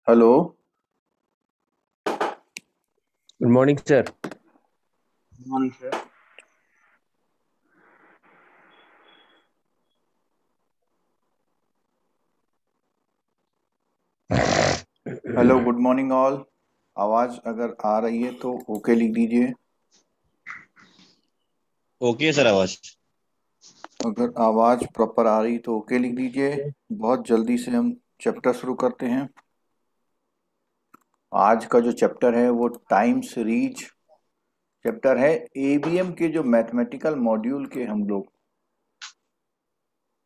Hello. Good morning sir. Morning sir. Hello, good morning all. आवाज़ अगर आ रही है तो ओके लिख दीजिए। ओके सर आवाज। अगर आवाज़ प्रॉपर आ रही तो ओके लिख दीजिए। बहुत जल्दी से हम चैप्टर शुरू करते हैं। आज का जो चैप्टर है वो टाइम सीरीज चैप्टर है। एबीएम के जो मैथमेटिकल मॉड्यूल के हम लोग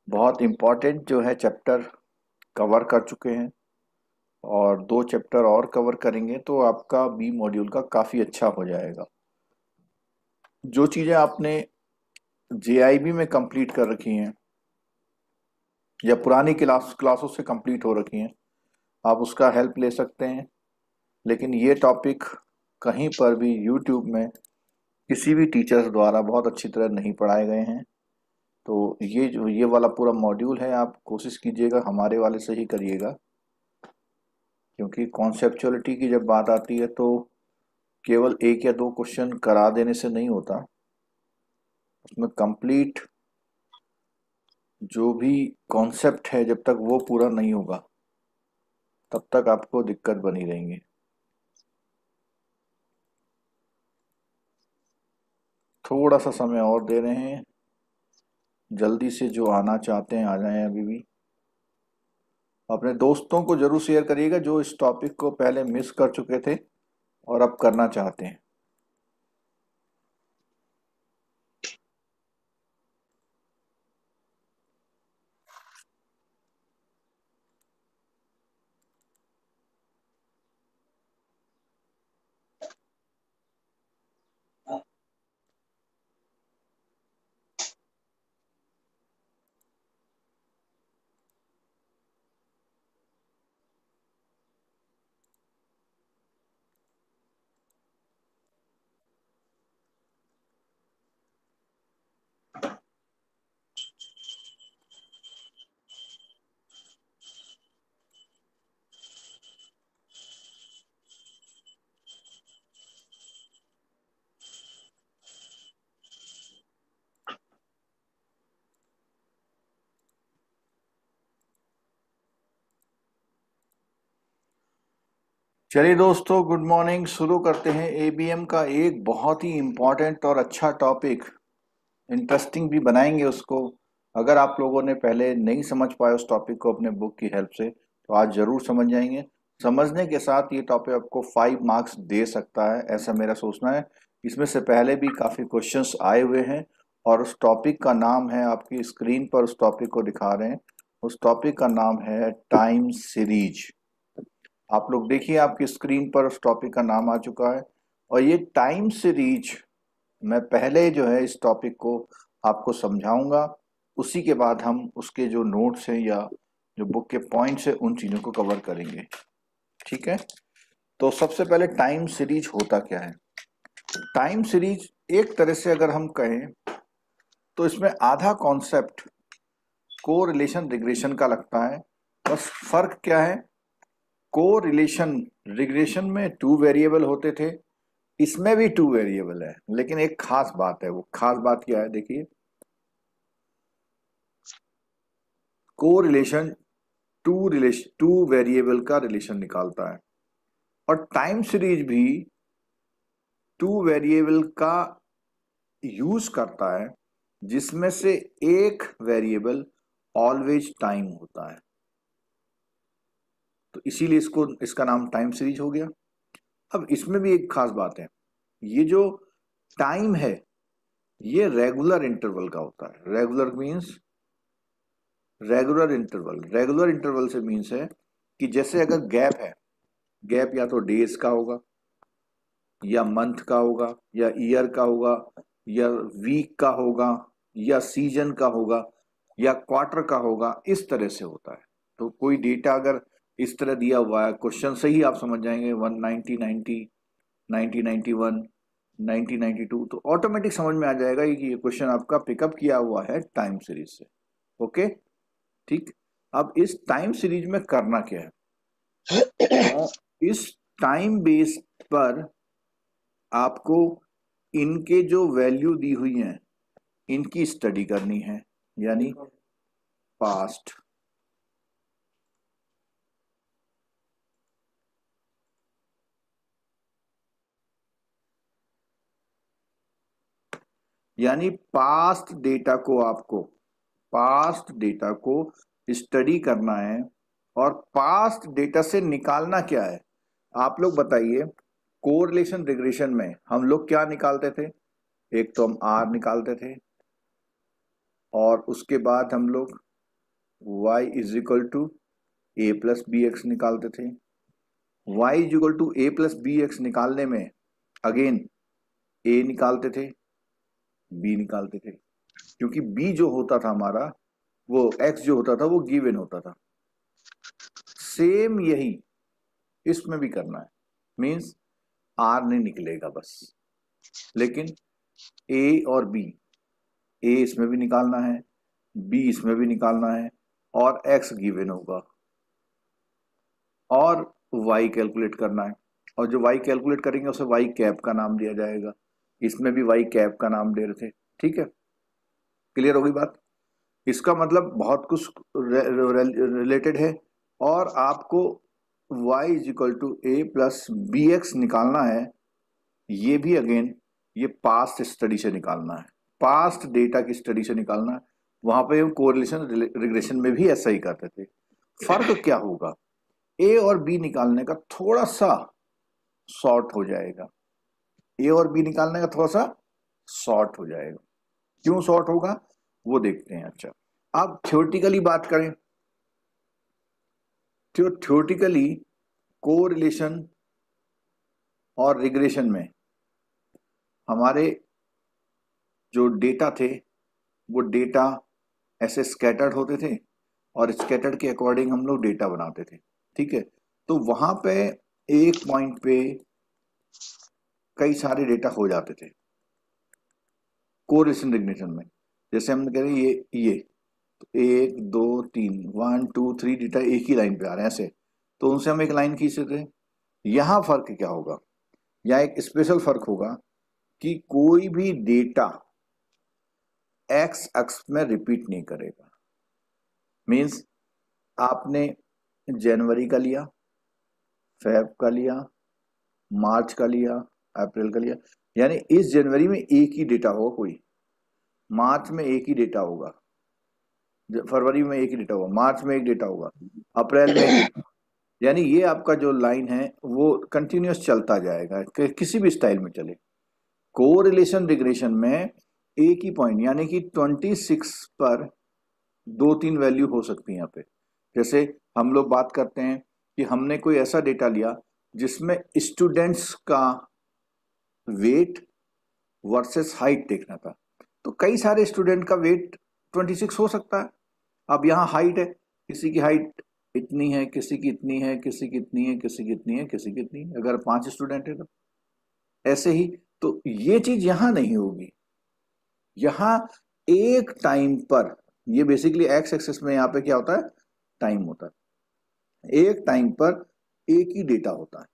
बहुत इम्पोर्टेंट जो है चैप्टर कवर कर चुके हैं, और दो चैप्टर और कवर करेंगे तो आपका बी मॉड्यूल का काफ़ी अच्छा हो जाएगा। जो चीज़ें आपने जेआईबी में कंप्लीट कर रखी हैं या पुरानी क्लासों से कंप्लीट हो रखी हैं, आप उसका हेल्प ले सकते हैं। लेकिन ये टॉपिक कहीं पर भी यूट्यूब में किसी भी टीचर्स द्वारा बहुत अच्छी तरह नहीं पढ़ाए गए हैं। तो ये वाला पूरा मॉड्यूल है, आप कोशिश कीजिएगा हमारे वाले से ही करिएगा, क्योंकि कॉन्सेप्चुअलिटी की जब बात आती है तो केवल एक या दो क्वेश्चन करा देने से नहीं होता। उसमें कंप्लीट जो भी कॉन्सेप्ट है, जब तक वो पूरा नहीं होगा तब तक आपको दिक्कत बनी रहेंगी। थोड़ा सा समय और दे रहे हैं, जल्दी से जो आना चाहते हैं आ जाएं अभी भी। अपने दोस्तों को जरूर शेयर करिएगा जो इस टॉपिक को पहले मिस कर चुके थे और अब करना चाहते हैं। चलिए दोस्तों, गुड मॉर्निंग। शुरू करते हैं एबीएम का एक बहुत ही इम्पोर्टेंट और अच्छा टॉपिक। इंटरेस्टिंग भी बनाएंगे उसको। अगर आप लोगों ने पहले नहीं समझ पाए उस टॉपिक को अपने बुक की हेल्प से, तो आज जरूर समझ जाएंगे। समझने के साथ ये टॉपिक आपको 5 मार्क्स दे सकता है, ऐसा मेरा सोचना है। इसमें से पहले भी काफ़ी क्वेश्चंस आए हुए हैं, और उस टॉपिक का नाम है, आपकी स्क्रीन पर उस टॉपिक को दिखा रहे हैं। उस टॉपिक का नाम है टाइम सीरीज। आप लोग देखिए, आपकी स्क्रीन पर उस टॉपिक का नाम आ चुका है। और ये टाइम सीरीज मैं पहले जो है इस टॉपिक को आपको समझाऊंगा, उसी के बाद हम उसके जो नोट्स हैं या जो बुक के पॉइंट्स हैं उन चीज़ों को कवर करेंगे। ठीक है। तो सबसे पहले टाइम सीरीज होता क्या है। टाइम सीरीज एक तरह से अगर हम कहें तो इसमें आधा कॉन्सेप्ट को रिलेशन रिग्रेशन का लगता है। बस फर्क क्या है, को रिलेशन रिग्रेशन में 2 वेरिएबल होते थे, इसमें भी 2 वेरिएबल है, लेकिन एक खास बात है। वो खास बात क्या है, देखिए। को रिलेशन टू वेरिएबल का रिलेशन निकालता है, और टाइम सीरीज भी 2 वेरिएबल का यूज करता है, जिसमें से एक वेरिएबल ऑलवेज टाइम होता है। तो इसीलिए इसका नाम टाइम सीरीज हो गया। अब इसमें भी एक खास बात है, ये जो टाइम है ये रेगुलर इंटरवल का होता है। रेगुलर इंटरवल से मीन्स है कि जैसे अगर गैप है, गैप या तो डेज का होगा, या मंथ का होगा, या ईयर का होगा, या वीक का होगा, या सीजन का होगा, या क्वार्टर का होगा, इस तरह से होता है। तो कोई डेटा अगर इस तरह दिया हुआ है, क्वेश्चन से ही आप समझ जाएंगे 190 90 1991 1992, तो ऑटोमेटिक समझ में आ जाएगा कि ये क्वेश्चन आपका पिकअप किया हुआ है टाइम सीरीज से। ओके, ठीक। अब इस टाइम सीरीज में करना क्या है, इस टाइम बेस पर आपको इनके जो वैल्यू दी हुई हैं इनकी स्टडी करनी है, यानी पास्ट। यानी पास्ट डेटा को आपको पास्ट डेटा को स्टडी करना है। और पास्ट डेटा से निकालना क्या है, आप लोग बताइए। कोरिलेशन रिग्रेशन में हम लोग क्या निकालते थे? एक तो हम आर निकालते थे, और उसके बाद हम लोग y is equal to a plus b x निकालते थे। y is equal to a plus b x निकालने में अगेन a निकालते थे, b निकालते थे, क्योंकि b जो होता था हमारा, वो x जो होता था वो गिवन होता था। सेम यही इसमें भी करना है, मींस r नहीं निकलेगा बस, लेकिन a और b, a इसमें भी निकालना है, b इसमें भी निकालना है, और x गिवन होगा, और y कैलकुलेट करना है। और जो y कैलकुलेट करेंगे उसे y कैप का नाम दिया जाएगा। इसमें भी y कैप का नाम दे रहे थे। ठीक है, क्लियर होगी बात? इसका मतलब बहुत कुछ रिलेटेड है। और आपको y is equal to a plus b x निकालना है। ये भी अगेन ये पास्ट स्टडी से निकालना है, पास्ट डेटा की स्टडी से निकालना है। वहां पे हम कोरिलेशन रिग्रेशन में भी ऐसा ही करते थे। फर्क क्या होगा? ए और बी निकालने का थोड़ा सा शॉर्ट हो जाएगा, ए और बी निकालने का थोड़ा सा शॉर्ट हो जाएगा। क्यों शॉर्ट होगा वो देखते हैं। अच्छा, अब थ्योरेटिकली बात करें तो थ्योरेटिकली कोरिलेशन और रिग्रेशन में हमारे जो डेटा थे वो डेटा ऐसे स्कैटर्ड होते थे, और स्कैटर्ड के अकॉर्डिंग हम लोग डेटा बनाते थे। ठीक है, तो वहां पे एक पॉइंट पे कई सारे डेटा हो जाते थे कोरिलेशन रिग्रेशन में। जैसे हम कह रहे हैं ये तो 1 2 3 1 2 3 डेटा एक ही लाइन पे आ रहे हैं ऐसे, तो उनसे हम एक लाइन खींचते थे। यहाँ फर्क क्या होगा? यहाँ एक स्पेशल फर्क होगा कि कोई भी डेटा एक्स अक्ष में रिपीट नहीं करेगा। मीन्स आपने जनवरी का लिया, फेब का लिया, मार्च का लिया, अप्रैल का लिया, यानी इस जनवरी में एक ही डेटा होगा, कोई मार्च में एक ही डेटा होगा, फरवरी में एक ही डेटा होगा, मार्च में एक डेटा होगा, अप्रैल में एक डेटा। यानी ये आपका जो लाइन है वो कंटिन्यूस चलता जाएगा, किसी भी स्टाइल में चले। कोरिलेशन रिग्रेशन में एक ही पॉइंट यानी कि 26 पर 2 3 वैल्यू हो सकती है यहाँ पे। जैसे हम लोग बात करते हैं कि हमने कोई ऐसा डेटा लिया जिसमें स्टूडेंट्स का वेट वर्सेस हाइट देखना था, तो कई सारे स्टूडेंट का वेट 26 हो सकता है। अब यहाँ हाइट है, किसी की हाइट इतनी है, किसी की इतनी है, किसी की इतनी है, किसी की इतनी है, किसी की इतनी है, अगर 5 स्टूडेंट है तो ऐसे ही। तो ये चीज यहां नहीं होगी। यहां एक टाइम पर, ये बेसिकली एक्स एक्सिस में यहाँ पे क्या होता है, टाइम होता है। एक टाइम पर एक ही डेटा होता है।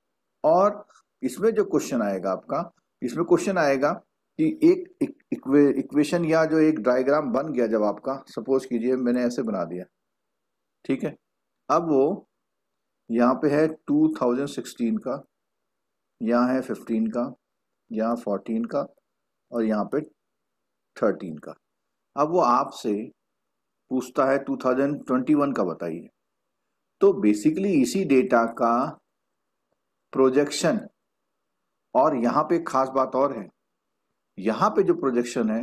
और इसमें जो क्वेश्चन आएगा आपका, इसमें क्वेश्चन आएगा कि एक इक्वेशन या जो एक डायग्राम बन गया, जब आपका सपोज कीजिए मैंने ऐसे बना दिया, ठीक है, अब वो यहाँ पे है 2016 का, यहाँ है 15 का, यहाँ 14 का, और यहाँ पे 13 का। अब वो आपसे पूछता है 2021 का बताइए। तो बेसिकली इसी डेटा का प्रोजेक्शन, और यहाँ पे खास बात और है, यहाँ पे जो प्रोजेक्शन है,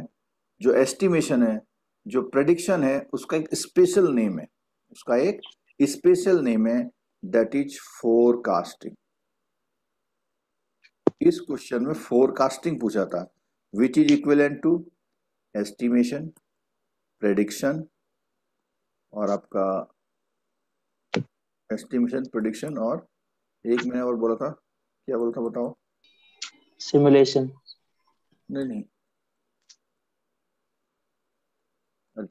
जो एस्टिमेशन है, जो प्रेडिक्शन है, उसका एक स्पेशल नेम है, उसका एक स्पेशल नेम है, दैट इज फोरकास्टिंग। इस क्वेश्चन में फोरकास्टिंग पूछा था, which is equivalent to estimation, prediction, और आपका एस्टिमेशन, प्रेडिक्शन, और एक मैंने और बोला था, क्या बोला था बताओ? सिमुलेशन। नहीं नहीं,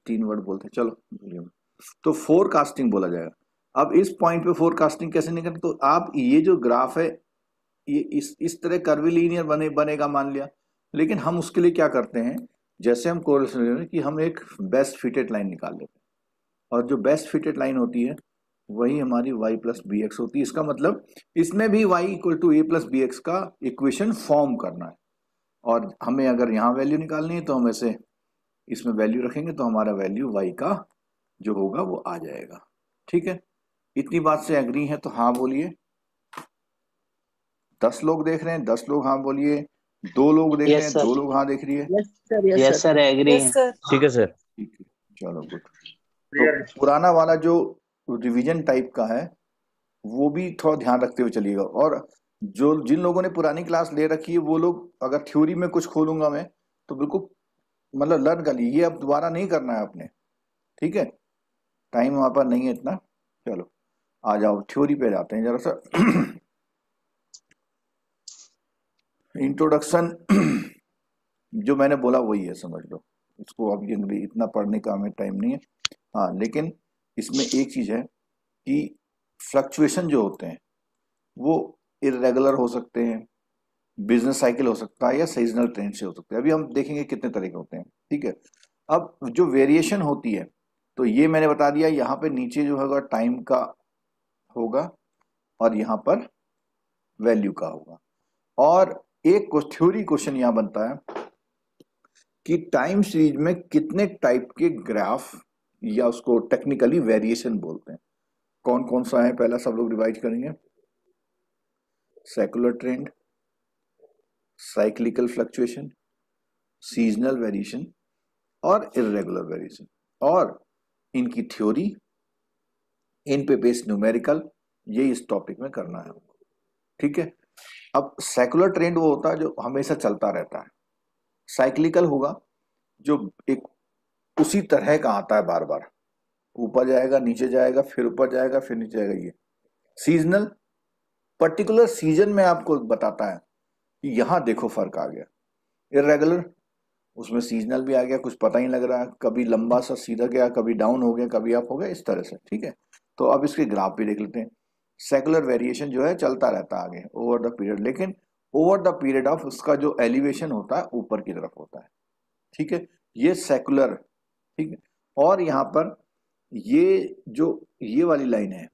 3 वर्ड बोलते, चलो भूलिए। तो फोरकास्टिंग बोला जाएगा। अब इस पॉइंट पे फोरकास्टिंग कैसे निकल, तो आप ये जो ग्राफ है ये इस तरह कर्विलीनियर बनेगा मान लिया, लेकिन हम उसके लिए क्या करते हैं, जैसे हम कोरिलेशन कि हम एक बेस्ट फिटेड लाइन निकाल लेते हैं, और जो बेस्ट फिटेड लाइन होती है वही हमारी y प्लस बी एक्स होती है। इसका मतलब इसमें भी y equal to a plus b x का इक्वेशन फॉर्म करना है, और हमें अगर यहाँ वैल्यू निकालनी है तो हम ऐसे इसमें वैल्यू रखेंगे तो हमारा वैल्यू y का जो होगा वो आ जाएगा। ठीक है, इतनी बात से एग्री है तो हाँ बोलिए। 10 लोग देख रहे हैं, 10 लोग हाँ बोलिए। 2 लोग देख रहे यस हैं, सर, 2 लोग हाँ देख रही है। Yes sir, yes yes sir, sir, agree yes है। सर। ठीक है सर। ठीक है, चलो गुड। तो पुराना वाला जो रिवीजन टाइप का है वो भी थोड़ा ध्यान रखते हुए चलिएगा, और जो जिन लोगों ने पुरानी क्लास ले रखी है वो लोग, अगर थ्योरी में कुछ खोलूंगा मैं तो बिल्कुल मतलब लर्न कर लीजिए, ये अब दोबारा नहीं करना है आपने। ठीक है, टाइम हमारे पास नहीं है इतना। चलो आ जाओ, थ्योरी पे जाते हैं जरा सा। इंट्रोडक्शन जो मैंने बोला वही है, समझ लो इसको। अब ये इतना पढ़ने का हमें टाइम नहीं है। हाँ, लेकिन इसमें एक चीज है कि फ्लक्चुएशन जो होते हैं वो इरेगुलर हो सकते हैं, बिजनेस साइकिल हो सकता है, या सीजनल ट्रेंड से हो सकते हैं। अभी हम देखेंगे कितने तरह के होते हैं। ठीक है, अब जो वेरिएशन होती है तो ये मैंने बता दिया, यहाँ पे नीचे जो होगा टाइम का होगा और यहाँ पर वैल्यू का होगा। और एक थ्योरी क्वेश्चन यहाँ बनता है कि टाइम सीरीज में कितने टाइप के ग्राफ, या उसको टेक्निकली वेरिएशन बोलते हैं, कौन कौन सा है। पहला सब लोग रिवाइज करेंगे, secular trend, cyclical fluctuation, seasonal variation और इरेगुलर वेरिएशन, और इनकी थ्योरी, इन पे बेस्ड न्यूमेरिकल, ये इस टॉपिक में करना है हमको। ठीक है, अब सेकुलर ट्रेंड वो होता है जो हमेशा चलता रहता है, साइक्लिकल होगा जो एक उसी तरह का आता है, बार बार ऊपर जाएगा नीचे जाएगा फिर ऊपर जाएगा फिर नीचे जाएगा। ये सीजनल, पर्टिकुलर सीजन में आपको बताता है कि यहां देखो फर्क आ गया। इरेगुलर, उसमें सीजनल भी आ गया, कुछ पता ही लग रहा है, कभी लंबा सा सीधा गया, कभी डाउन हो गया, कभी अप हो गया, इस तरह से। ठीक है, तो अब इसके ग्राफ भी देख लेते हैं। सेकुलर वेरिएशन जो है चलता रहता है आगे ओवर द पीरियड, लेकिन ओवर द पीरियड ऑफ उसका जो एलिवेशन होता है ऊपर की तरफ होता है। ठीक है, ये सेकुलर। ठीक है, और यहाँ पर ये जो ये वाली लाइन है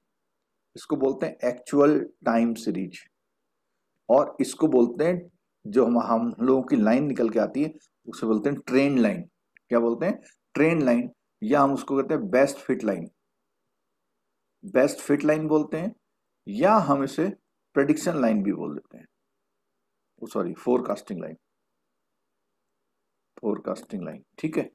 इसको बोलते हैं एक्चुअल टाइम सीरीज, और इसको बोलते हैं जो हम लोगों की लाइन निकल के आती है उसे बोलते हैं ट्रेंड लाइन। क्या बोलते हैं? ट्रेंड लाइन, या हम उसको कहते हैं best fit line. Best fit line बोलते हैं, या हम इसे प्रेडिक्शन लाइन भी बोल देते हैं, sorry forecasting line, forecasting line. ठीक है,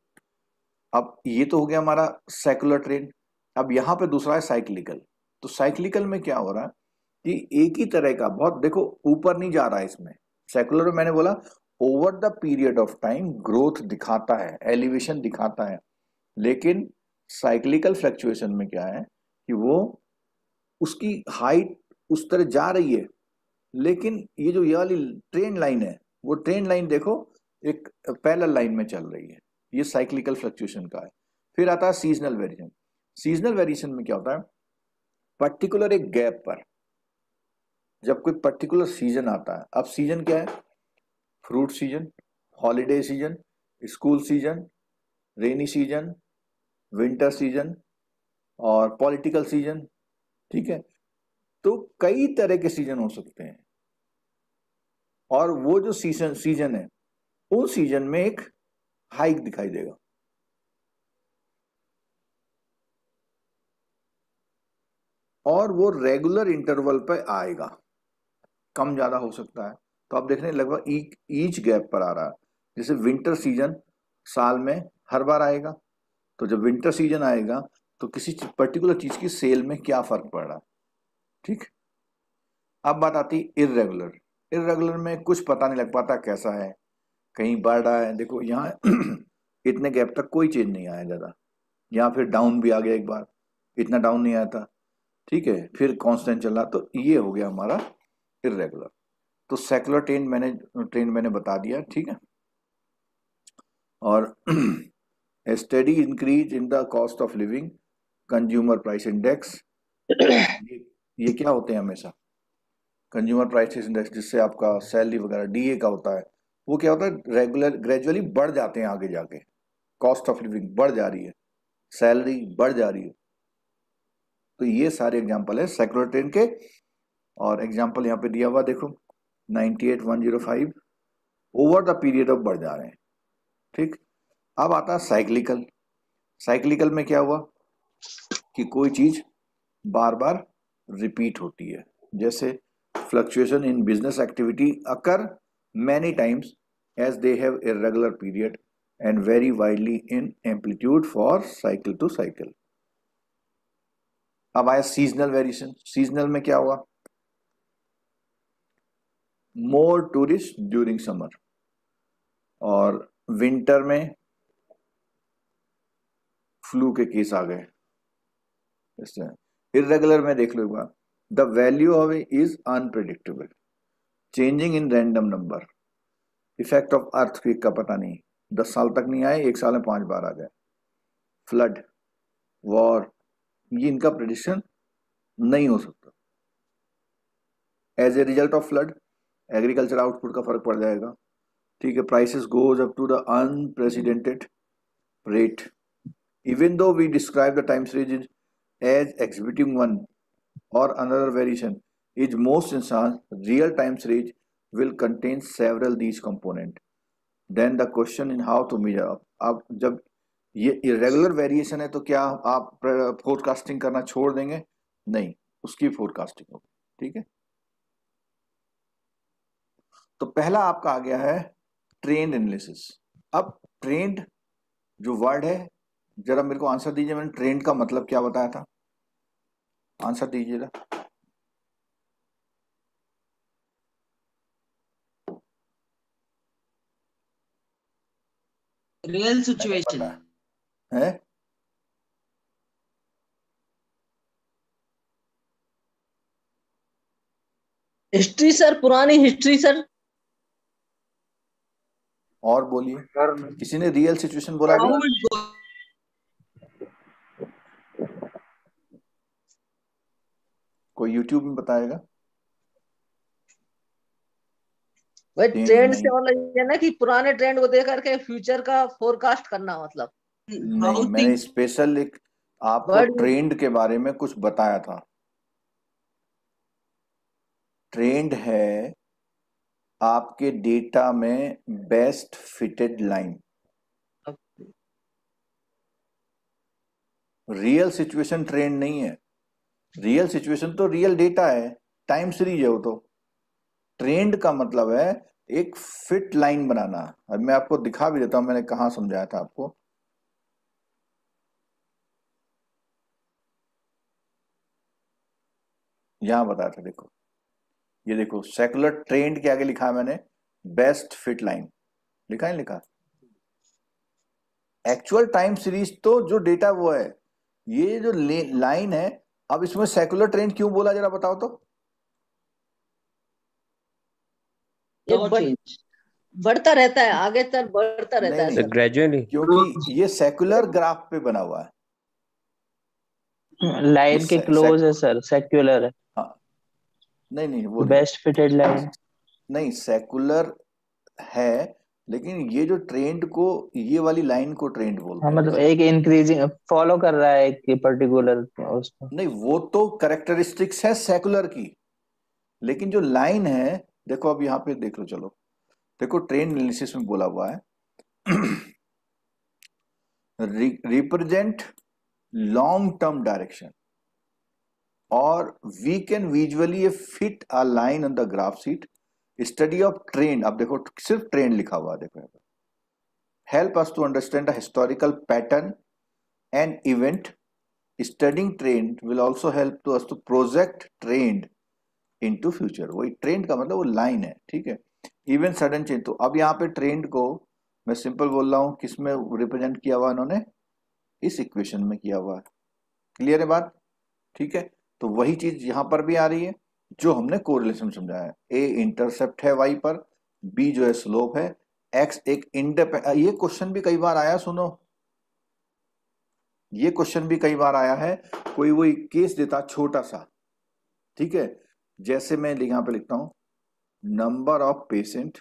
अब ये तो हो गया हमारा सेकुलर ट्रेंड। अब यहाँ पे दूसरा है साइक्लिकल। तो साइक्लिकल में क्या हो रहा है कि एक ही तरह का, बहुत देखो ऊपर नहीं जा रहा है इसमें। सेकुलर में मैंने बोला over the period of time growth दिखाता है, एलिवेशन दिखाता है, लेकिन साइक्लिकल फ्लक्चुएशन में क्या है कि वो उसकी हाइट उस तरह जा रही है, लेकिन ये जो ये वाली ट्रेंड लाइन है वो ट्रेंड लाइन देखो एक पैरेलल लाइन में चल रही है। ये साइक्लिकल फ्लक्चुएशन का है। फिर आता है सीजनल वेरिएशन। सीजनल वेरिएशन में क्या होता है, पर्टिकुलर एक गैप पर जब कोई पर्टिकुलर सीजन आता है। अब सीजन क्या है? Fruit season, holiday season, school season, rainy season, winter season और पॉलिटिकल सीजन। ठीक है, तो कई तरह के सीजन हो सकते हैं, और वो जो सीजन है उन सीजन में एक हाइक दिखाई देगा। और वो रेगुलर इंटरवल पर आएगा, कम ज्यादा हो सकता है। तो आप देख रहे हैं लगभग ईच गैप पर आ रहा है। जैसे विंटर सीजन साल में हर बार आएगा, तो जब विंटर सीजन आएगा तो किसी पर्टिकुलर चीज की सेल में क्या फर्क पड़ रहा है। ठीक, अब बात आती है इरेगुलर। इरेगुलर में कुछ पता नहीं लग पाता कैसा है, कहीं बढ़ रहा है, देखो यहाँ इतने गैप तक कोई चेंज नहीं आया ज्यादा, यहाँ फिर डाउन भी आ गया, एक बार इतना डाउन नहीं आया था। ठीक है, फिर कांस्टेंट चल रहा, तो ये हो गया हमारा इरेगुलर। तो सेकुलर ट्रेंड मैंने बता दिया। ठीक है, और study increase in the cost of living, consumer price index, ये क्या होते हैं हमेशा? कंज्यूमर प्राइसेस इंडेक्स, जिससे आपका सैलरी वगैरह डीए का होता है, वो क्या होता है, रेगुलर ग्रेजुअली बढ़ जाते हैं आगे जाके। कॉस्ट ऑफ लिविंग बढ़ जा रही है, सैलरी बढ़ जा रही है। तो ये सारे एग्जांपल है सेक्युलर ट्रेंड के। और एग्जांपल यहाँ पे दिया हुआ देखो, 98,105 ओवर द पीरियड ऑफ बढ़ जा रहे हैं। ठीक। अब आता है साइक्लिकल। साइक्लिकल में क्या हुआ कि कोई चीज बार बार रिपीट होती है। जैसे fluctuation in business activity occur many times as they have irregular period and very widely in amplitude for cycle to cycle. अब आया सीजनल वेरिएशन। सीजनल में क्या हुआ, मोर टूरिस्ट ड्यूरिंग समर, और विंटर में फ्लू के केस आ गए। इरेगुलर में देख लो एक बार, the value of is unpredictable, changing in random number, effect of earthquake का पता नहीं, 10 साल तक नहीं आए, 1 साल में 5 बार आ गए। फ्लड, वॉर, ये इनका प्रिडिक्शन नहीं हो सकता। As a result of flood agriculture output का फर्क पड़ जाएगा। ठीक है, prices goes up to the unprecedented rate, even though we describe the time series as exhibiting one or another variation is most instance real time series will contain several these component. Then the question in how to measure up. अब जब ये irregular variation है तो क्या आप forecasting करना छोड़ देंगे? नहीं, उसकी फोरकास्टिंग होगी। ठीक है, तो पहला आपका आ गया है ट्रेंड एनालिसिस। अब ट्रेंड जो वर्ड है, जरा मेरे को आंसर दीजिए, मैंने ट्रेंड का मतलब क्या बताया था, आंसर दीजिएगा। रियल सिचुएशन है हिस्ट्री सर, पुरानी हिस्ट्री सर। और बोलिए, किसी ने रियल सिचुएशन बोला हाउ अभी? It go. कोई यूट्यूब में बताएगा? भाई चेंज ट्रेंड नहीं, से मतलब ये ना कि पुराने ट्रेंड को देख करके फ्यूचर का फोरकास्ट करना, मतलब नहीं, मैंने स्पेशल एक आपको वर्ड ट्रेंड के बारे में कुछ बताया था। ट्रेंड है आपके डेटा में best fitted line. Real situation trend नहीं है। रियल सिचुएशन तो रियल डेटा है, टाइम सीरीज है वो तो। ट्रेंड का मतलब है एक फिट लाइन बनाना। अब मैं आपको दिखा भी देता हूं, मैंने कहा समझाया था आपको। यहां बताया था, देखो, ये देखो, सेकुलर ट्रेंड के आगे लिखा है मैंने बेस्ट फिट लाइन, लिखा है, लिखा। एक्चुअल टाइम सीरीज तो जो डेटा वो है, ये जो लाइन है। अब इसमें सेकुलर ट्रेंड क्यों बोला, जरा बताओ तो। बढ़ता रहता है, आगे तक बढ़ता रहता नहीं है नहीं, सर। ग्रेजुअली क्योंकि ये सेकुलर ग्राफ पे बना हुआ है। लाइन के क्लोज है सर, सेक्युलर है। हाँ, नहीं नहीं, वो नहीं, बेस्ट फिटेड लाइन। नहीं सेकुलर है, लेकिन ये जो ट्रेंड को, ये वाली लाइन को ट्रेंड बोलते हाँ, हैं। मतलब एक इंक्रीजिंग फॉलो कर रहा है एक पर्टिकुलर उसको। नहीं, वो तो कैरेक्टरिस्टिक्स है सेकुलर की, लेकिन जो लाइन है, देखो अब यहाँ पे देख लो, चलो देखो, ट्रेंड एनालिसिस में बोला हुआ है रिप्रेजेंट लॉन्ग टर्म डायरेक्शन, और we can visually fit a line on the graph sheet, study of trend. अब देखो, सिर्फ ट्रेंड लिखा हुआ है, देखो, help us to understand the historical pattern and event. Studying trend will also help to us to project trend into future. वही trend का मतलब वो लाइन है। ठीक है, इवन सडन चेंज। तो अब यहाँ पे ट्रेंड को मैं सिंपल बोल रहा हूँ, किसमें रिप्रेजेंट किया हुआ इन्होंने, इस इक्वेशन में किया हुआ है। क्लियर है बात? ठीक है, तो वही चीज यहां पर भी आ रही है जो हमने कोरिलेशन समझाया है। ए इंटरसेप्ट है वाई पर, बी जो है स्लोप है, एक्स एक इंडिपेंडेंट। ये क्वेश्चन भी कई बार आया, सुनो, ये क्वेश्चन भी कई बार आया है, कोई वो केस देता छोटा सा, ठीक है, जैसे मैं यहां पे लिखता हूं number of patient,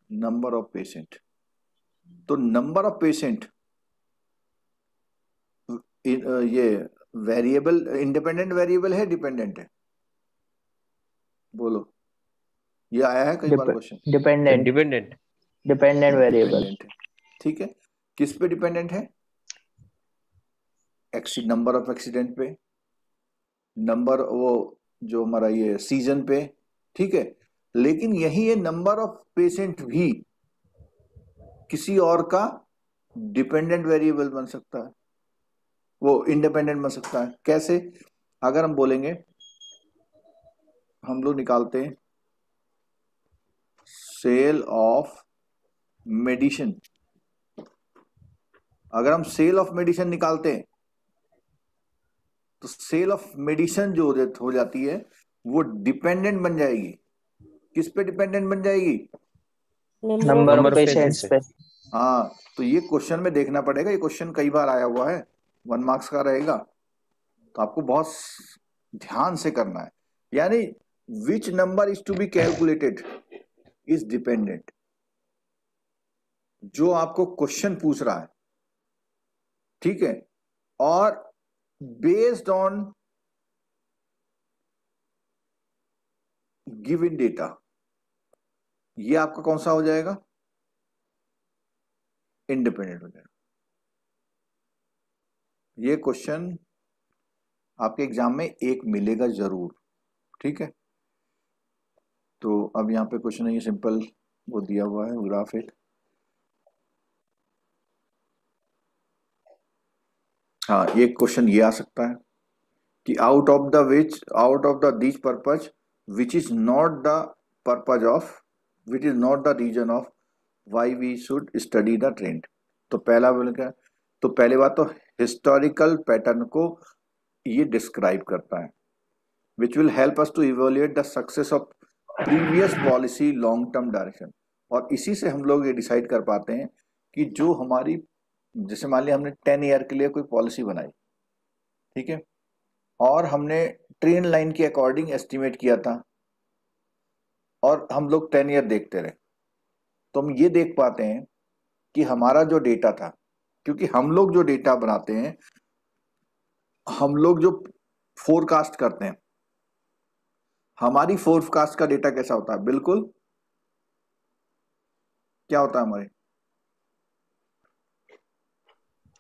number of patient, तो नंबर ऑफ पेशेंट ये वेरिएबल, इंडिपेंडेंट वेरिएबल है, डिपेंडेंट है, बोलो, ये आया है कई बार question. Dependent dependent dependent variable. Dependent है, ठीक है, किस पे डिपेंडेंट है? नंबर ऑफ एक्सीडेंट पे, नंबर वो जो हमारा ये सीजन पे, ठीक है, लेकिन यही ये नंबर ऑफ पेशेंट भी किसी और का डिपेंडेंट वेरिएबल बन सकता है, वो इंडिपेंडेंट बन सकता है। कैसे? अगर हम बोलेंगे, हम लोग निकालते हैं सेल ऑफ मेडिसिन, अगर हम सेल ऑफ मेडिसिन निकालते हैं तो सेल ऑफ मेडिसिन जो हो जाती है वो डिपेंडेंट बन जाएगी, किस पे डिपेंडेंट बन जाएगी? नंबर ऑफ पेशेंट्स पे। हाँ, तो ये क्वेश्चन में देखना पड़ेगा, ये क्वेश्चन कई बार आया हुआ है, 1 मार्क्स का रहेगा, तो आपको बहुत ध्यान से करना है। यानी which number is to be calculated is dependent, जो आपको क्वेश्चन पूछ रहा है, ठीक है, और बेस्ड ऑन गिवन डेटा, ये आपका कौन सा हो जाएगा? इंडिपेंडेंट हो जाएगा। ये क्वेश्चन आपके एग्जाम में एक मिलेगा जरूर, ठीक है। तो अब यहाँ पे क्वेश्चन है, ये सिंपल वो दिया हुआ है ग्राफ एक, हाँ, ये क्वेश्चन ये आ सकता है कि out of the these purpose which is not the purpose of, which is not the reason of why we should study the trend. तो पहला बोल क्या, तो पहले बात तो हिस्टोरिकल पैटर्न को ये डिस्क्राइब करता है, which will help us to evaluate the success of previous policy long term direction. और इसी से हम लोग ये डिसाइड कर पाते हैं कि जो हमारी, जैसे मान लिया हमने 10 ईयर के लिए कोई पॉलिसी बनाई, ठीक है, और हमने ट्रेन लाइन के अकॉर्डिंग एस्टिमेट किया था, और हम लोग 10 ईयर देखते रहे, तो हम ये देख पाते हैं कि हमारा जो डेटा था, क्योंकि हम लोग जो डेटा बनाते हैं, हम लोग जो फोरकास्ट करते हैं, हमारी फोरकास्ट का डेटा कैसा होता है? बिल्कुल क्या होता है हमारे?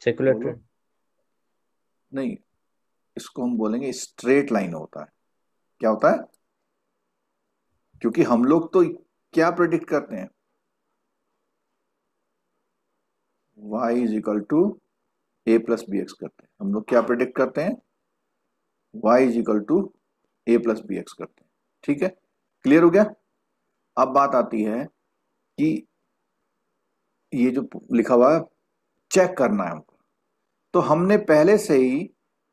सेकुलर बोलो। ट्रेंड नहीं, इसको हम बोलेंगे स्ट्रेट लाइन होता है। क्या होता है? क्योंकि हम लोग तो क्या प्रेडिक्ट करते हैं? y is equal to a plus b x करते हैं। हम लोग क्या प्रेडिक्ट करते हैं? y is equal to a plus b x करते हैं, ठीक है, क्लियर हो गया? अब बात आती है कि ये जो लिखा हुआ है चेक करना है हमको, तो हमने पहले से ही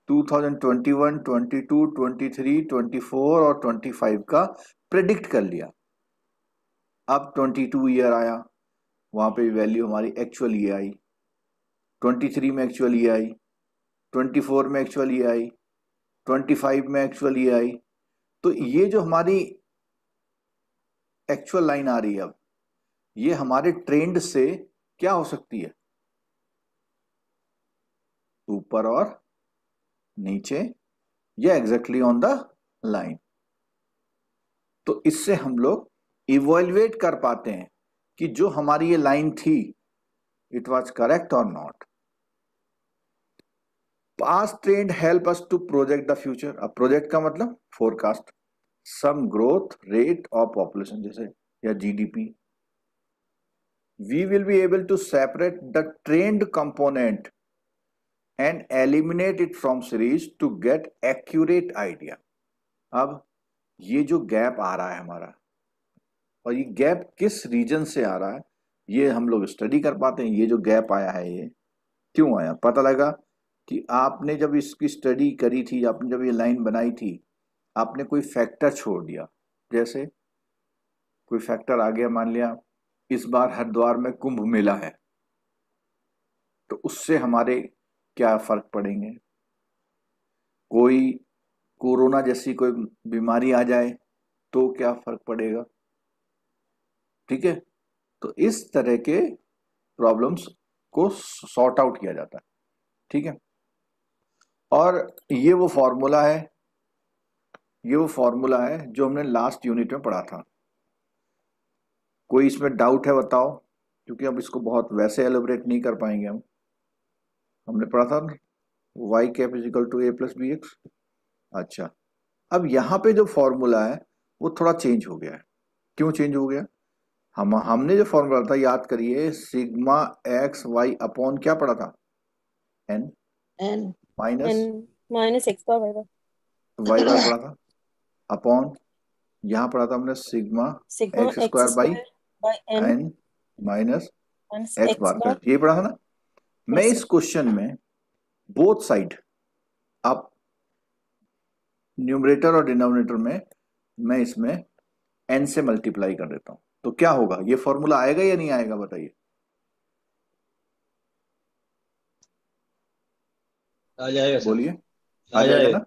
2021, 22, 23, 24 और 25 का प्रेडिक्ट कर लिया। अब 22 ईयर आया, वहां पे वैल्यू हमारी एक्चुअल ये आई, 23 में एक्चुअल ये आई, 24 में एक्चुअल ये आई, 25 में एक्चुअल ये आई। तो ये जो हमारी एक्चुअल लाइन आ रही है, अब ये हमारे ट्रेंड से क्या हो सकती है? ऊपर और नीचे, या एग्जैक्टली ऑन द लाइन। तो इससे हम लोग इवैल्यूएट कर पाते हैं कि जो हमारी ये लाइन थी, इट वाज करेक्ट और not. Past trend help us to project the future. अब प्रोजेक्ट का मतलब forecast some growth rate of population, जैसे या GDP. We will be able to separate the trend component and eliminate it from series to get accurate idea. अब ये जो gap आ रहा है हमारा, और ये गैप किस रीजन से आ रहा है, ये हम लोग स्टडी कर पाते हैं। ये जो गैप आया है, ये क्यों आया? पता लगा कि आपने जब इसकी स्टडी करी थी, आपने जब ये लाइन बनाई थी, आपने कोई फैक्टर छोड़ दिया। जैसे कोई फैक्टर आ गया, मान लिया इस बार हरिद्वार में कुंभ मेला है, तो उससे हमारे क्या फर्क पड़ेंगे। कोई कोरोना जैसी कोई बीमारी आ जाए तो क्या फर्क पड़ेगा। ठीक है, तो इस तरह के प्रॉब्लम्स को सॉर्ट आउट किया जाता है। ठीक है, और ये वो फॉर्मूला है जो हमने लास्ट यूनिट में पढ़ा था। कोई इसमें डाउट है बताओ, क्योंकि अब इसको बहुत वैसे एलिब्रेट नहीं कर पाएंगे हम। हमने पढ़ा था y cap is equal to a plus b x. अच्छा, अब यहाँ पे जो फॉर्मूला है वो थोड़ा चेंज हो गया है। क्यों चेंज हो गया? हमने जो फॉर्मूला था याद करिए, सिग्मा एक्स वाई अपॉन क्या पढ़ा था? N n minus x bar y bar y bar पढ़ा था, अपॉन यहाँ पढ़ा था हमने sigma x square by n minus x bar. ये पढ़ा था ना। मैं इस क्वेश्चन में बोथ साइड, आप न्यूमरेटर और डिनोमिनेटर में मैं इसमें एन से मल्टीप्लाई कर देता हूं, तो क्या होगा? ये फॉर्मूला आएगा या नहीं आएगा बताइए? आ जाएगा सर। बोलिए, आ जाएगा ना।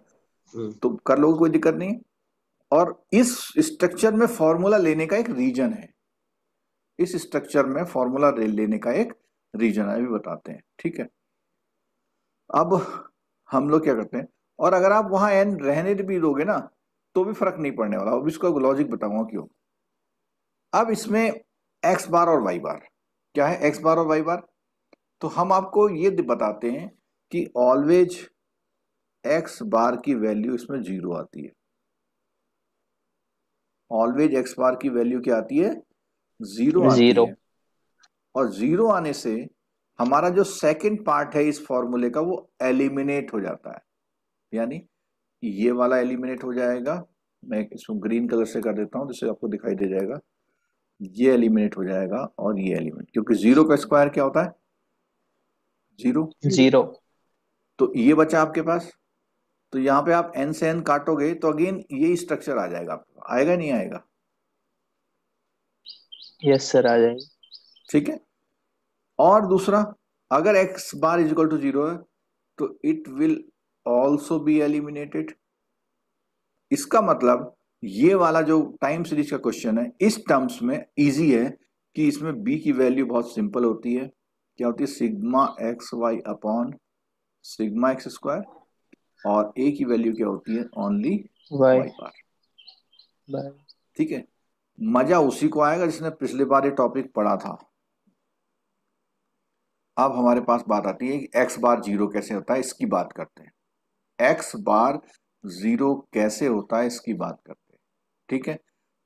तो कर लोगे, कोई दिक्कत नहीं है। और इस स्ट्रक्चर में फॉर्मूला लेने का एक रीजन है, इस स्ट्रक्चर में फॉर्मूला लेने का एक रीजन है, अभी बताते हैं। ठीक है, अब हम लोग क्या करते हैं, और अगर आप वहां एन रहने भी दोगे ना तो भी फर्क नहीं पड़ने वाला। अब इसका लॉजिक बताऊंगा क्यों। अब इसमें एक्स बार और वाई बार क्या है? एक्स बार और वाई बार, तो हम आपको ये बताते हैं कि ऑलवेज एक्स बार की वैल्यू इसमें 0 आती है। ऑलवेज एक्स बार की वैल्यू क्या आती है? 0 आती है। और 0 आने से हमारा जो सेकंड पार्ट है इस फॉर्मूले का वो एलिमिनेट हो जाता है, यानी ये वाला एलिमिनेट हो जाएगा। मैं इसको ग्रीन कलर से कर देता हूं जिससे आपको दिखाई दे जाएगा। ये एलिमिनेट हो जाएगा और ये एलिमिनेट, क्योंकि 0 का स्क्वायर क्या होता है? 0। तो ये बचा आपके पास। तो यहां पे आप n से n काटोगे तो अगेन ये स्ट्रक्चर आ जाएगा आपको। आएगा नहीं आएगा? यस सर, आ जाएंगे। ठीक है, और दूसरा, अगर x bar is equal to 0 है तो it will also be eliminated. इसका मतलब ये वाला जो टाइम सीरीज का क्वेश्चन है इस टर्म्स में इजी है कि इसमें b की वैल्यू बहुत सिंपल होती है। क्या होती है? Sigma x y upon sigma x square, और a की वैल्यू क्या होती है? Only y y bar. ठीक है, मजा उसी को आएगा जिसने पिछले बार ये टॉपिक पढ़ा था। अब हमारे पास बात आती है कि एक्स बार 0 कैसे होता है, इसकी बात करते हैं। एक्स बार 0 कैसे होता है इसकी बात करते हैं। ठीक है,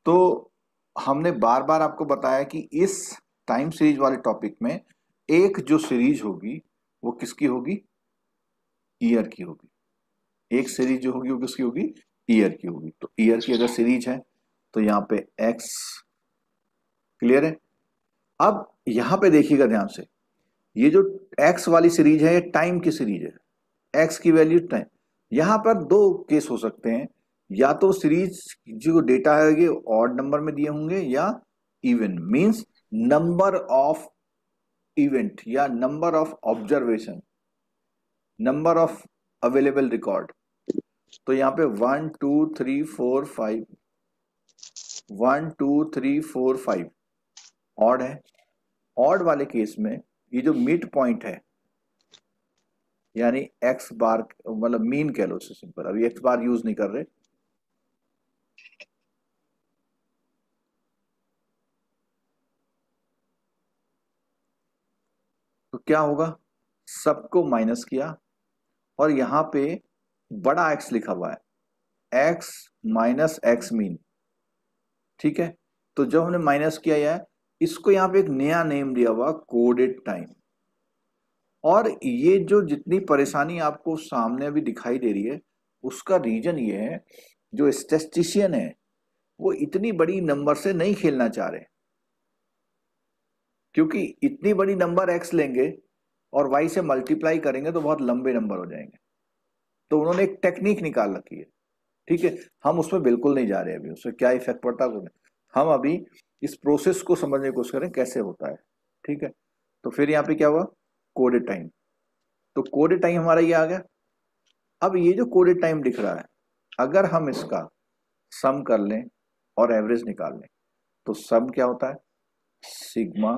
तो हमने बार बार आपको बताया कि इस टाइम सीरीज वाले टॉपिक में एक जो सीरीज होगी वो किसकी होगी? ईयर की होगी। एक सीरीज जो होगी वो किसकी होगी? ईयर की होगी। तो ईयर की अगर सीरीज है तो यहाँ पे एक्स, क्लियर है। अब यहां पे देखिएगा ध्यान से, ये जो एक्स वाली सीरीज है ये टाइम की सीरीज है। एक्स की वैल्यू टाइम, यहां पर दो केस हो सकते हैं, या तो सीरीज जो डेटा है ये ऑड नंबर में दिए होंगे या even, means number of event या number of observation, number of available record. तो यहाँ पे 1 2 3 4 5, 1 2 3 4 5 ऑड है। ऑड वाले केस में ये जो मिड पॉइंट है, यानी एक्स बार मतलब मीन कह लो इससे सिंपल, अभी एक्स बार यूज नहीं कर रहे। तो क्या होगा? सबको माइनस किया और यहां पे बड़ा एक्स लिखा हुआ है, एक्स माइनस एक्स मीन। ठीक है, तो जब हमने माइनस किया है इसको यहां पे एक नया नेम दिया हुआ कोडेड टाइम। और ये जो जितनी परेशानी आपको सामने अभी दिखाई दे रही है उसका रीजन ये है, जो स्टैटिस्टिशियन है वो इतनी बड़ी नंबर से नहीं खेलना चाह रहे, क्योंकि इतनी बड़ी नंबर एक्स लेंगे और वाई से मल्टीप्लाई करेंगे तो बहुत लंबे नंबर हो जाएंगे। तो उन्होंने एक टेक्निक निकाल रखी है। ठीक है, हम उसमें बिल्कुल नहीं जा रहे अभी, उससे क्या इफेक्ट पड़ता है हम अभी इस प्रोसेस को समझने की कोशिश करें कैसे होता है। ठीक है, तो फिर यहाँ पे क्या हुआ, कोडेड टाइम। तो कोडेड टाइम हमारा ये आ गया। अब ये जो कोडेड टाइम दिख रहा है, अगर हम इसका सम कर लें और एवरेज निकाल लें, तो सम क्या होता है, सिग्मा,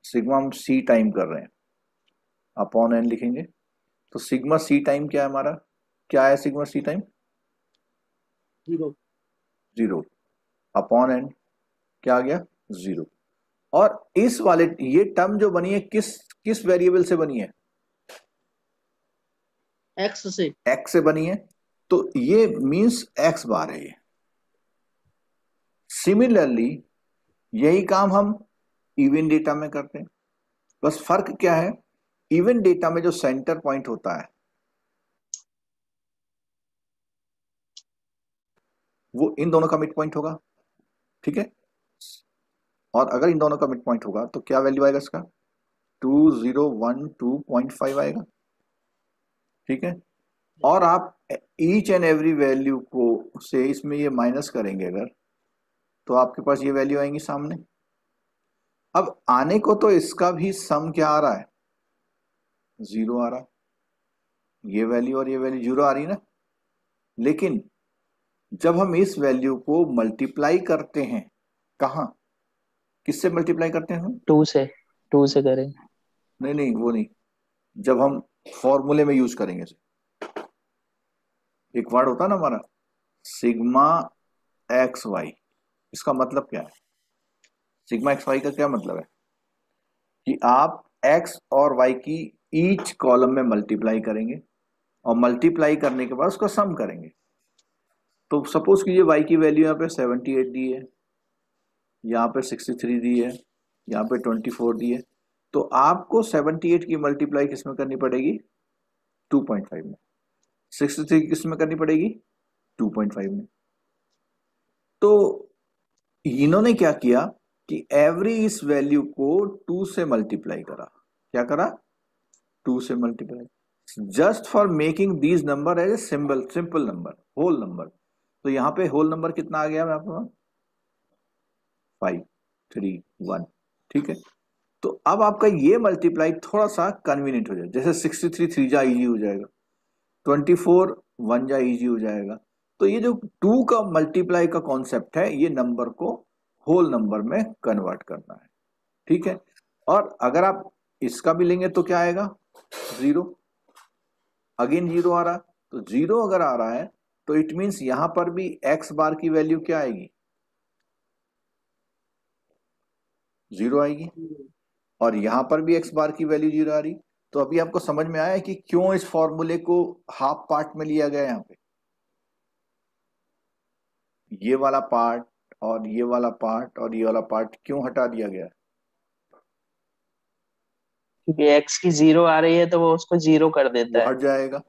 सिग्मा हम सी टाइम कर रहे हैं, अपॉन एन लिखेंगे। तो सिग्मा सी टाइम क्या है हमारा, क्या है sigma c time, 0। 0, upon n क्या आ गया, 0। और इस वाले ये टर्म जो बनी है किस किस वेरिएबल से बनी है, एक्स से। एक्स से बनी है, तो ये मींस एक्स बार है ये। सिमिलरली यही काम हम इवन डेटा में करते हैं, बस फर्क क्या है, इवन डेटा में जो सेंटर पॉइंट होता है वो इन दोनों का मिड पॉइंट होगा। ठीक है, और अगर इन दोनों का मिड पॉइंट होगा तो क्या वैल्यू आएगा इसका, 2012.5 आएगा। ठीक है, और आप ईच एंड एवरी वैल्यू को से इसमें ये माइनस करेंगे अगर, तो आपके पास ये वैल्यू आएंगी सामने। अब आने को तो इसका भी सम क्या आ रहा है, 0 आ रहा है, ये वैल्यू और ये वैल्यू 0 आ रही है ना। लेकिन जब हम इस वैल्यू को मल्टीप्लाई करते हैं, कहाँ, किससे मल्टीप्लाई करते हैं हम, 2 से करें। नहीं नहीं वो नहीं, जब हम फॉर्मूले में यूज करेंगे, एक वर्ड होता है ना हमारा सिग्मा एक्स वाई, इसका मतलब क्या है, सिग्मा एक्स वाई का क्या मतलब है कि आप एक्स और वाई की ईच कॉलम में मल्टीप्लाई करेंगे और मल्टीप्लाई करने के बाद उसका सम करेंगे। तो सपोज कीजिए वाई की वैल्यू यहाँ पे 78 दी है, यहाँ पे 63 दी है, यहाँ पे 24 दी है, तो आपको 78 की मल्टीप्लाई किस में करनी पड़ेगी, 2.5 में। 63 किस में करनी पड़ेगी, 2.5 में। तो इन्होंने क्या किया कि एवरी इस वैल्यू को 2 से मल्टीप्लाई करा, क्या करा, 2 से multiply, just for making these number as a simple number, whole number. तो यहां पे होल नंबर कितना आ गया मैं आपको, 531। ठीक है, तो अब आपका ये मल्टीप्लाई थोड़ा सा कन्वीनियंट हो जाए, जैसे 63 3 जा इजी हो जाएगा, 24 1 जा इजी हो जाएगा। तो ये जो 2 का मल्टीप्लाई का कॉन्सेप्ट है, ये नंबर को होल नंबर में कन्वर्ट करना है। ठीक है, और अगर आप इसका भी लेंगे तो क्या आएगा, 0, अगेन 0 आ रहा, तो 0 अगर आ रहा है तो इट मींस यहां पर भी एक्स बार की वैल्यू क्या आएगी, 0 आएगी, और यहां पर भी एक्स बार की वैल्यू 0 आ रही। तो अभी आपको समझ में आया है कि क्यों इस फॉर्मूले को हाफ पार्ट में लिया गया यहां पे, ये वाला पार्ट और ये वाला पार्ट और ये वाला पार्ट क्यों हटा दिया गया, क्योंकि एक्स की 0 आ रही है तो वो उसको 0 कर देता वो है। हट जाएगा।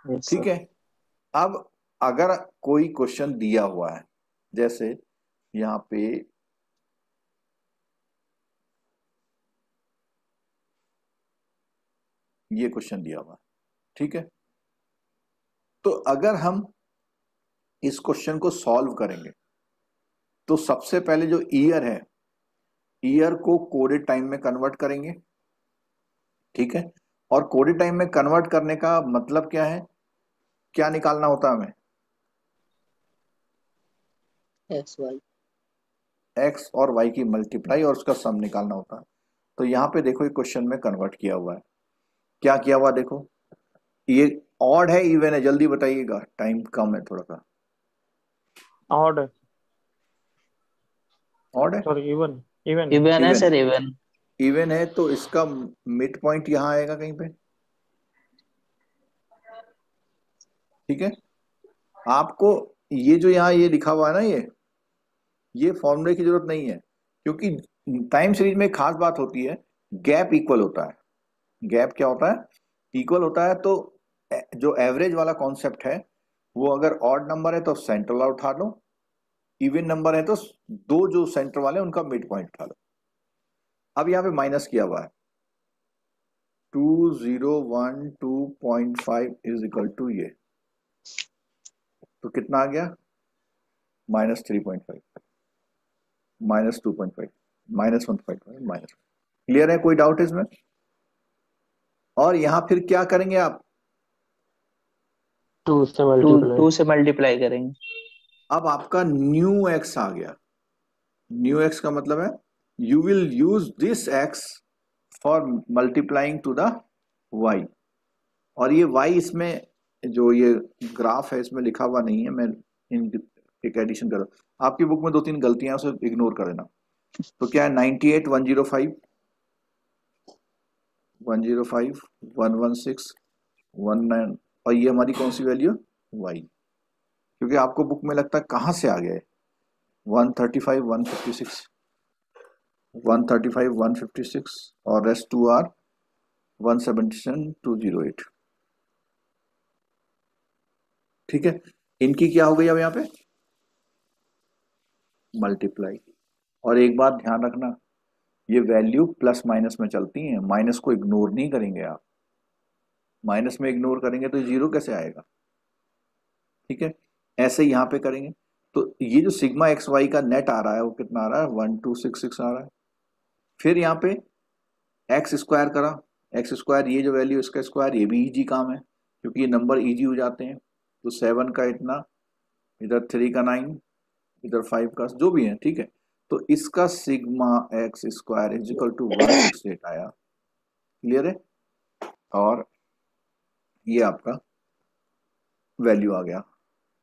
Yes, ठीक sir. है, अब अगर कोई क्वेश्चन दिया हुआ है, जैसे यहां पे ये क्वेश्चन दिया हुआ है, ठीक है, तो अगर हम इस क्वेश्चन को सॉल्व करेंगे तो सबसे पहले जो ईयर है, ईयर को कोडेड टाइम में कन्वर्ट करेंगे। ठीक है, और कोडेड टाइम में कन्वर्ट करने का मतलब क्या है, क्या निकालना होता है हमें, एक्स वाई। एक्स और वाई की मल्टीप्लाई और उसका सम निकालना होता है। तो यहाँ पे देखो ये क्वेश्चन में कन्वर्ट किया हुआ है, क्या किया हुआ देखो, ये ऑड है इवन है, जल्दी बताइएगा, टाइम कम है थोड़ा सा, ऑर्डर, ऑड है, सॉरी, इवन। इवन। इवन है इवन, सर, इवन। इवन है तो इसका मिड पॉइंट यहाँ आएगा कहीं पे। ठीक है, आपको ये जो यहाँ ये लिखा हुआ है ना, ये फॉर्मूले की जरूरत नहीं है, क्योंकि टाइम सीरीज में एक खास बात होती है, गैप इक्वल होता है। गैप क्या होता है, इक्वल होता है। तो जो एवरेज वाला कॉन्सेप्ट है, वो अगर ऑड नंबर है तो सेंटर वाला उठा लो, इवन नंबर है तो दो जो सेंटर वाले उनका मिड पॉइंट उठा लो। अब यहाँ पे माइनस किया हुआ है, 2012.5 इज इक्वल टू ये, तो कितना आ गया, -3.5। -2.5 -1.5 माइनस। क्लियर है? कोई डाउट इसमें? और यहां फिर क्या करेंगे आप? 2 से टू मल्टीप्लाई। 2 से मल्टीप्लाई करेंगे। अब आपका न्यू एक्स आ गया। न्यू एक्स का मतलब है you will use this x for multiplying to the y. और ये वाई इसमें जो ये ग्राफ है इसमें लिखा हुआ नहीं है, मैं इन एक एडिशन कर रहा हूं। आपकी बुक में 2-3 गलतियां उसे इग्नोर कर देना। तो क्या है 98 105 105 116 19 और ये हमारी कौन सी वैल्यू? वाई। क्योंकि आपको बुक में लगता है कहां से आ गया है 135 156 135 156 और रेस्ट 2 आर 177 208। ठीक है, इनकी क्या हो गई अब यहाँ पे? मल्टीप्लाई। और एक बात ध्यान रखना, ये वैल्यू प्लस माइनस में चलती हैं, माइनस को इग्नोर नहीं करेंगे आप। माइनस में इग्नोर करेंगे तो जीरो कैसे आएगा? ठीक है, ऐसे यहाँ पे करेंगे तो ये जो सिग्मा एक्स वाई का नेट आ रहा है वो कितना आ रहा है? 1266 आ रहा है। फिर यहाँ पे एक्स स्क्वायर करा, एक्स स्क्वायर ये जो वैल्यू इसका स्क्वायर, ये भी इजी काम है क्योंकि ये नंबर इजी हो जाते हैं। तो 7 का इतना, इधर 3 का 9, इधर 5 का जो भी है। ठीक है, तो इसका sigma x square is equal to 168 आया। क्लियर है? और ये आपका वैल्यू आ गया।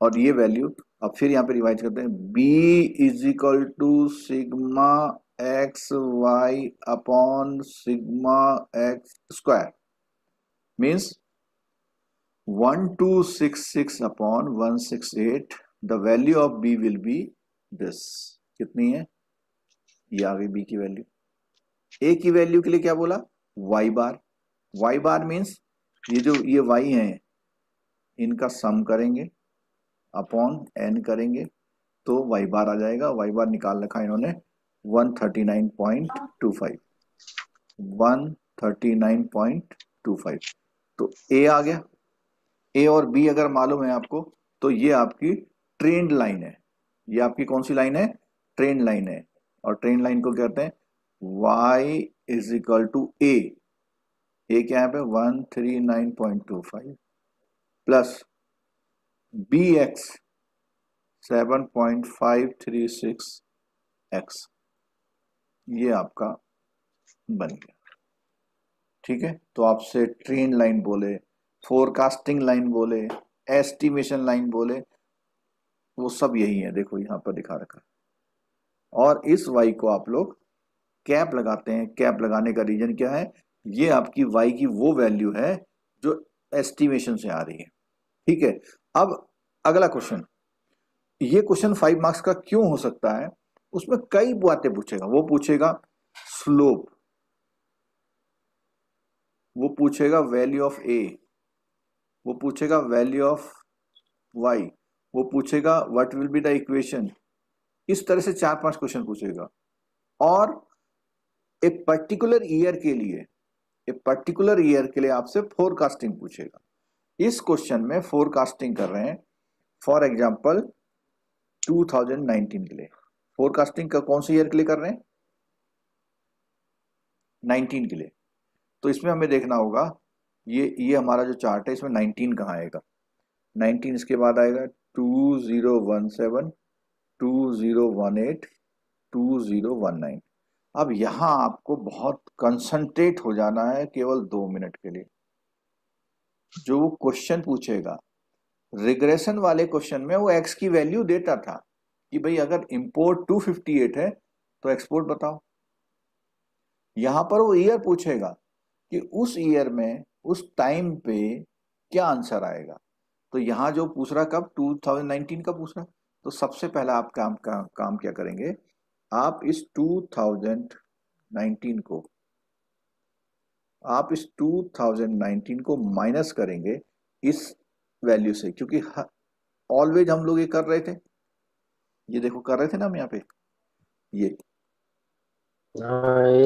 और ये वैल्यू अब फिर यहाँ पे रिवाइज करते हैं, b is equal to sigma x y upon sigma x square means 1266 upon 168। The value of b will be this. कितनी है? ये आ गई b की वैल्यू। a की वैल्यू के लिए क्या बोला? y बार। y बार मीन्स ये जो ये y है इनका सम करेंगे अपॉन n करेंगे तो y बार आ जाएगा। y बार निकाल रखा इन्होंने 139.25 139.25। तो a आ गया। a और b अगर मालूम है आपको तो ये आपकी ट्रेंड लाइन है। ये आपकी कौन सी लाइन है? ट्रेंड लाइन है। और ट्रेंड लाइन को कहते हैं y is equal to a। a क्या है पे? 139.25 प्लस bx 7.536x। ये आपका बन गया। ठीक है, तो आपसे ट्रेंड लाइन बोले, फोरकास्टिंग लाइन बोले, एस्टिमेशन लाइन बोले, वो सब यही है। देखो यहां पर दिखा रखा है। और इस y को आप लोग कैप लगाते हैं। कैप लगाने का रीजन क्या है? ये आपकी y की वो वैल्यू है जो एस्टिमेशन से आ रही है। ठीक है, अब अगला क्वेश्चन, ये क्वेश्चन 5 मार्क्स का क्यों हो सकता है? उसमें कई बातें पूछेगा। वो पूछेगा स्लोप, वो पूछेगा वैल्यू ऑफ a, वो पूछेगा वैल्यू ऑफ y, वो पूछेगा what will be the equation. इस तरह से 4-5 क्वेश्चन पूछेगा। और एक पर्टिकुलर ईयर के लिए, एक पर्टिकुलर ईयर के लिए आपसे फोरकास्टिंग पूछेगा। इस क्वेश्चन में फोरकास्टिंग कर रहे हैं फॉर एग्जांपल 2019 के लिए। फोरकास्टिंग का कौन से ईयर के लिए कर रहे हैं? 19 के लिए। तो इसमें हमें देखना होगा ये हमारा जो चार्ट है इसमें 19 कहाँ आएगा? 19 इसके बाद आएगा 2017 2018 2019। अब यहां आपको बहुत कंसंट्रेट हो जाना है केवल 2 मिनट के लिए। जो वो क्वेश्चन पूछेगा रिग्रेशन वाले क्वेश्चन में वो एक्स की वैल्यू देता था कि भाई अगर इंपोर्ट 258 है तो एक्सपोर्ट बताओ। यहां पर वो ईयर पूछेगा कि उस ईयर में उस टाइम पे क्या आंसर आएगा। तो यहां जो पूछ रहा कब? 2019 का पूछ रहा। तो सबसे पहला आप काम क्या करेंगे? आप इस 2019 को, आप इस 2019 को माइनस करेंगे इस वैल्यू से, क्योंकि ऑलवेज हम लोग ये कर रहे थे। ये देखो कर रहे थे ना हम यहाँ पे, ये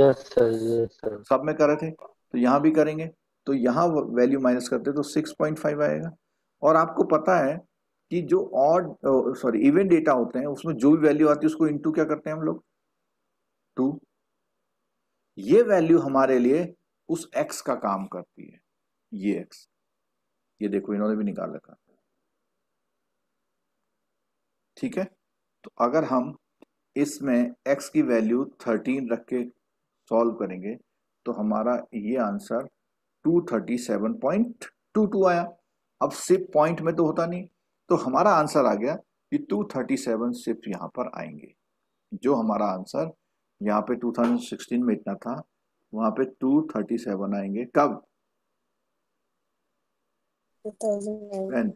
यस सर। सब में कर रहे थे तो यहाँ भी करेंगे। तो यहाँ वैल्यू माइनस करते तो 6.5 आएगा। और आपको पता है कि जो ऑड सॉरी इवन डेटा होते हैं उसमें जो भी वैल्यू आती है उसको इनटू क्या करते हैं हम लोग? 2। ये वैल्यू हमारे लिए उस x का काम करती है, ये x, ये देखो इन्होंने भी निकाल रखा, ठीक है। तो अगर हम इसमें x की वैल्यू 13 रख के सॉल्व करेंगे तो हमारा ये आंसर 237.22 आया। अब सिर्फ पॉइंट में तो होता नहीं, तो हमारा आंसर आ गया कि 237 सिर्फ यहाँ पर आएंगे। जो हमारा आंसर यहाँ पे 2016 में इतना था, वहां पे 237 आएंगे। कब? 2009.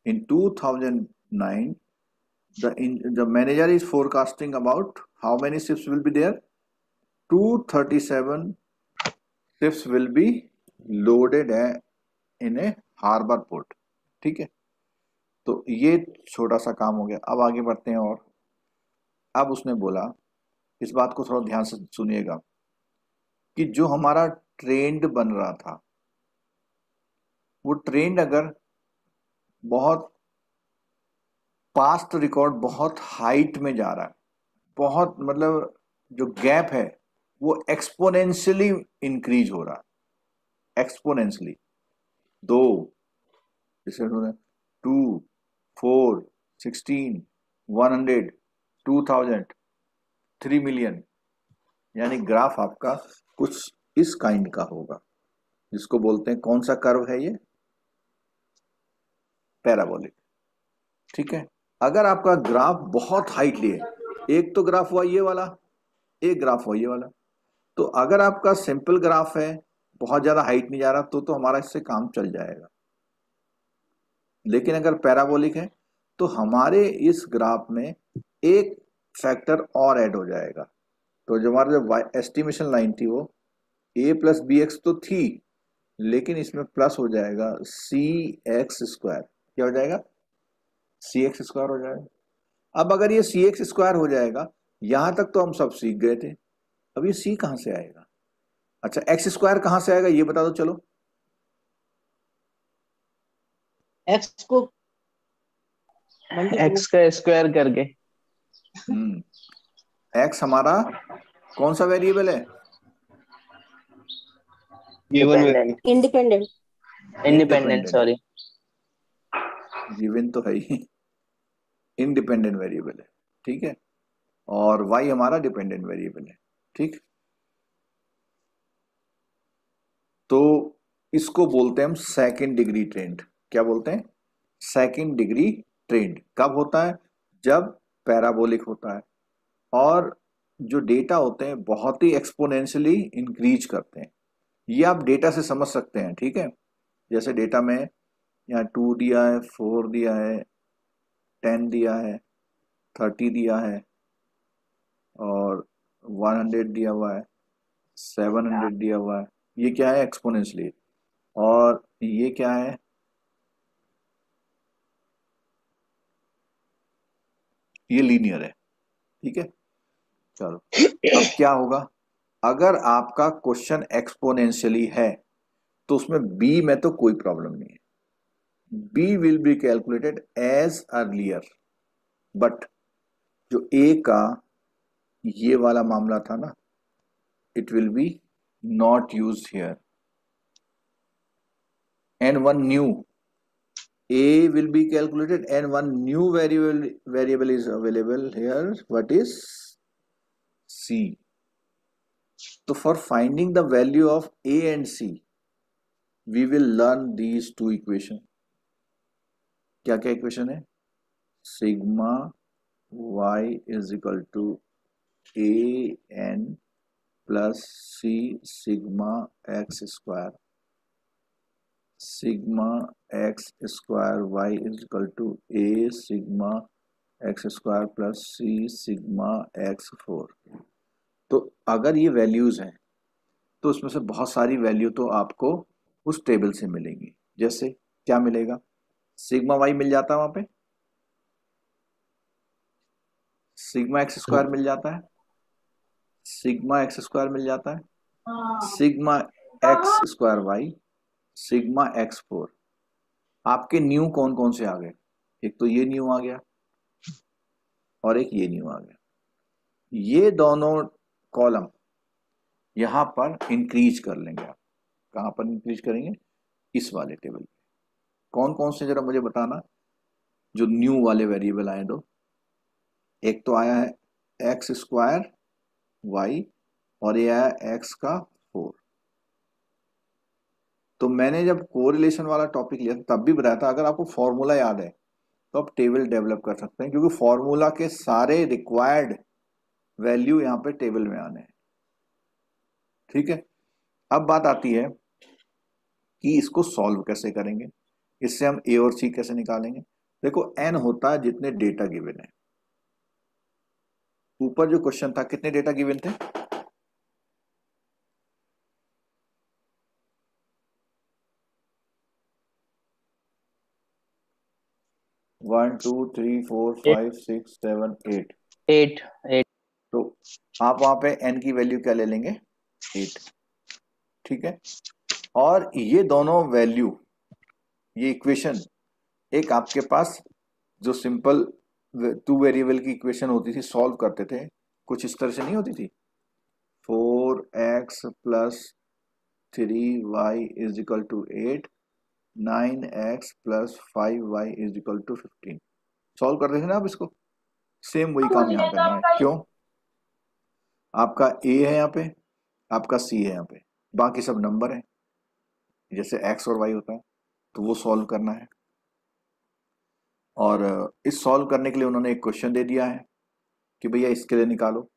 In 2009, the manager is forecasting about how many ships will be there? 237 ships will be loaded in a harbor port, ठीक है। तो ये छोटा सा काम हो गया। अब आगे बढ़ते हैं। और अब उसने बोला, इस बात को थोड़ा ध्यान से सुनिएगा, कि जो हमारा ट्रेंड बन रहा था, वो ट्रेंड अगर बहुत पास्ट रिकॉर्ड बहुत हाइट में जा रहा है, बहुत मतलब जो गैप है वो एक्सपोनेंशियली इंक्रीज हो रहा है, एक्सपोनेंशियली। 2 जैसे 2, 4, 16, 100, 2000, 3 मिलियन, यानी ग्राफ आपका कुछ इस काइंड का होगा, जिसको बोलते हैं, कौन सा कर्व है ये? पैराबोलिक, ठीक है। अगर आपका ग्राफ बहुत हाइट लिए, एक तो ग्राफ हुआ ये वाला, एक ग्राफ हुआ ये वाला, तो अगर आपका सिंपल ग्राफ है, बहुत ज्यादा हाइट नहीं जा रहा, तो हमारा इससे काम चल जाएगा। लेकिन अगर पैराबोलिक है तो हमारे इस ग्राफ में एक फैक्टर और ऐड हो जाएगा। तो जो हमारा जो एस्टिमेशन लाइन थी वो a प्लस बी एक्स तो थी, लेकिन इसमें प्लस हो जाएगा cx²। क्या हो जाएगा? cx² हो जाएगा। अब अगर ये cx² हो जाएगा, यहां तक तो हम सब सीख गए थे, अब ये c कहां से आएगा? अच्छा, x² कहां से आएगा ये बता दो। चलो, x को x का स्क्वायर करके। x हमारा कौन सा वेरिएबल है? Independent. Independent, sorry. गिवन तो है ही, इंडिपेंडेंट वेरिएबल है, ठीक है। और y हमारा डिपेंडेंट वेरिएबल है, ठीक। तो इसको बोलते हैं हम सेकंड डिग्री ट्रेंड। क्या बोलते हैं? Second degree trend. कब होता है? जब पैराबोलिक होता है और जो डेटा होते हैं बहुत ही एक्सपोनेंशियली इंक्रीज करते हैं। ये आप डेटा से समझ सकते हैं, ठीक है। जैसे डेटा में यहाँ 2 दिया है, 4 दिया है, 10 दिया है, 30 दिया है, और 100 दिया हुआ है, 700 दिया हुआ है। ये क्या है? एक्सपोनेंशियली। और ये क्या है? ये लीनियर है, ठीक है। चलो, अब क्या होगा? अगर आपका क्वेश्चन एक्सपोनेंशियली है तो उसमें बी में तो कोई प्रॉब्लम नहीं है, b will be calculated as earlier. But जो ए का ये वाला मामला था ना, it will be not used here. And one new A will be calculated and one new variable is available here. What is C? So for finding the value of A and C, we will learn these two equation. क्या क्या equation है? Sigma y is equal to a n plus c sigma x², sigma x² y is equal to a sigma x² plus c sigma x4। तो अगर ये values हैं तो उसमें से बहुत सारी वैल्यू तो आपको उस टेबल से मिलेंगी। जैसे क्या मिलेगा? सिग्मा y मिल जाता है, वहां पे सिग्मा x² मिल जाता है, सिग्मा x² मिल जाता है, sigma x² y, sigma x4। आपके न्यू कौन कौन से आ गए? एक तो ये न्यू आ गया और एक ये न्यू आ गया। ये दोनों कॉलम यहाँ पर इंक्रीज कर लेंगे। आप कहाँ पर इंक्रीज करेंगे? इस वाले टेबल पे। कौन कौन से जरा मुझे बताना, जो न्यू वाले वेरिएबल आए दो। एक तो आया है एक्स स्क्वायर वाई और ये आया एक्स का 4। तो मैंने जब कोरिलेशन वाला टॉपिक लिया था तब भी बताया था, अगर आपको फॉर्मूला याद है तो आप टेबल डेवलप कर सकते हैं, क्योंकि फॉर्मूला के सारे रिक्वायर्ड वैल्यू यहाँ पे टेबल में आने हैं। ठीक है, अब बात आती है कि इसको सॉल्व कैसे करेंगे, इससे हम ए और सी कैसे निकालेंगे। देखो एन होता है जितने डेटा गिवन है। ऊपर जो क्वेश्चन था कितने डेटा गिवन थे? One two three four five six seven eight. 8 तो आप वहां पे n की वैल्यू क्या ले लेंगे? 8। ठीक है, और ये दोनों वैल्यू, ये इक्वेशन, एक आपके पास जो सिंपल 2 वेरिएबल की इक्वेशन होती थी, सॉल्व करते थे, कुछ इस तरह से नहीं होती थी। 4x + 3y = 8, 9x + 5y = 15। Solve करते थे ना आप इसको। सेम वही काम यहाँ करना है। क्यों? आपका a है यहाँ पे, आपका c है यहाँ पे, बाकी सब नंबर है, जैसे x और y होता है, तो वो सॉल्व करना है। और इस सॉल्व करने के लिए उन्होंने एक क्वेश्चन दे दिया है कि भैया इसके लिए निकालो।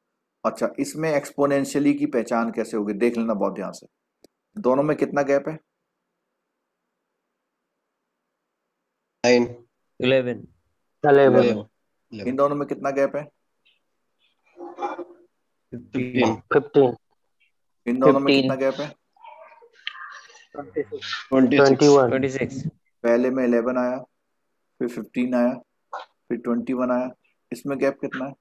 अच्छा, इसमें एक्सपोनेंशियली की पहचान कैसे होगी देख लेना बहुत ध्यान से। दोनों में कितना गैप है? 9 11 इन दोनों में कितना गैप है? 15 15 इन दोनों में 15 कितना गैप है? 26 पहले में 11 आया, फिर 15 आया, फिर 21 आया। इसमें गैप कितना है?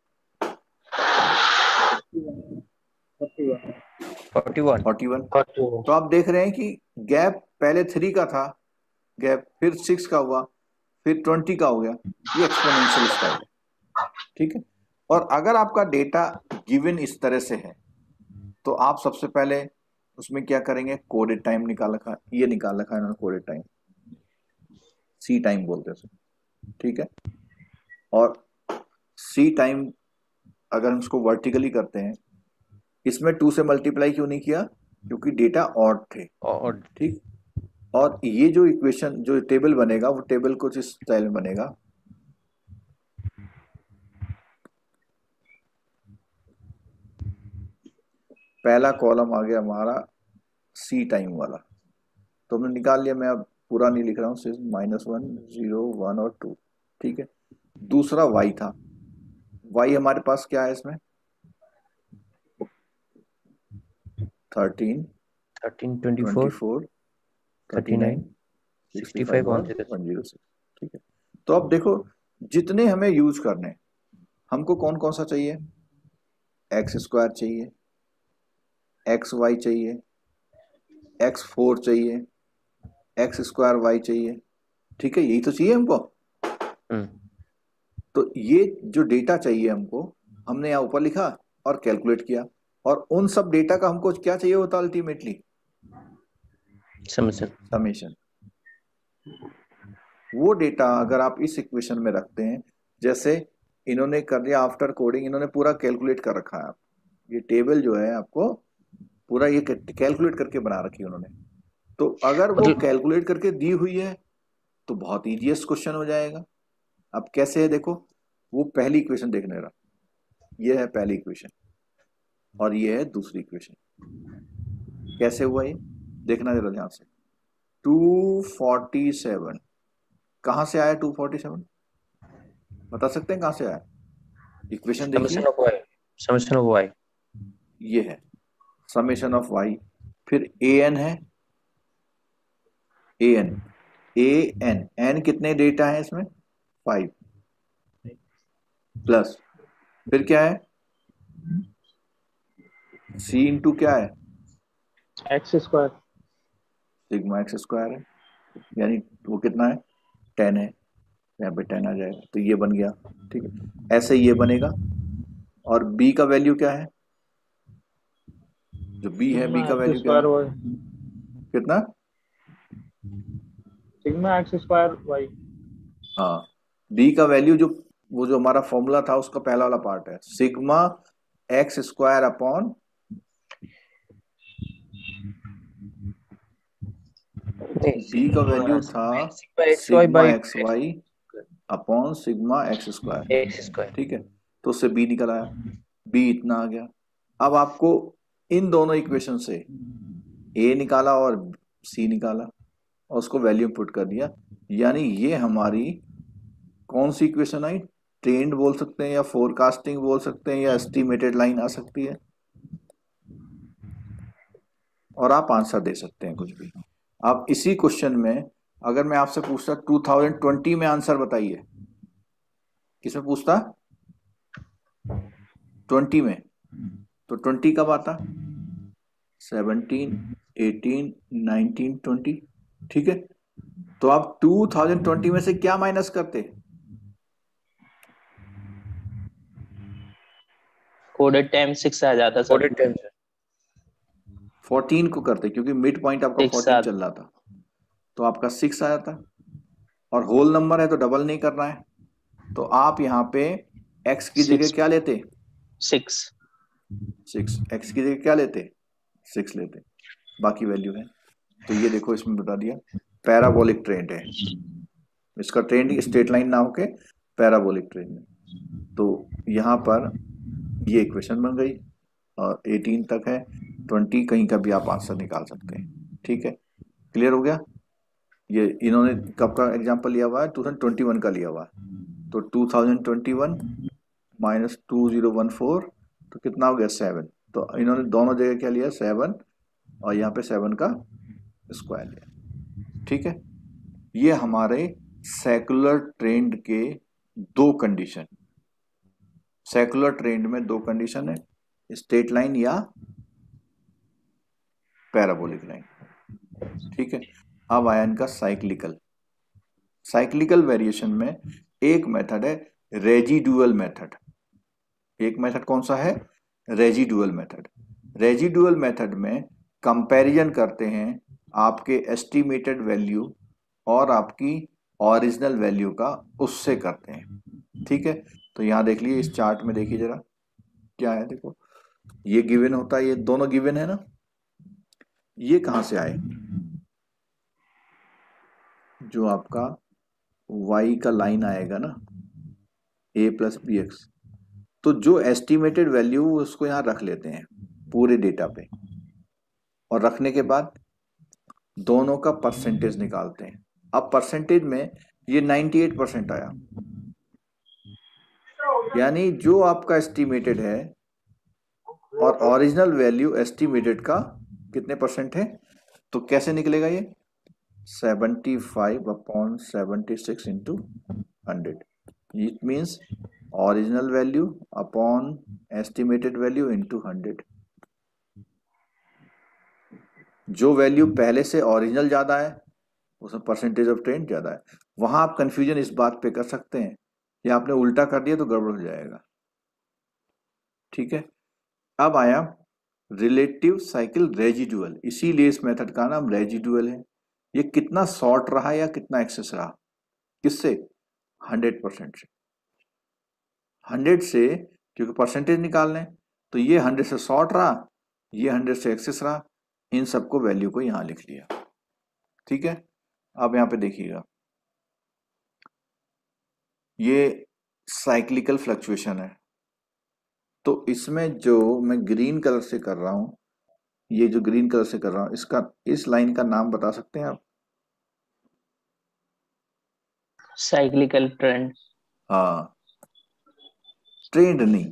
41। तो आप देख रहे हैं कि गैप पहले 3 का था, गैप फिर 6 का हुआ, फिर 20 का हो गया। ये एक्सपोनेंशियल स्टाइल है। ठीक है, और अगर आपका डेटा गिवन इस तरह से है तो आप सबसे पहले उसमें क्या करेंगे? कोडेड टाइम निकाल रखा, ये निकाल रखा है इन्होंने कोडेड टाइम, सी टाइम बोलते हैं उसे। ठीक है, और सी टाइम अगर हम इसको वर्टिकली करते हैं, इसमें 2 से मल्टीप्लाई क्यों नहीं किया? क्योंकि डेटा ऑड थे। ठीक, और ये जो इक्वेशन, जो टेबल बनेगा, वो टेबल कुछ इस स्टाइल में बनेगा। पहला कॉलम आ गया हमारा सी टाइम वाला, तो हमने निकाल लिया। मैं अब पूरा नहीं लिख रहा हूँ, सिर्फ -1 0 1 और 2। ठीक है, दूसरा वाई था। वाई हमारे पास क्या है इसमें? 13 24 39 65 और 106। ठीक है, तो अब देखो जितने हमें यूज करने, हमको कौन कौन सा चाहिए? x² चाहिए, xy चाहिए, x4 चाहिए, x² y चाहिए। ठीक है, यही तो चाहिए हमको। तो ये जो डेटा चाहिए हमको, हमने यहाँ ऊपर लिखा और कैलकुलेट किया, और उन सब डेटा का हमको क्या चाहिए होता अल्टीमेटली? समेशन। वो डेटा अगर आप इस इक्वेशन में रखते हैं, जैसे इन्होंने कर दिया आफ्टर कोडिंग, इन्होंने पूरा कैलकुलेट कर रखा है। आप ये टेबल जो है आपको पूरा ये कैलकुलेट करके बना रखी है उन्होंने। तो अगर वो कैलकुलेट करके दी हुई है तो बहुत इजीएस्ट क्वेश्चन हो जाएगा। अब कैसे है देखो, वो पहली इक्वेशन देखने रहा, ये है पहली इक्वेशन और ये है दूसरी इक्वेशन। कैसे हुआ ये देखना जरा ध्यान से। 247 कहां से आया? 247 बता सकते हैं कहां से आया? इक्वेशन देखिए, समेशन ऑफ y, ये है समेशन ऑफ y। फिर an है, an कितने डेटा है इसमें? 5 प्लस, फिर क्या है? c इंटू क्या है? x स्क्वायर, सिग्मा x² है, यानी वो कितना है? 10 है, यहाँ पे 10 आ जाएगा, तो ये बन गया। ठीक है, ऐसे ये बनेगा। और b का वैल्यू क्या है? जो बी है, बी का एक्स वैल्यू क्या स्क्वायर है? वाई, कितना? Sigma x square y. हाँ, बी का वैल्यू जो वो जो हमारा फॉर्मूला था उसका पहला वाला पार्ट है, sigma x square upon b का वैल्यू था sigma x y upon sigma x square. X square. ठीक है, तो उससे बी निकल आया, बी इतना आ गया। अब आपको इन दोनों इक्वेशन से ए निकाला और सी निकाला और उसको वैल्यू पुट कर दिया, यानी ये हमारी कौन सी इक्वेशन आई? ट्रेंड बोल सकते हैं या फोरकास्टिंग बोल सकते हैं या एस्टिमेटेड लाइन आ सकती है, और आप आंसर दे सकते हैं कुछ भी। आप इसी क्वेश्चन में अगर मैं आपसे पूछता 2020 में आंसर बताइए, किसमें पूछता? 20 में, तो 20 कब आता? 17, 18, 19, 20। ठीक है, तो आप 2020 में से क्या माइनस करते? कोडेड टाइम 6 आ जाता सर। कोडेड टाइम 14 को करते, क्योंकि मिड पॉइंट आपका 14 चल रहा था, तो आपका 6 आ जाता। और होल नंबर है तो डबल नहीं करना है, तो आप यहाँ पे x की जगह क्या लेते? 6। x की जगह क्या लेते? 6 लेते, बाकी वैल्यू है। तो ये देखो इसमें बता दिया, पैराबोलिक ट्रेंड है, इसका ट्रेंड स्ट्रेट लाइन ना होके पैराबोलिक ट्रेंड है। तो यहाँ पर ये इक्वेशन बन गई और 18 तक है, 20 कहीं का भी आप आंसर निकाल सकते हैं। ठीक है, क्लियर हो गया? ये इन्होंने कब का एग्जांपल लिया हुआ है? 2021 का लिया हुआ है, तो 2021 माइनस 2014, तो कितना हो गया? 7। तो इन्होंने दोनों जगह क्या लिया? 7, और यहाँ पे 7 का स्क्वायर लिया। ठीक है, ये हमारे सेकुलर ट्रेंड के दो कंडीशन, सेकुलर ट्रेंड में दो कंडीशन है, स्ट्रेट लाइन या पैराबोलिक लाइन। ठीक है, अब आया इनका साइक्लिकल। साइक्लिकल वेरिएशन में एक मेथड है रेजिडुअल मेथड। एक मेथड कौन सा है? Residual method. रेजिडुअल मेथड में कंपैरिजन करते हैं आपके एस्टिमेटेड वैल्यू और आपकी ओरिजिनल वैल्यू का, उससे करते हैं। ठीक है, तो यहां देख लीजिए, इस चार्ट में देखिए जरा क्या है। देखो ये गिवन होता है, ये दोनों गिवन है ना, ये कहां से आए? जो आपका y का लाइन आएगा ना, a प्लस बी एक्स, तो जो एस्टिमेटेड वैल्यू उसको यहां रख लेते हैं पूरे डेटा पे, और रखने के बाद दोनों का परसेंटेज निकालते हैं। अब परसेंटेज में ये 98% आया, यानी जो आपका एस्टिमेटेड है और ओरिजिनल वैल्यू एस्टिमेटेड का कितने परसेंट है, तो कैसे निकलेगा ये? 75/76 into 100। It means original value upon estimated value into 100। जो वैल्यू पहले से ओरिजिनल ज्यादा है उसमें परसेंटेज ऑफ ट्रेंड ज्यादा है। वहां आप कंफ्यूजन इस बात पे कर सकते हैं कि आपने उल्टा कर दिया तो गड़बड़ हो जाएगा। ठीक है, अब आया रिलेटिव साइकिल रेजिडुअल, इसीलिए इस मेथड का नाम रेजिडुअल है। ये कितना शॉर्ट रहा या कितना एक्सेस रहा? किससे? 100% से। 100 से, क्योंकि परसेंटेज निकालने, तो ये 100 से शॉर्ट रहा, ये 100 से एक्सेस रहा, इन सबको वैल्यू को यहां लिख लिया। ठीक है, अब यहां पे देखिएगा, ये साइक्लिकल फ्लक्चुएशन है, तो इसमें जो मैं ग्रीन कलर से कर रहा हूं, ये जो ग्रीन कलर से कर रहा हूं, इसका, इस लाइन का नाम बता सकते हैं आप? Cyclical trend. हाँ, ट्रेंड नहीं,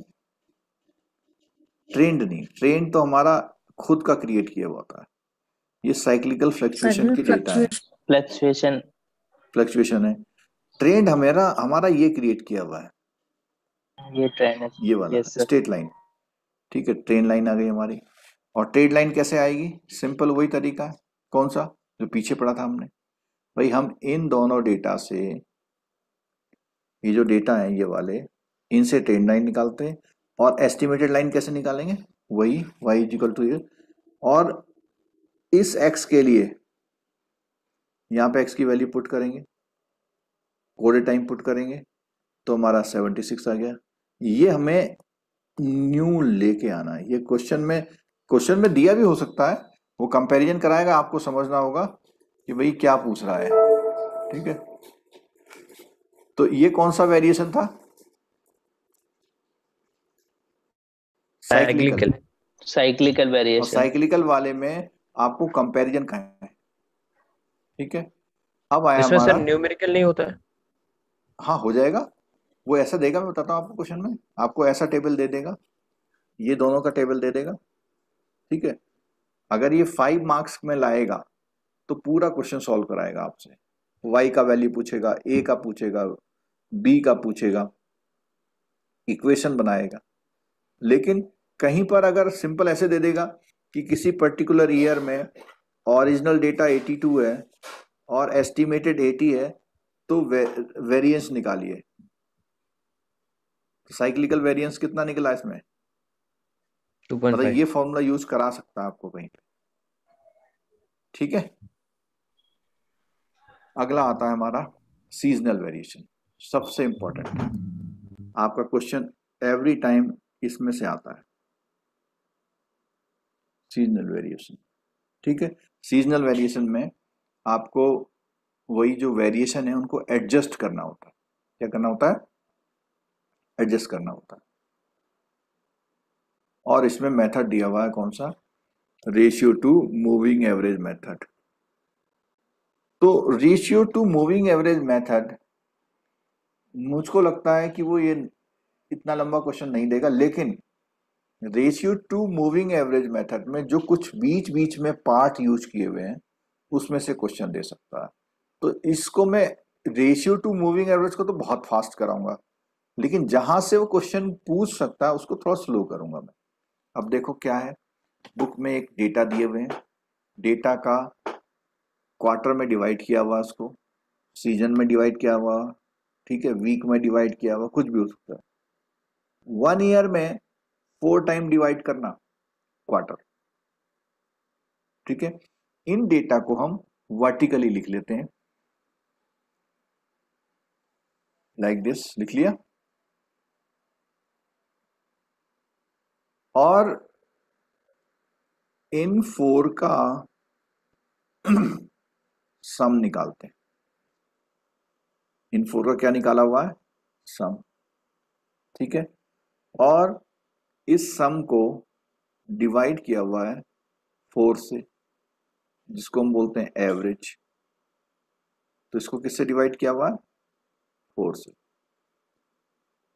ट्रेंड नहीं, ट्रेंड तो हमारा खुद का क्रिएट किया हुआ होता है। ये साइक्लिकल फ्लक्चुएशन की डेटा है, फ्लक्चुएशन, फ्लक्चुएशन है। ट्रेंड हमारा ये क्रिएट किया हुआ है, ये ट्रेंड है, ये वाला स्ट्रेट लाइन। ठीक है, ट्रेंड लाइन आ गई हमारी। और ट्रेड लाइन कैसे आएगी? सिंपल वही तरीका है, कौन सा? जो पीछे पढ़ा था हमने। भाई हम इन दोनों डेटा से, ये जो डेटा है ये वाले, इनसे ट्रेंड लाइन निकालते हैं, और एस्टिमेटेड लाइन कैसे निकालेंगे? वही y इक्वल टू और इस x के लिए यहाँ पे x की वैल्यू पुट करेंगे, कोडेड टाइम पुट करेंगे, तो हमारा 76 आ गया। ये हमें न्यू लेके आना है। ये क्वेश्चन में दिया भी हो सकता है, वो कंपैरिजन कराएगा, आपको समझना होगा कि भाई क्या पूछ रहा है। ठीक है, तो ये कौन सा वेरिएशन था? Cyclical variation. साइक्लिकल वाले में आपको कंपैरिजन करना है। ठीक है, अब आया इसमें हमारा सर न्यूमेरिकल नहीं होता है? हाँ हो जाएगा, वो ऐसा देगा, मैं बताता हूँ आपको। क्वेश्चन में आपको ऐसा टेबल दे देगा, ये दोनों का टेबल दे देगा। ठीक है, अगर ये 5 मार्क्स में लाएगा तो पूरा क्वेश्चन सॉल्व कराएगा आपसे। y का वैल्यू पूछेगा, a का पूछेगा, b का पूछेगा, इक्वेशन बनाएगा। लेकिन कहीं पर अगर सिंपल ऐसे दे देगा कि किसी पर्टिकुलर ईयर में ओरिजिनल डेटा 82 है और एस्टिमेटेड 80 है, तो वेरिएंस निकालिए। साइक्लिकल वेरिएंस कितना निकला इसमें? 2.5। मतलब ये फॉर्मूला यूज करा सकता है आपको कहीं पे। ठीक है, अगला आता है हमारा सीजनल वेरिएशन, सबसे इंपॉर्टेंट। आपका क्वेश्चन एवरी टाइम इसमें से आता है, सीजनल वेरिएशन। ठीक है, सीजनल वेरिएशन में आपको वही जो वेरिएशन है उनको एडजस्ट करना होता है। क्या करना होता है? एडजस्ट करना होता है। और इसमें मेथड दिया हुआ है कौन सा? Ratio to moving average method. तो ratio to moving average method मुझको लगता है कि वो ये इतना लंबा क्वेश्चन नहीं देगा, लेकिन ratio to moving average method में जो कुछ बीच बीच में पार्ट यूज किए हुए हैं उसमें से क्वेश्चन दे सकता है। तो इसको मैं रेशियो टू मूविंग एवरेज को तो बहुत फास्ट कराऊंगा, लेकिन जहां से वो क्वेश्चन पूछ सकता है उसको थोड़ा स्लो करूंगा मैं। अब देखो क्या है, बुक में एक डेटा दिए हुए हैं, डेटा का क्वार्टर में डिवाइड किया हुआ, उसको सीजन में डिवाइड किया हुआ, ठीक है, वीक में डिवाइड किया हुआ, कुछ भी हो सकता है। 1 ईयर में 4 टाइम डिवाइड करना क्वार्टर। ठीक है, इन डेटा को हम वर्टिकली लिख लेते हैं, लाइक दिस, लिख लिया। और इन 4 का सम निकालते हैं। इन 4 का क्या निकाला हुआ है? सम। ठीक है, और इस सम को डिवाइड किया हुआ है 4 से, जिसको हम बोलते हैं एवरेज। तो इसको किससे डिवाइड किया हुआ है? 4 से।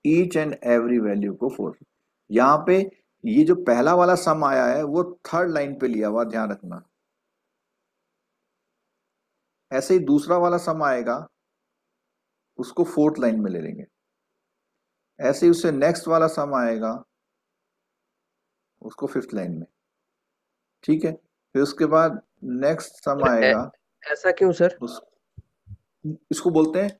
ईच एंड एवरी वैल्यू को 4 से। यहां पे ये जो पहला वाला सम आया है वो 3rd लाइन पे लिया हुआ, ध्यान रखना। ऐसे ही दूसरा वाला सम आएगा, उसको 4th लाइन में ले लेंगे। ऐसे ही उससे नेक्स्ट वाला सम आएगा, उसको 5th लाइन में। ठीक है, फिर उसके बाद नेक्स्ट सम आएगा। ऐसा क्यों सर? इसको बोलते हैं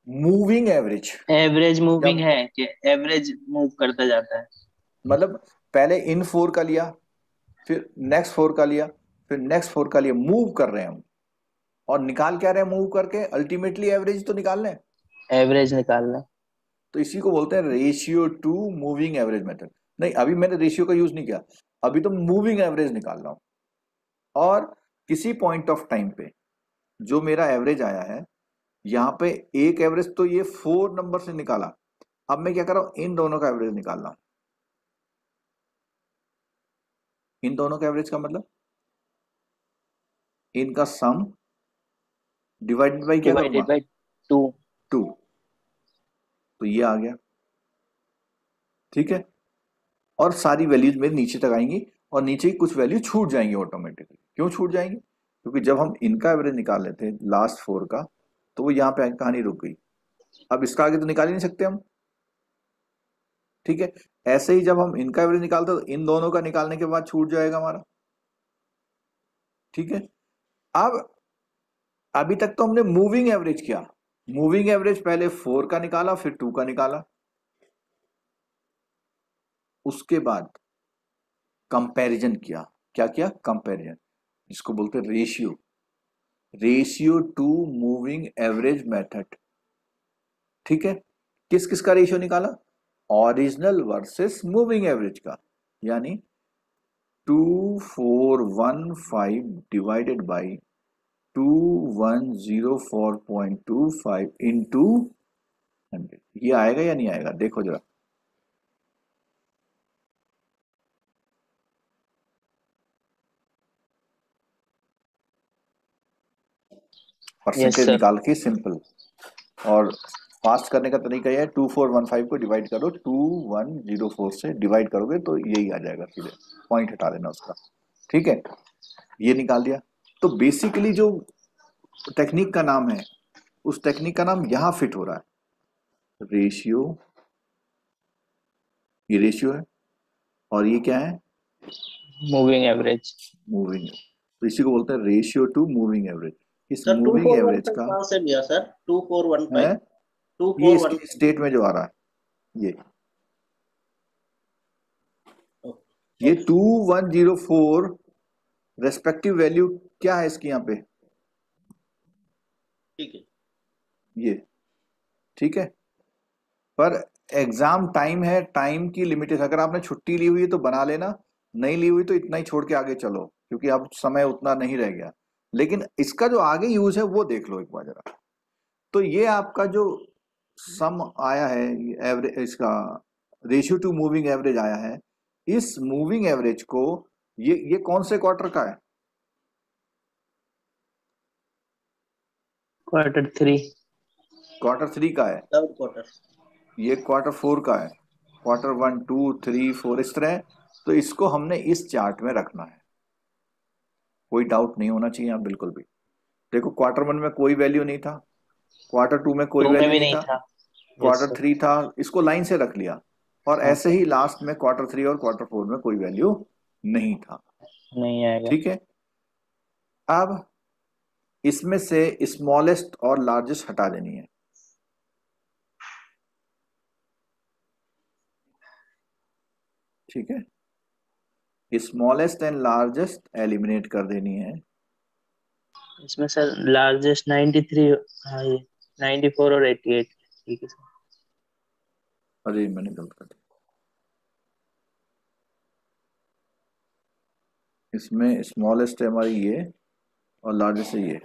मूविंग एवरेज। एवरेज मूविंग है कि एवरेज मूव करता जाता है। मतलब पहले इन 4 का लिया, फिर नेक्स्ट 4 का लिया, फिर नेक्स्ट 4 का लिया, मूव कर रहे हैं हम। और निकाल क्या रहे हैं मूव करके? अल्टीमेटली एवरेज तो निकाल रहे हैं, एवरेज निकालना। तो इसी को बोलते हैं ratio to moving average method. नहीं, अभी मैंने रेशियो का यूज नहीं किया, अभी तो मूविंग एवरेज निकाल रहा हूं। और किसी पॉइंट ऑफ टाइम पे जो मेरा एवरेज आया है, यहां पे एक एवरेज तो ये 4 नंबर से निकाला, अब मैं क्या कर रहा हूं? इन दोनों का एवरेज निकाल रहा हूं। इन दोनों का एवरेज का मतलब इनका सम डिवाइडेड बाई क्या करूंगा? 2। तो ये आ गया। ठीक है, और सारी वैल्यूज मेरे नीचे तक आएंगी और नीचे की कुछ वैल्यू छूट जाएंगी ऑटोमेटिकली। क्यों छूट जाएंगी? क्योंकि जब हम इनका एवरेज निकाल लेते हैं लास्ट 4 का, तो वो यहाँ पे कहानी रुक गई। अब इसका आगे तो निकाल ही नहीं सकते हम। ठीक है, ऐसे ही जब हम इनका एवरेज निकालते हैं तो इन दोनों का निकालने के बाद छूट जाएगा हमारा। ठीक है, अब अभी तक तो हमने मूविंग एवरेज किया। मूविंग एवरेज पहले 4 का निकाला, फिर 2 का निकाला, उसके बाद कंपैरिजन किया। क्या किया? कंपैरिजन, जिसको बोलते हैं ratio, ratio to moving average method. ठीक है, किस किस का रेशियो निकाला? ओरिजिनल वर्सेस मूविंग एवरेज का, यानी 2415 डिवाइडेड बाई 2104.25 इंटू 100। ये आएगा या नहीं आएगा? देखो जरा। परसेंटेज निकाल के सिंपल, और फास्ट करने का तरीका यह है 2415 को डिवाइड करो 2104 से, डिवाइड करोगे तो यही आ जाएगा, सीधे पॉइंट हटा देना उसका। ठीक है, ये निकाल दिया। तो बेसिकली जो टेक्निक का नाम है, उस टेक्निक का नाम यहां फिट हो रहा है, रेशियो। ये रेशियो है और ये क्या है? Moving average. मूविंग, तो इसी को बोलते हैं रेशियो टू मूविंग एवरेज। इस सर मूविंग एवरेज का कहाँ से लिया सर? 2415 है, ये इसके स्टेट में जो आ रहा है, ये 2104 रेस्पेक्टिव वैल्यू क्या है इसकी यहाँ पे? ठीक है, ये ठीक है। पर एग्जाम टाइम है, टाइम की लिमिटेशन। अगर आपने छुट्टी ली हुई है तो बना लेना, नहीं ली हुई तो इतना ही छोड़ के आगे चलो, क्योंकि अब समय उतना नहीं रह गया। लेकिन इसका जो आगे यूज है वो देख लो एक बार जरा। तो ये आपका जो सम आया है, एवरेज, इसका रेशियो टू मूविंग एवरेज आया है। इस मूविंग एवरेज को ये कौन से क्वार्टर का है? Q3। Q3 का है। Third quarter. ये Q4 का है, Q1 2 3 4 इस तरह। तो इसको हमने इस चार्ट में रखना है, कोई डाउट नहीं होना चाहिए आप बिल्कुल भी। देखो Q1 में कोई वैल्यू नहीं था, Q2 में कोई वैल्यू नहीं था, Q3 था, इसको लाइन से रख लिया। और ऐसे ही लास्ट में Q3 और Q4 में कोई वैल्यू नहीं था, नहीं आएगा। ठीक है। अब इसमें से स्मॉलेस्ट और लार्जेस्ट हटा देनी है। ठीक है, स्मॉलेस्ट एंड लार्जेस्ट एलिमिनेट कर देनी है। इसमें सर लार्जेस्ट 93, हाँ ये 94 और 88। ठीक है सर। अरे मैंने गलत कर दिया, इसमें स्मॉलेस्ट है हमारी ये और लार्जेस्ट है ये।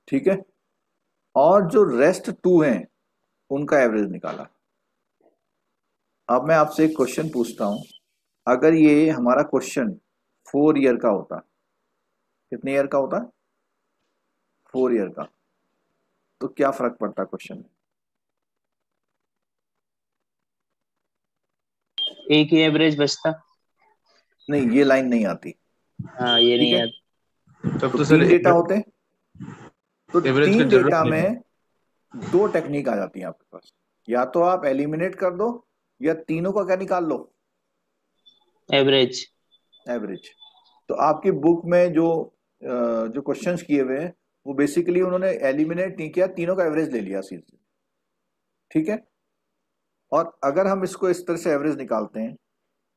ठीक है, और जो रेस्ट 2 हैं उनका एवरेज निकाला। अब मैं आपसे एक क्वेश्चन पूछता हूं, अगर ये हमारा क्वेश्चन 4 ईयर का होता, कितने ईयर का होता? 4 ईयर का, तो क्या फर्क पड़ता क्वेश्चन में? एक ही एवरेज बचता। नहीं, ये लाइन नहीं आती। हाँ ये ठीक नहीं है, आती। तब तो तो सर 3 डेटा होते, तो एवरेज की 3 जरूरत डेटा नहीं है। में 2 टेक्निक आ जाती है आपके पास, या तो आप एलिमिनेट कर दो या तीनों का क्या निकाल लो? एवरेज। एवरेज। तो आपकी बुक में जो क्वेश्चंस किए हुए हैं वो बेसिकली उन्होंने एलिमिनेट नहीं किया, तीनों का एवरेज ले लिया सीधे। ठीक है, और अगर हम इसको इस तरह से एवरेज निकालते हैं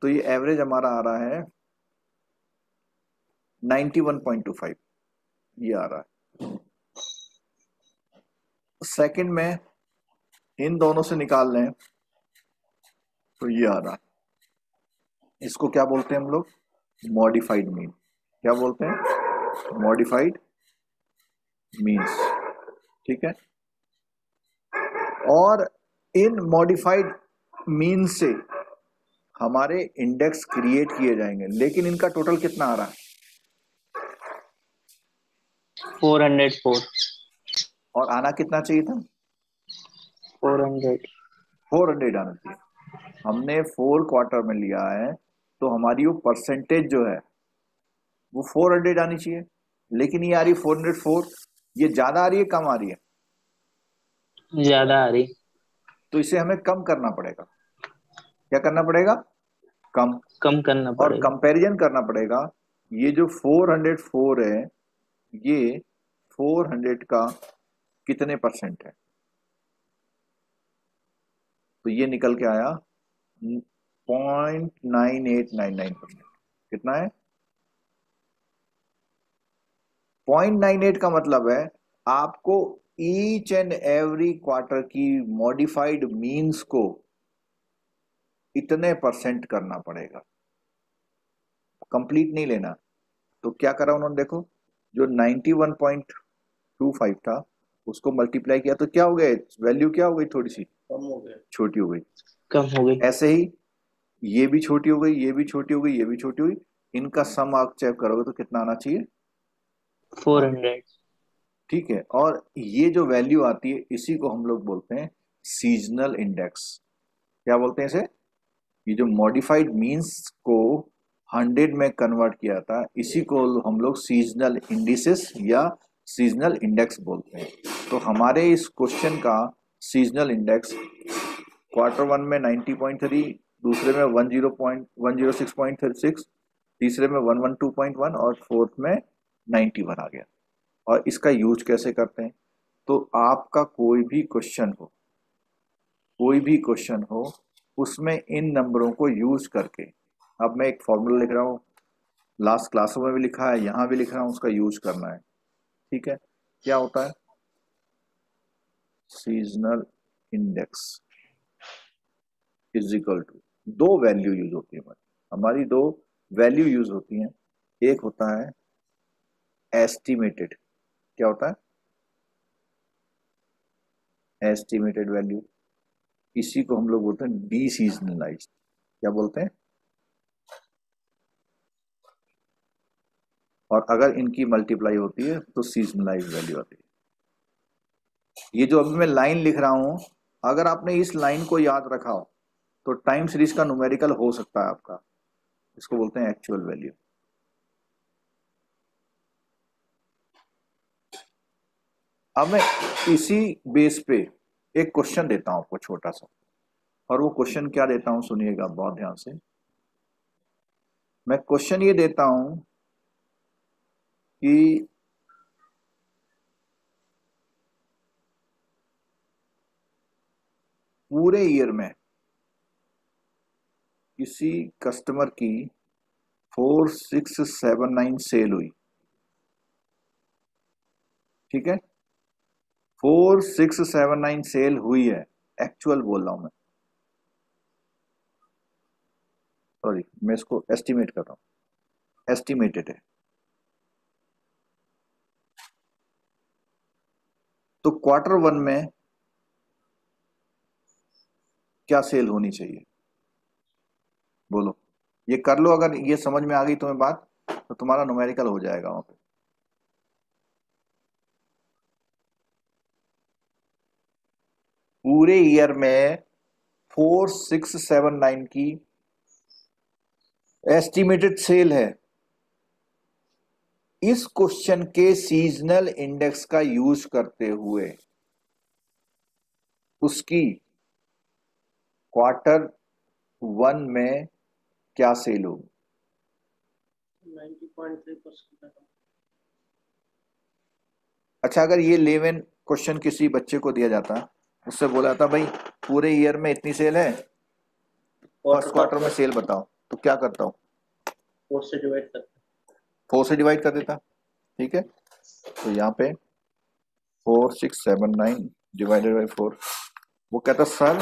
तो ये एवरेज हमारा आ रहा है 91.25, ये आ रहा है। सेकंड में इन दोनों से निकाल लें तो ये आ रहा है। इसको क्या बोलते हैं हम लोग? Modified mean. क्या बोलते हैं? Modified means. ठीक है, और इन मॉडिफाइड मीन से हमारे इंडेक्स क्रिएट किए जाएंगे, लेकिन इनका टोटल कितना आ रहा है? 404। और आना कितना चाहिए था? 400। 400 आना चाहिए। हमने 4 क्वार्टर में लिया है, तो हमारी वो परसेंटेज जो है वो 400 आनी चाहिए, लेकिन ये आ रही 404। ये ज्यादा आ रही है कम आ रही है? ज्यादा आ रही। तो इसे हमें कम करना पड़ेगा। क्या करना पड़ेगा? कम करना और पड़ेगा। कंपैरिजन करना पड़ेगा। ये जो 404 है, ये 400 का कितने परसेंट है, तो ये निकल के आया 0.9899%। कितना है? 0.98 का मतलब है आपको ईच एंड एवरी क्वार्टर की मॉडिफाइड मीन्स को इतने परसेंट करना पड़ेगा, कंप्लीट नहीं लेना। तो क्या करा उन्होंने, देखो जो 91.25 था उसको मल्टीप्लाई किया तो क्या हो गया, वैल्यू क्या हो गई, थोड़ी सी कम हो गया, छोटी हो गई, कम हो गई। ऐसे ही ये भी छोटी हो गई, ये भी छोटी हो गई, ये भी छोटी हुई, इनका सम आप चेक करोगे तो कितना आना चाहिए, 400। ठीक है। और ये जो वैल्यू आती है इसी को हम लोग बोलते हैं सीजनल इंडेक्स। क्या बोलते हैं इसे? ये जो मॉडिफाइड मीन्स को 100 में कन्वर्ट किया था इसी को हम लोग सीजनल इंडिसेस या सीजनल इंडेक्स बोलते हैं। तो हमारे इस क्वेश्चन का सीजनल इंडेक्स Q1 में 90.3, दूसरे में 106.6, तीसरे में 112.1 और फोर्थ में 91 आ गया। और इसका यूज कैसे करते हैं, तो आपका कोई भी क्वेश्चन हो उसमें इन नंबरों को यूज करके, अब मैं एक फॉर्मूला लिख रहा हूँ, लास्ट क्लासों में भी लिखा है, यहाँ भी लिख रहा हूँ, उसका यूज करना है, ठीक है। क्या होता है? Seasonal index is equal to, दो वैल्यू यूज होती है हमारी दो वैल्यू यूज होती हैं। एक होता है एस्टिमेटेड, क्या होता है? एस्टिमेटेड वैल्यू, इसी को हम लोग बोलते हैं डीसीजनलाइज्ड। क्या बोलते हैं? और अगर इनकी मल्टीप्लाई होती है तो सीजनलाइज्ड वैल्यू आती है। ये जो अभी मैं लाइन लिख रहा हूं, अगर आपने इस लाइन को याद रखा हो तो टाइम सीरीज का न्यूमेरिकल हो सकता है आपका, इसको बोलते हैं एक्चुअल वैल्यू। अब मैं इसी बेस पे एक क्वेश्चन देता हूं आपको छोटा सा, और वो क्वेश्चन क्या देता हूं सुनिएगा बहुत ध्यान से। मैं क्वेश्चन ये देता हूं कि पूरे ईयर में किसी कस्टमर की 4679 सेल हुई, ठीक है, 4679 सेल हुई है, एक्चुअल बोल रहा हूं मैं, सॉरी मैं इसको एस्टिमेट कर रहा हूं, एस्टिमेटेड है। तो Q1 में क्या सेल होनी चाहिए, बोलो, ये कर लो, अगर ये समझ में आ गई तुम्हें बात तो तुम्हारा न्यूमेरिकल हो जाएगा वहां पे। पूरे ईयर में 4679 की एस्टिमेटेड सेल है, इस क्वेश्चन के सीजनल इंडेक्स का यूज करते हुए उसकी Q1 में क्या सेल होगी? 90.3%। अच्छा, अगर ये 11 क्वेश्चन किसी बच्चे को दिया जाता, उससे बोला था भाई पूरे ईयर में इतनी सेल है, फर्स्ट क्वार्टर में सेल बताओ, तो क्या करता हूं? 4 से डिवाइड करते, 4 से डिवाइड कर देता, ठीक है। तो यहाँ पे 4679 डिवाइडेड बाई 4, वो कहता सर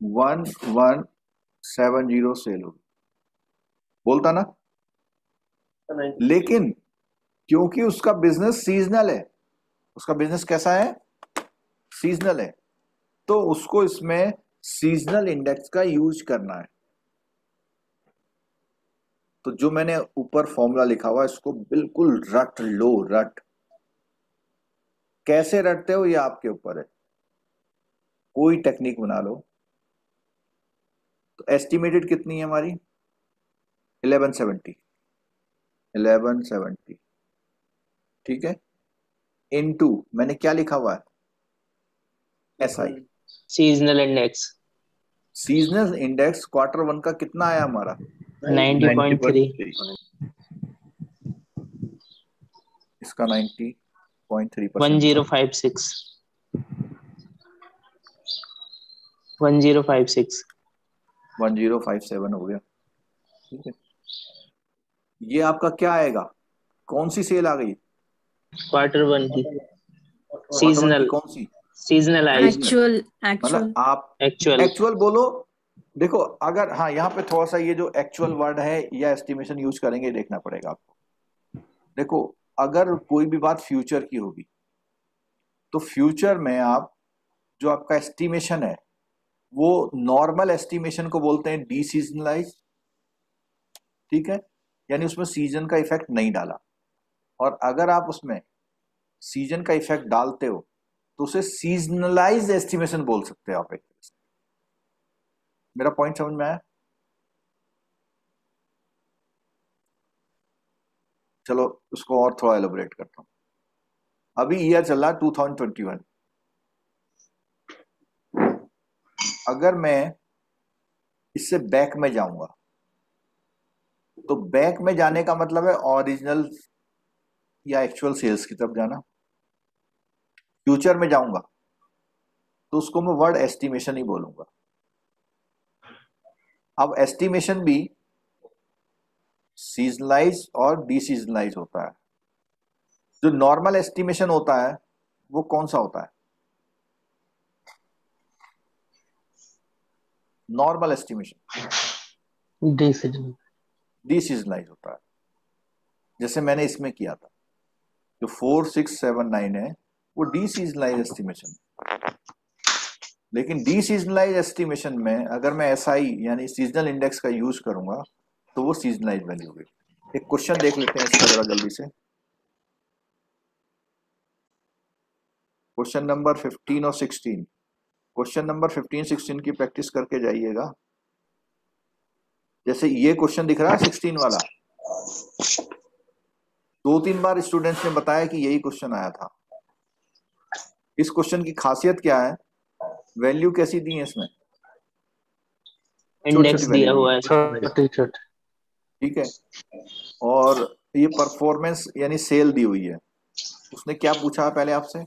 1170 सेल होगी, बोलता ना। लेकिन क्योंकि उसका बिजनेस सीजनल है, उसका बिजनेस कैसा है? सीजनल है, तो उसको इसमें सीजनल इंडेक्स का यूज करना है। तो जो मैंने ऊपर फॉर्मूला लिखा हुआ इसको बिल्कुल रट लो, रट, कैसे रटते हो ये आपके ऊपर है, कोई टेक्निक बना लो। तो एस्टिमेटेड कितनी है हमारी? 1170, ठीक है, इनटू मैंने क्या लिखा हुआ है? SI, seasonal index seasonal index Q1 का कितना आया हमारा? 90.3। इसका 90 1056 1056 1057 हो गया। ठीक है, ये आपका क्या आएगा, कौन सी सेल आ गई? Q1 की Quarter one की सीजनल कौन सी? सीजनल एक्चुअल मतलब आप एक्चुअल एक्चुअल बोलो। देखो अगर हाँ, यहाँ पे थोड़ा सा ये जो एक्चुअल वर्ड है या एस्टिमेशन यूज करेंगे देखना पड़ेगा आपको। देखो अगर कोई भी बात फ्यूचर की होगी तो फ्यूचर में आप जो आपका एस्टिमेशन है वो नॉर्मल एस्टिमेशन को बोलते हैं डीसीजनलाइज। ठीक है, यानी उसमें सीजन का इफेक्ट नहीं डाला। और अगर आप उसमें सीजन का इफेक्ट डालते हो तो उसे सीजनलाइज एस्टिमेशन बोल सकते हो आप एक तरह से। मेरा पॉइंट समझ में आया? चलो उसको और थोड़ा एलोबरेट करता हूं। अभी ईयर चल रहा है 2021। अगर मैं इससे बैक में जाऊंगा तो बैक में जाने का मतलब है ओरिजिनल या एक्चुअल सेल्स की तरफ जाना। फ्यूचर में जाऊंगा तो उसको मैं वर्ड एस्टिमेशन ही बोलूंगा। अब एस्टिमेशन भी सीजनलाइज और डीसीजनलाइज होता है। जो नॉर्मल एस्टिमेशन होता है वो कौन सा होता है? नॉर्मल एस्टिमेशन डिसीजन डीसीजनलाइज होता है, जैसे मैंने इसमें किया था। जो 4679 है वो डीसीजनलाइज एस्टिमेशन। लेकिन डीसीजनलाइज एस्टिमेशन में अगर मैं एसआई यानी सीजनल इंडेक्स का यूज करूंगा तो वो सीजनलाइज वैल्यू होगी। एक क्वेश्चन देख लेते हैं इसका जरा जल्दी से। क्वेश्चन नंबर 15 और 16। क्वेश्चन नंबर 15 16 की प्रैक्टिस करके जाइएगा। जैसे ये क्वेश्चन दिख रहा है 16 वाला, 2-3 बार स्टूडेंट्स ने बताया कि यही क्वेश्चन आया था। इस क्वेश्चन की खासियत क्या है? वैल्यू कैसी दी है इसमें? इंडेक्स छोटी-छोटी दिया वैल्यू हुआ है छोटी छोटी। ठीक है, और ये परफॉर्मेंस यानी सेल दी हुई है। उसने क्या पूछा पहले आपसे?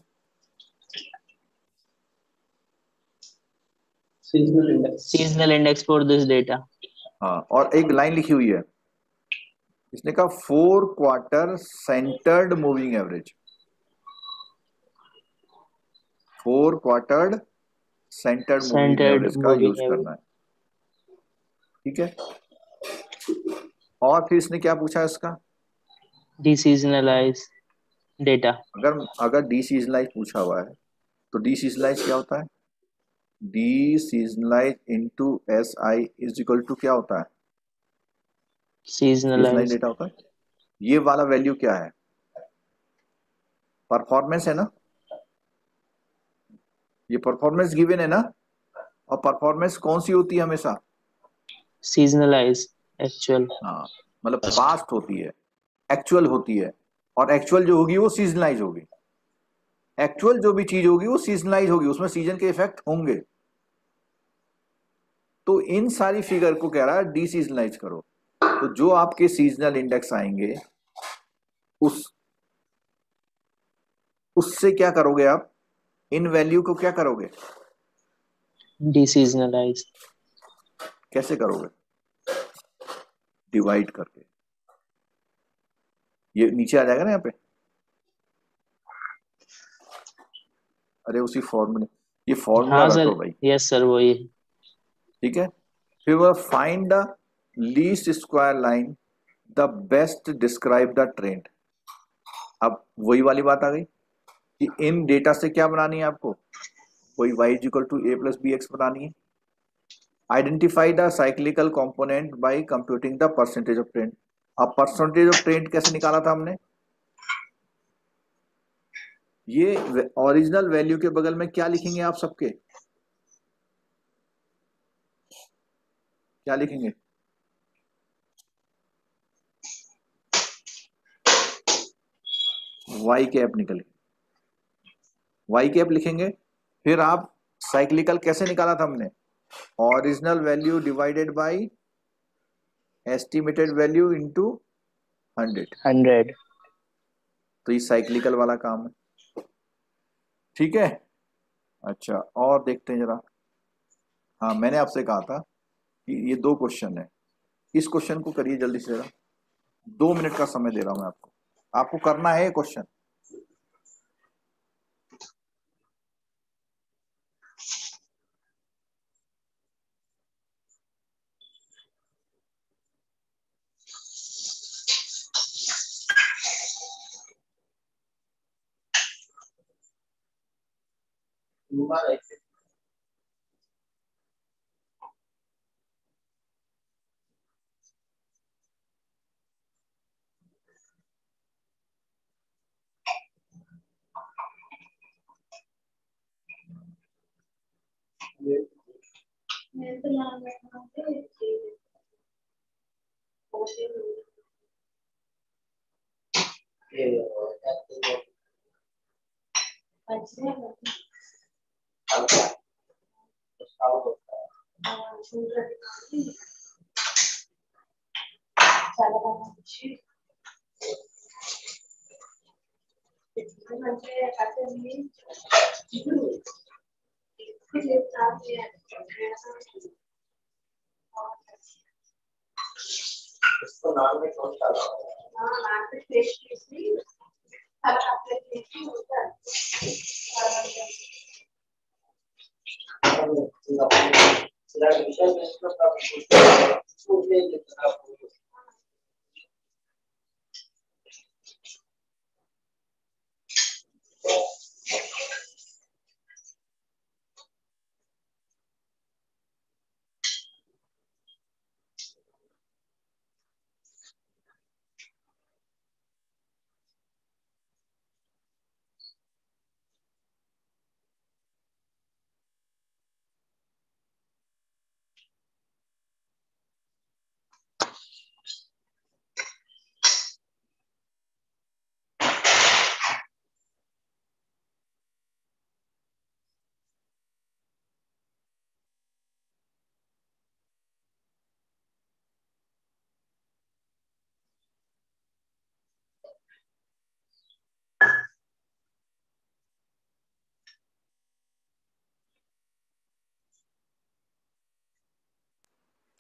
Seasonal index for this data. हाँ, और एक लाइन लिखी हुई है, इसने कहा 4 quarter centred moving average. 4 quarter centred moving centred average का यूज मूविंग करना है। ठीक है, और फिर इसने क्या पूछा इसका? डिसीजनलाइज डेटा। अगर डीसीजनलाइज पूछा हुआ है तो डीसीजनलाइज क्या होता है? Deseasonalise into S I is equal to क्या होता है? सीजनलाइज सीजनलाइज डेटा होता है। ये वाला वैल्यू क्या है? परफॉर्मेंस है ना, ये परफॉर्मेंस गिवन है ना। और परफॉर्मेंस कौन सी होती है हमेशा? सीजनलाइज एक्चुअल। हाँ, मतलब पास्ट होती है, एक्चुअल होती है, और एक्चुअल जो होगी वो सीजनलाइज होगी। एक्चुअल जो भी चीज होगी वो सीजनलाइज होगी, उसमें सीजन के इफेक्ट होंगे। तो इन सारी फिगर को कह रहा है डीसीजनलाइज करो। तो जो आपके सीजनल इंडेक्स आएंगे उससे क्या करोगे आप? इन वैल्यू को क्या करोगे? डिसीजनलाइज कैसे करोगे? डिवाइड करके। ये नीचे आ जाएगा ना यहाँ पे। अरे उसी फॉर्मूले, ये फॉर्मूला हाँ रटो सर, भाई। यस सर वही है। ठीक है, फिर वो find the least square line the best describe the trend. अब वही वाली बात आ गई कि इन डेटा से क्या बनानी है आपको? वही y is equal to a plus b x बनानी है। Identify the cyclical component by computing the percentage of trend. अब परसेंटेज ऑफ ट्रेंड कैसे निकाला था हमने? ये ओरिजिनल वैल्यू के बगल में क्या लिखेंगे आप सबके? क्या लिखेंगे? वाई कैप निकल वाई कैप लिखेंगे। फिर आप साइक्लिकल कैसे निकाला था हमने? Original value divided by estimated value into 100। 100। तो ये साइक्लिकल वाला काम है। ठीक है। अच्छा, और देखते हैं जरा। हाँ, मैंने आपसे कहा था कि ये 2 क्वेश्चन है, इस क्वेश्चन को करिए जल्दी से जरा। 2 मिनट का समय दे रहा हूं मैं आपको, आपको करना है ये क्वेश्चन।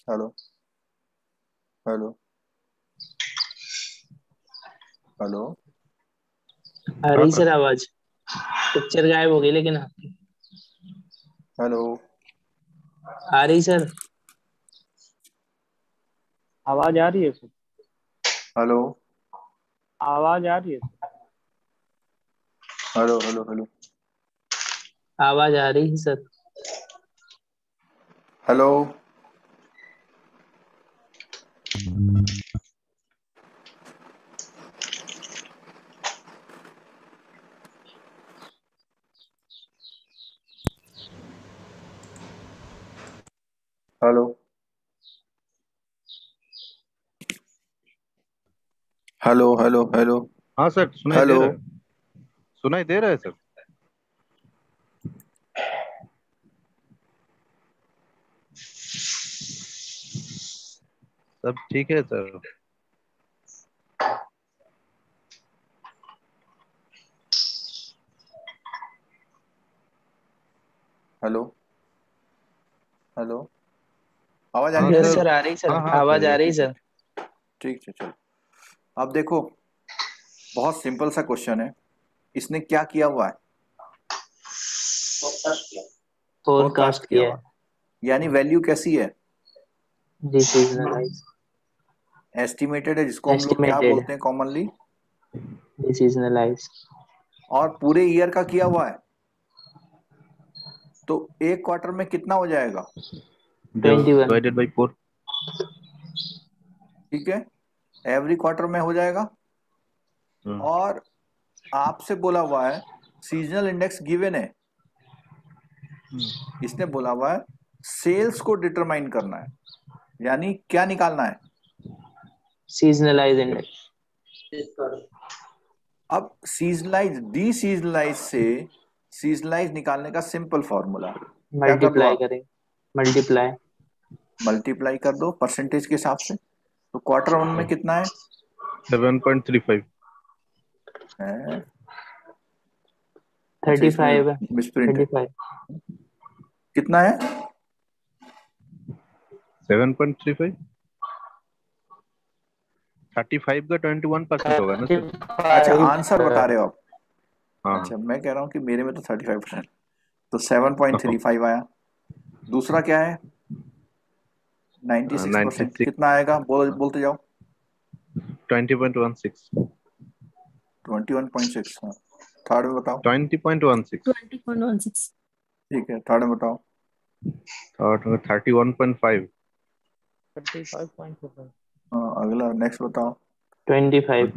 Hello hello hello. आ रही सर आवाज? पिक्चर गायब हो गई लेकिन आपकी। हेलो। आ रही सर? आवाज आ रही है सर? हेलो आवाज आ रही है सर? हेलो हेलो हेलो आवाज आ रही है sir? Hello. Hello hello hello hello हाँ सर, सुनाई दे हेलो। रहा है। सुनाई दे रहा है सर। सब ठीक है सर। Hello hello. आवाज आ रही हाँ है ना यस मेरी? सर। सर, आ रही सर, हाँ हाँ आवाज सर, आ यस। रही सर। ठीक है, चलो। अब देखो, बहुत सिंपल सा क्वेश्चन है। इसने क्या किया हुआ है? फोरकास्ट फोरकास्ट किया किया हुआ है। है। यानी वैल्यू कैसी है? डिसीजनलाइज। एस्टिमेटेड है, जिसको हम लोग क्या एस्टिमेटेड। बोलते हैं कॉमनली। डिसीजनलाइज। और पूरे ईयर का किया हुआ है, तो एक क्वार्टर में कितना हो जाएगा? 21। Divided by 4। ठीक है, एवरी क्वार्टर में हो जाएगा। और आपसे बोला हुआ है सीजनल इंडेक्स गिवन है, इसने बोला हुआ है सेल्स को डिटरमाइन करना है, यानी क्या निकालना है? सीजनलाइज इंडेक्स। अब सीजनलाइज डी सीजनलाइज से सीजनलाइज निकालने का सिंपल फॉर्मूला क्या कर दो मल्टीप्लाई आप? करेंगे। मल्टीप्लाई। मल्टीप्लाई कर दो परसेंटेज के हिसाब से। तो क्वार्टर 1 में कितना है? 7.35। है 35 है, मिसप्रिंट है। 35। कितना है? 7.35। 35 का 21% होगा ना सर? अच्छा, आंसर बता रहे हो आप? हाँ अच्छा, मैं कह रहा हूँ कि मेरे में तो 35%, तो 7.35 आया। दूसरा क्या है? 96%। 96। कितना आएगा? बोलते जाओ। 20.16। 21.6। हाँ, थर्ड में बताओ। 20.16। 20.16. ठीक है, थर्ड में बताओ। और 31.5। 35.25. हाँ, अगला नेक्स्ट बताओ। 25।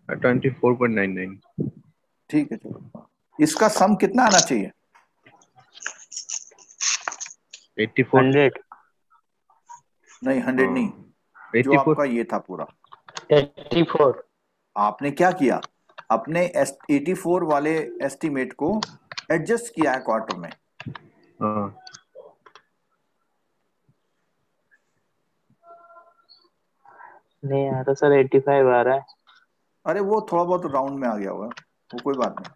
24.99। ठीक है, चलो। हाँ। इसका सम कितना आना चाहिए? 84। 100। नहीं, 100 नहीं, जो 84। आपका ये था पूरा। 84। आपने क्या किया? अपने 84 वाले एस्टिमेट को एडजस्ट किया है क्वार्टर में। हाँ, नहीं आ रहा सर, 85 आ रहा है। अरे वो थोड़ा बहुत राउंड में आ गया होगा, वो कोई बात नहीं।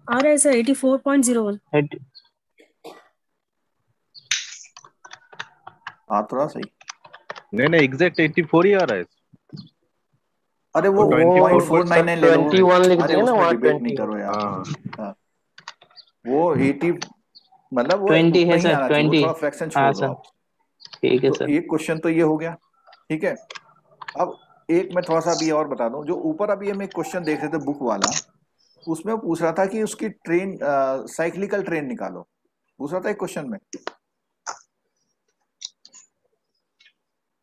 आ रहा है सर 84.01. हाँ, थोड़ा सही। नहीं एग्जैक्ट 84 ही आ रहा है। अरे वो तो 0.499 ले लो। 21 लिख अरे दिया ना, उसमें वहाँ डिबेट नहीं 20 है। करो यार। हाँ हाँ, वो 80, मतलब वो 20 उतना है ही सर, आना चाहिए, वो 20। थोड़ा फ्रैक्शन हाँ छोड़ दो सर, आप। ठीक है तो सर। एक क्वेश्चन तो ये हो गया, ठीक है। अब एक मैं थोड़ा सा अभी और बता दूं, जो ऊपर अभी हम एक क्वेश्चन देख रहे थे बुक वाला, उसमें वो पूछ रहा था कि उसकी ट्रेन, साइक्लिकल ट्रेन निकालो, पूछ रहा था एक क्वेश्चन में,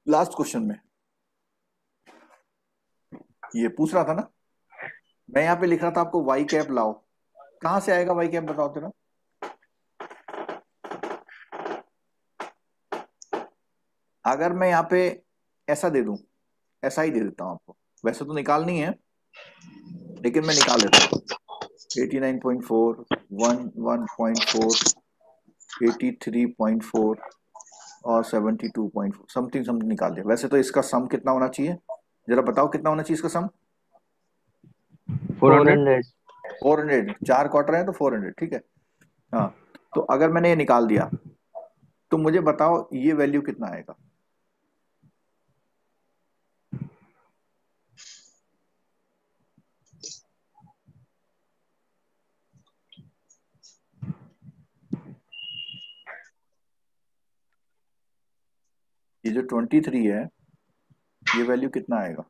लास्ट क्वेश्चन में ये पूछ रहा था ना। मैं यहाँ पे लिख रहा था आपको वाई कैप लाओ, कहाँ से आएगा वाई कैप, बताओ तेरा। अगर मैं यहाँ पे ऐसा दे दूं, ऐसा ही दे देता हूं आपको, वैसे तो निकालनी है लेकिन मैं निकाल देता हूँ। 89.4, 1.4, 83.4 और 72.4, समथिंग निकाल दिया। वैसे तो इसका सम कितना होना चाहिए, जरा बताओ कितना होना चाहिए इसका सम? 400। 400। 4 क्वार्टर है तो 400, ठीक है। हाँ, तो अगर मैंने ये निकाल दिया तो मुझे बताओ ये वैल्यू कितना आएगा? ये जो 23 है, ये वैल्यू कितना आएगा?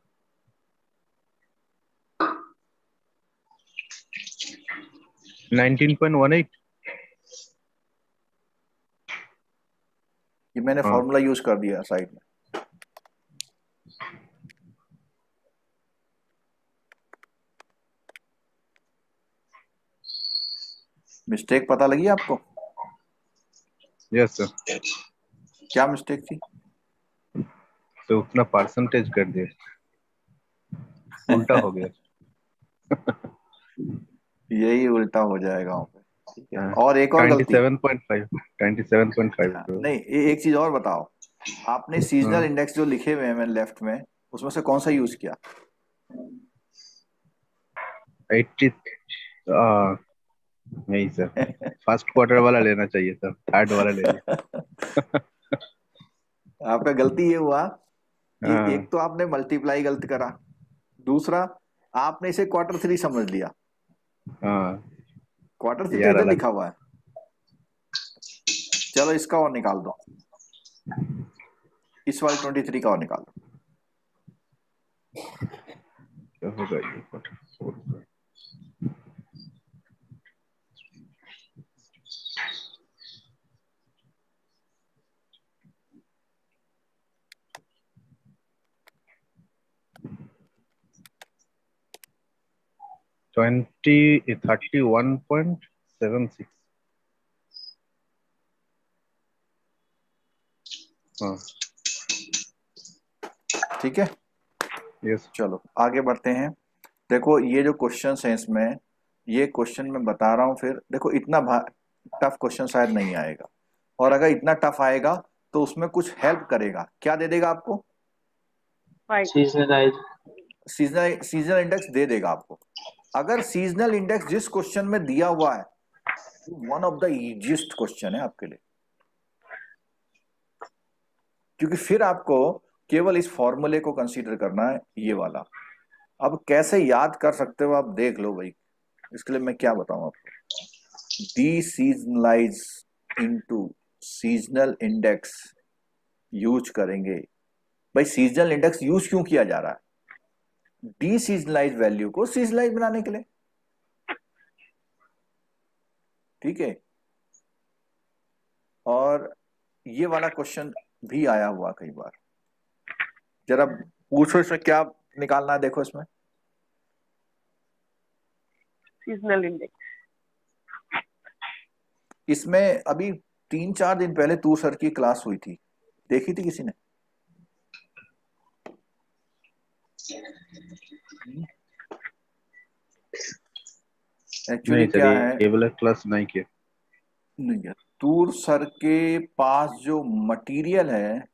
19.18। ये मैंने हाँ, फॉर्मूला यूज कर दिया साइड में। मिस्टेक पता लगी आपको? Yes sir. क्या मिस्टेक थी? तो उतना परसेंटेज कर दिया, उल्टा हो गया। यही उल्टा हो जाएगा वहाँ पे, ठीक है। हाँ, और एक और गलती। 27.5। 27.5। नहीं, एक चीज और बताओ, आपने सीजनल इंडेक्स जो लिखे हुए हैं मैंने लेफ्ट में, उसमें से कौन सा यूज किया? 80। नहीं सर, फर्स्ट क्वार्टर वाला लेना चाहिए सर, थर्ड वाला ले लिया। आपका गलती ये हुआ कि हाँ, एक तो आपने मल्टीप्लाई गलत करा, दूसरा आपने इसे Q3 समझ लिया। हाँ Q3 तो यार इधर अलग। लिखा हुआ है। चलो इसका और निकाल दो, इस वाले 23 का और निकाल दो। क्या होगा ये क्वार्टर? ट्वेंटी 31.76। हाँ, ठीक है, यस। चलो आगे बढ़ते हैं। देखो ये जो क्वेश्चन है इसमें, ये क्वेश्चन मैं बता रहा हूँ, फिर देखो इतना टफ क्वेश्चन शायद नहीं आएगा, और अगर इतना टफ आएगा तो उसमें कुछ हेल्प करेगा। क्या दे देगा आपको? सीजनलाइज। सीजनल इंडेक्स दे देगा आपको, अगर सीजनल इंडेक्स जिस क्वेश्चन में दिया हुआ है, one of the easiest question है आपके लिए, क्योंकि फिर आपको केवल इस फॉर्मूले को कंसीडर करना है, ये वाला। अब कैसे याद कर सकते हो आप देख लो भाई, इसके लिए मैं क्या बताऊं आपको। Deseasonalise into seasonal index use करेंगे। भाई सीजनल इंडेक्स यूज क्यों किया जा रहा है? डी सीजनलाइज वैल्यू को सीजनलाइज बनाने के लिए, ठीक है। और ये वाला क्वेश्चन भी आया हुआ कई बार। जरा पूछो इसमें क्या निकालना है, देखो इसमें सीजनल इंडेक्स। इसमें अभी 3-4 दिन पहले तू सर की क्लास हुई थी, देखी थी किसी ने? एक्चुअली नहीं क्या सर, है, ये वाला क्लास नहीं किया। नहीं है, तूर सर के पास जो मटेरियल है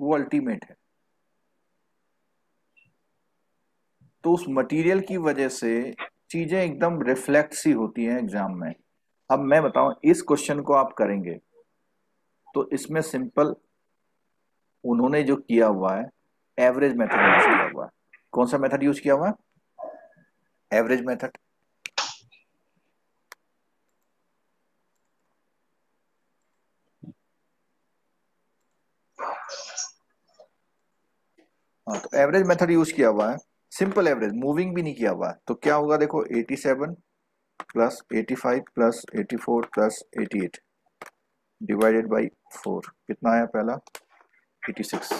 वो अल्टीमेट है, तो उस मटेरियल की वजह से चीजें एकदम रिफ्लेक्ट सी होती हैं एग्जाम में। अब मैं बताऊं, इस क्वेश्चन को आप करेंगे तो इसमें सिंपल उन्होंने जो किया हुआ है, एवरेज मेथड यूज किया हुआ है। कौन सा मेथड यूज किया हुआ है? Average method. हाँ, तो एवरेज मेथड यूज किया हुआ है, सिंपल एवरेज, मूविंग भी नहीं किया हुआ है। तो क्या होगा देखो, 87 plus 85 plus 84 plus 88 divided by 4, कितना आया पहला? 86।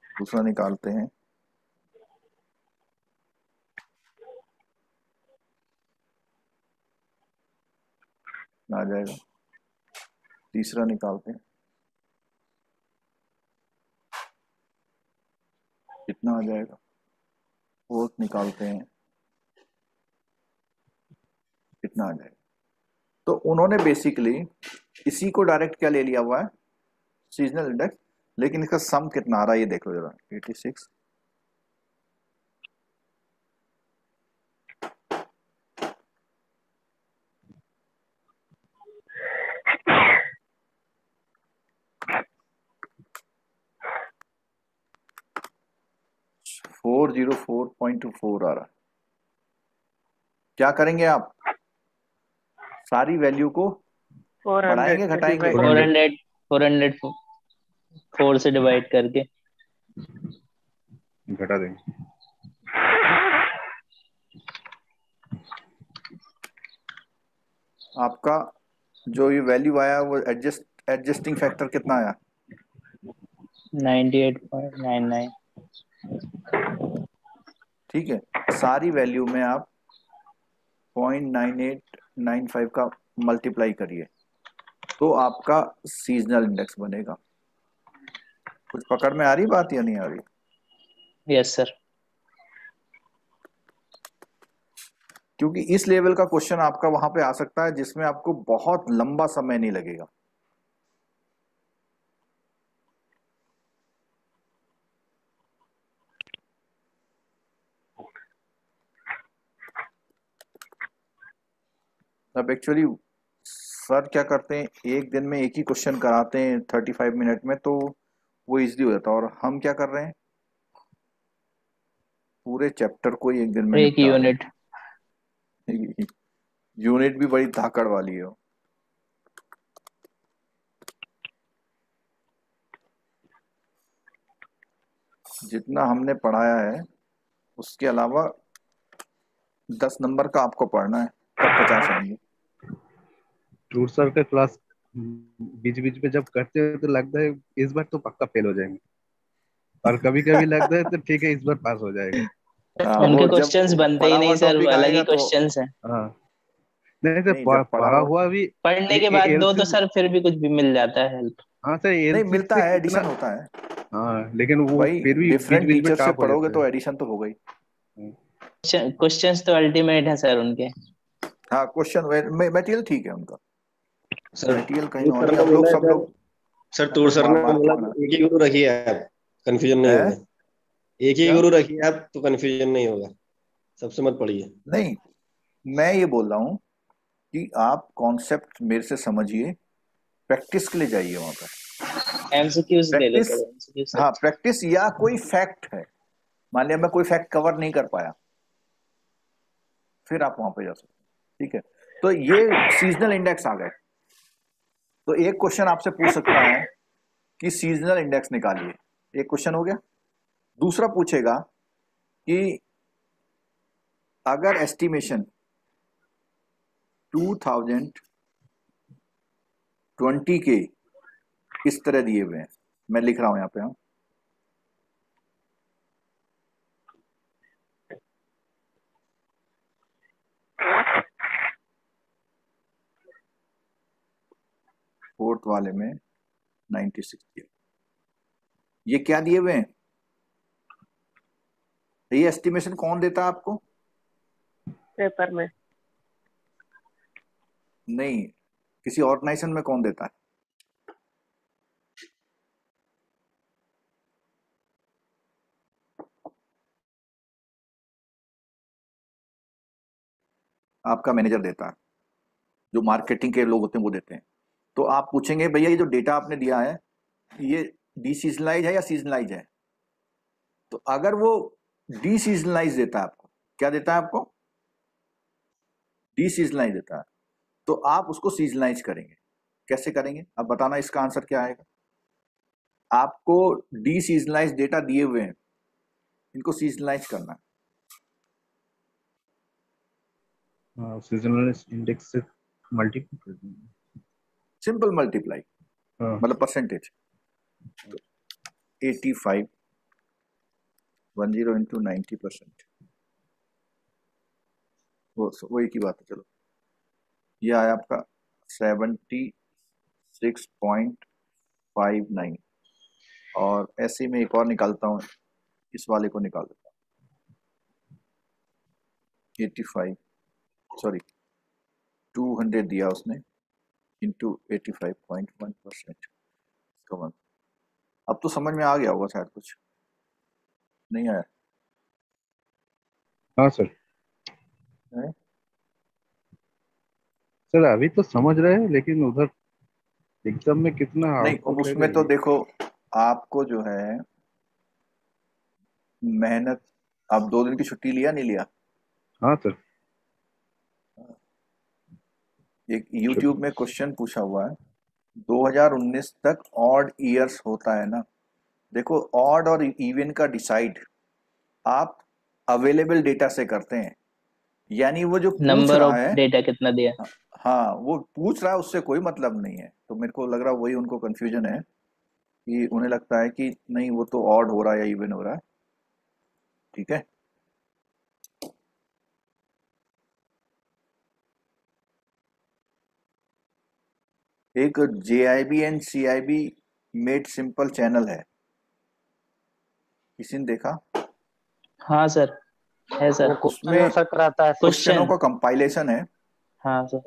दूसरा निकालते हैं, आ जाएगा। तीसरा निकालते हैं, कितना आ जाएगा? फोर्थ निकालते हैं, कितना आ जाएगा? तो उन्होंने बेसिकली इसी को डायरेक्ट क्या ले लिया हुआ है, सीजनल इंडेक्स, लेकिन इसका सम कितना आ रहा है ये देख लो जरा, 86 404.24 आ रहा है। क्या करेंगे आप? सारी वैल्यू को बढ़ाएंगे घटाएंगे? 404 से डिवाइड करके घटा देंगे। आपका जो ये वैल्यू आया वो एडजस्टिंग फैक्टर कितना आया? 98.99। ठीक है, सारी वैल्यू में आप 0.9895 का मल्टीप्लाई करिए तो आपका सीजनल इंडेक्स बनेगा। कुछ पकड़ में आ रही बात या नहीं आ रही? Yes sir. क्योंकि इस लेवल का क्वेश्चन आपका वहां पे आ सकता है जिसमें आपको बहुत लंबा समय नहीं लगेगा। अब एक्चुअली सर क्या करते हैं, एक दिन में एक ही क्वेश्चन कराते हैं 35 मिनट में, तो वो इजीली हो जाता है। और हम क्या कर रहे हैं, पूरे चैप्टर को ही एक दिन में एक यूनिट। यूनिट भी बड़ी धाकड़ वाली है। जितना हमने पढ़ाया है उसके अलावा 10 नंबर का आपको पढ़ना है, तब 50 आएंगे। टूर सर का क्लास बीच बीच में जब करते हैं तो लगता है इस बार तो पक्का फेल हो जाएंगे, और कभी कभी लगता है तो ठीक है इस बार पास हो जाएगा। उनके क्वेश्चंस बनते ही नहीं सर, अलग ही क्वेश्चंस हैं। हाँ, नहीं सर, पढ़ा हुआ भी पढ़ने के बाद दो तो सर फिर भी कुछ भी मिल जाता है हेल्प। हाँ सर, नहीं मिलता है, एडिशन होता है। हाँ, लेकिन वो फिर भी डिफरेंट टीचर से पढ़ोगे तो एडिशन तो हो गई। क्वेश्चंस तो अल्टीमेट है सर उनके। हाँ, क्वेश्चन मटेरियल ठीक है उनका, सर मटेरियल कहीं और है। हम लोग सब लोग सर टूर सर ने बोला एक ही गुरु रखिए आप, कंफ्यूजन नहीं होगा। एक ही गुरु रखिए आप तो कंफ्यूजन नहीं होगा। सबसे मत पढ़िए। नहीं, मैं ये बोल रहा हूँ कि आप कॉन्सेप्ट मेरे से समझिए, प्रैक्टिस के लिए जाइए वहां पर। एमसीक्यूज ले प्रैक्टिस, लेते हैं एमसीक्यूज से। हाँ प्रैक्टिस, या कोई फैक्ट है, मान लिया मैं कोई फैक्ट कवर नहीं कर पाया, फिर आप वहां पे जा सकते हैं। ठीक है, तो ये सीजनल इंडेक्स आ गए। तो एक क्वेश्चन आपसे पूछ सकता है कि सीजनल इंडेक्स निकालिए, एक क्वेश्चन हो गया। दूसरा पूछेगा कि अगर एस्टिमेशन 2020 के इस तरह दिए हुए हैं, मैं लिख रहा हूं यहां पे, हाँ, फोर्थ वाले में 96 दिया, ये क्या दिए हुए हैं? ये एस्टिमेशन कौन देता है आपको? पेपर में। नहीं, किसी ऑर्गेनाइजेशन में कौन देता है? आपका मैनेजर देता है, जो मार्केटिंग के लोग होते हैं वो देते हैं। तो आप पूछेंगे भैया ये जो डेटा आपने दिया है ये डीसीजनलाइज है या सीजनलाइज है? तो अगर वो डीसीजनलाइज देता है आपको, क्या देता है आपको? डीसीजनलाइज देता है, तो आप उसको सीजनलाइज करेंगे। कैसे करेंगे अब बताना, इसका आंसर क्या आएगा? आपको डीसीजनलाइज डेटा दिए हुए हैं, इनको सीजनलाइज करना है। सीजनल इंडेक्स से मल्टीप्लाई कर देंगे। सिंपल मल्टीप्लाई, हाँ, मतलब परसेंटेज। 85 10 इंटू 90%, वो एक ही बात है। चलो, ये आया आपका 76.59, और ऐसे में एक और निकालता हूँ, इस वाले को निकाल देता हूँ। 85, सॉरी 200 दिया उसने, इंटू 85.1%, इसका वन। अब तो समझ में आ गया होगा शायद, कुछ नहीं आया हाँ सर। है? सर अभी तो समझ रहे हैं, लेकिन उधर एग्जाम में कितना नहीं, आउटपुट उसमें रहेगा तो ये। देखो आपको जो है मेहनत, आप 2 दिन की छुट्टी लिया नहीं लिया? हाँ सर। एक YouTube में क्वेश्चन पूछा हुआ है, 2019 तक ऑड ईयर्स होता है ना, देखो ऑड और इवन का डिसाइड आप अवेलेबल डेटा से करते हैं, यानी वो जो पूछ नंबर रहा ऑफ है, डेटा कितना दिया? हाँ वो पूछ रहा है उससे कोई मतलब नहीं है। तो मेरे को लग रहा है वही उनको कंफ्यूजन है, कि उन्हें लगता है कि नहीं वो तो ऑड हो रहा है या इवन हो रहा है। ठीक है, एक JIB and CIB made simple channel है, किसी ने देखा? हाँ सर, है सर। उसमें आंसर कराता है। क्वेश्चनों क्वेश्चन, का कंपाइलेशन है। हाँ सर।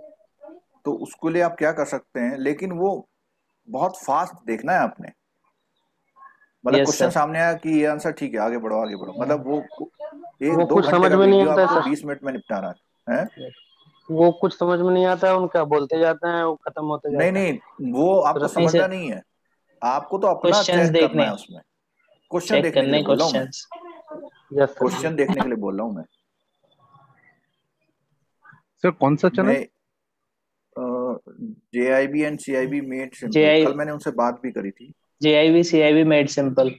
तो उसके लिए आप क्या कर सकते हैं, लेकिन वो बहुत फास्ट देखना है आपने, मतलब यस क्वेश्चन सर। सामने आया कि ये आंसर ठीक है, आगे बढ़ो आगे बढ़ो, मतलब वो एक वो दो कुछ घंटे समझ का में नहीं वीडियो आता है आपको सर। 20 मिनट में निपटाना है? वो कुछ समझ में नहीं आता है उनका, बोलते जाते हैं वो खत्म होते नहीं जाता है। नहीं, वो आपको तुरंत नहीं समझना सर, नहीं है, आपको तो अपना क्वेश्चंस चेक करना देखने, है उसमें। क्वेश्चन चेक देखने के लिए करने बोल रहा हूँ मैं, क्वेश्चंस। Yes sir. क्वेश्चन देखने के लिए बोल रहा हूँ मैं। सर कौन सा चैनल? मैं JIB and CIB made simple, JI कल मैंने उनसे बात भी करी थी। JIB CIB made simple.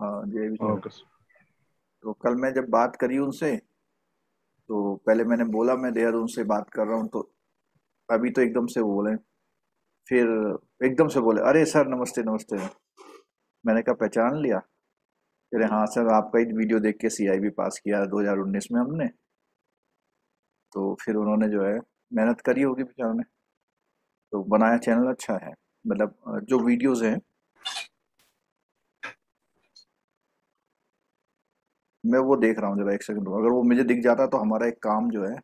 हाँ JIB चैनल। Okay sir. तो कल मैं जब बात करी उनसे, तो पहले मैंने बोला मैं देहरादून से बात कर रहा हूँ, तो अभी तो एकदम से वो बोले, फिर एकदम से बोले अरे सर नमस्ते नमस्ते। मैंने कहा पहचान लिया? कह रहे हाँ सर, आपका ही वीडियो देख के CIB पास किया 2019 में हमने। तो फिर उन्होंने जो है मेहनत करी होगी बेचारों ने, तो बनाया चैनल अच्छा है, मतलब जो वीडियोस हैं, मैं वो देख रहा हूँ, जरा एक सेकंड, अगर वो मुझे दिख जाता तो हमारा एक काम जो है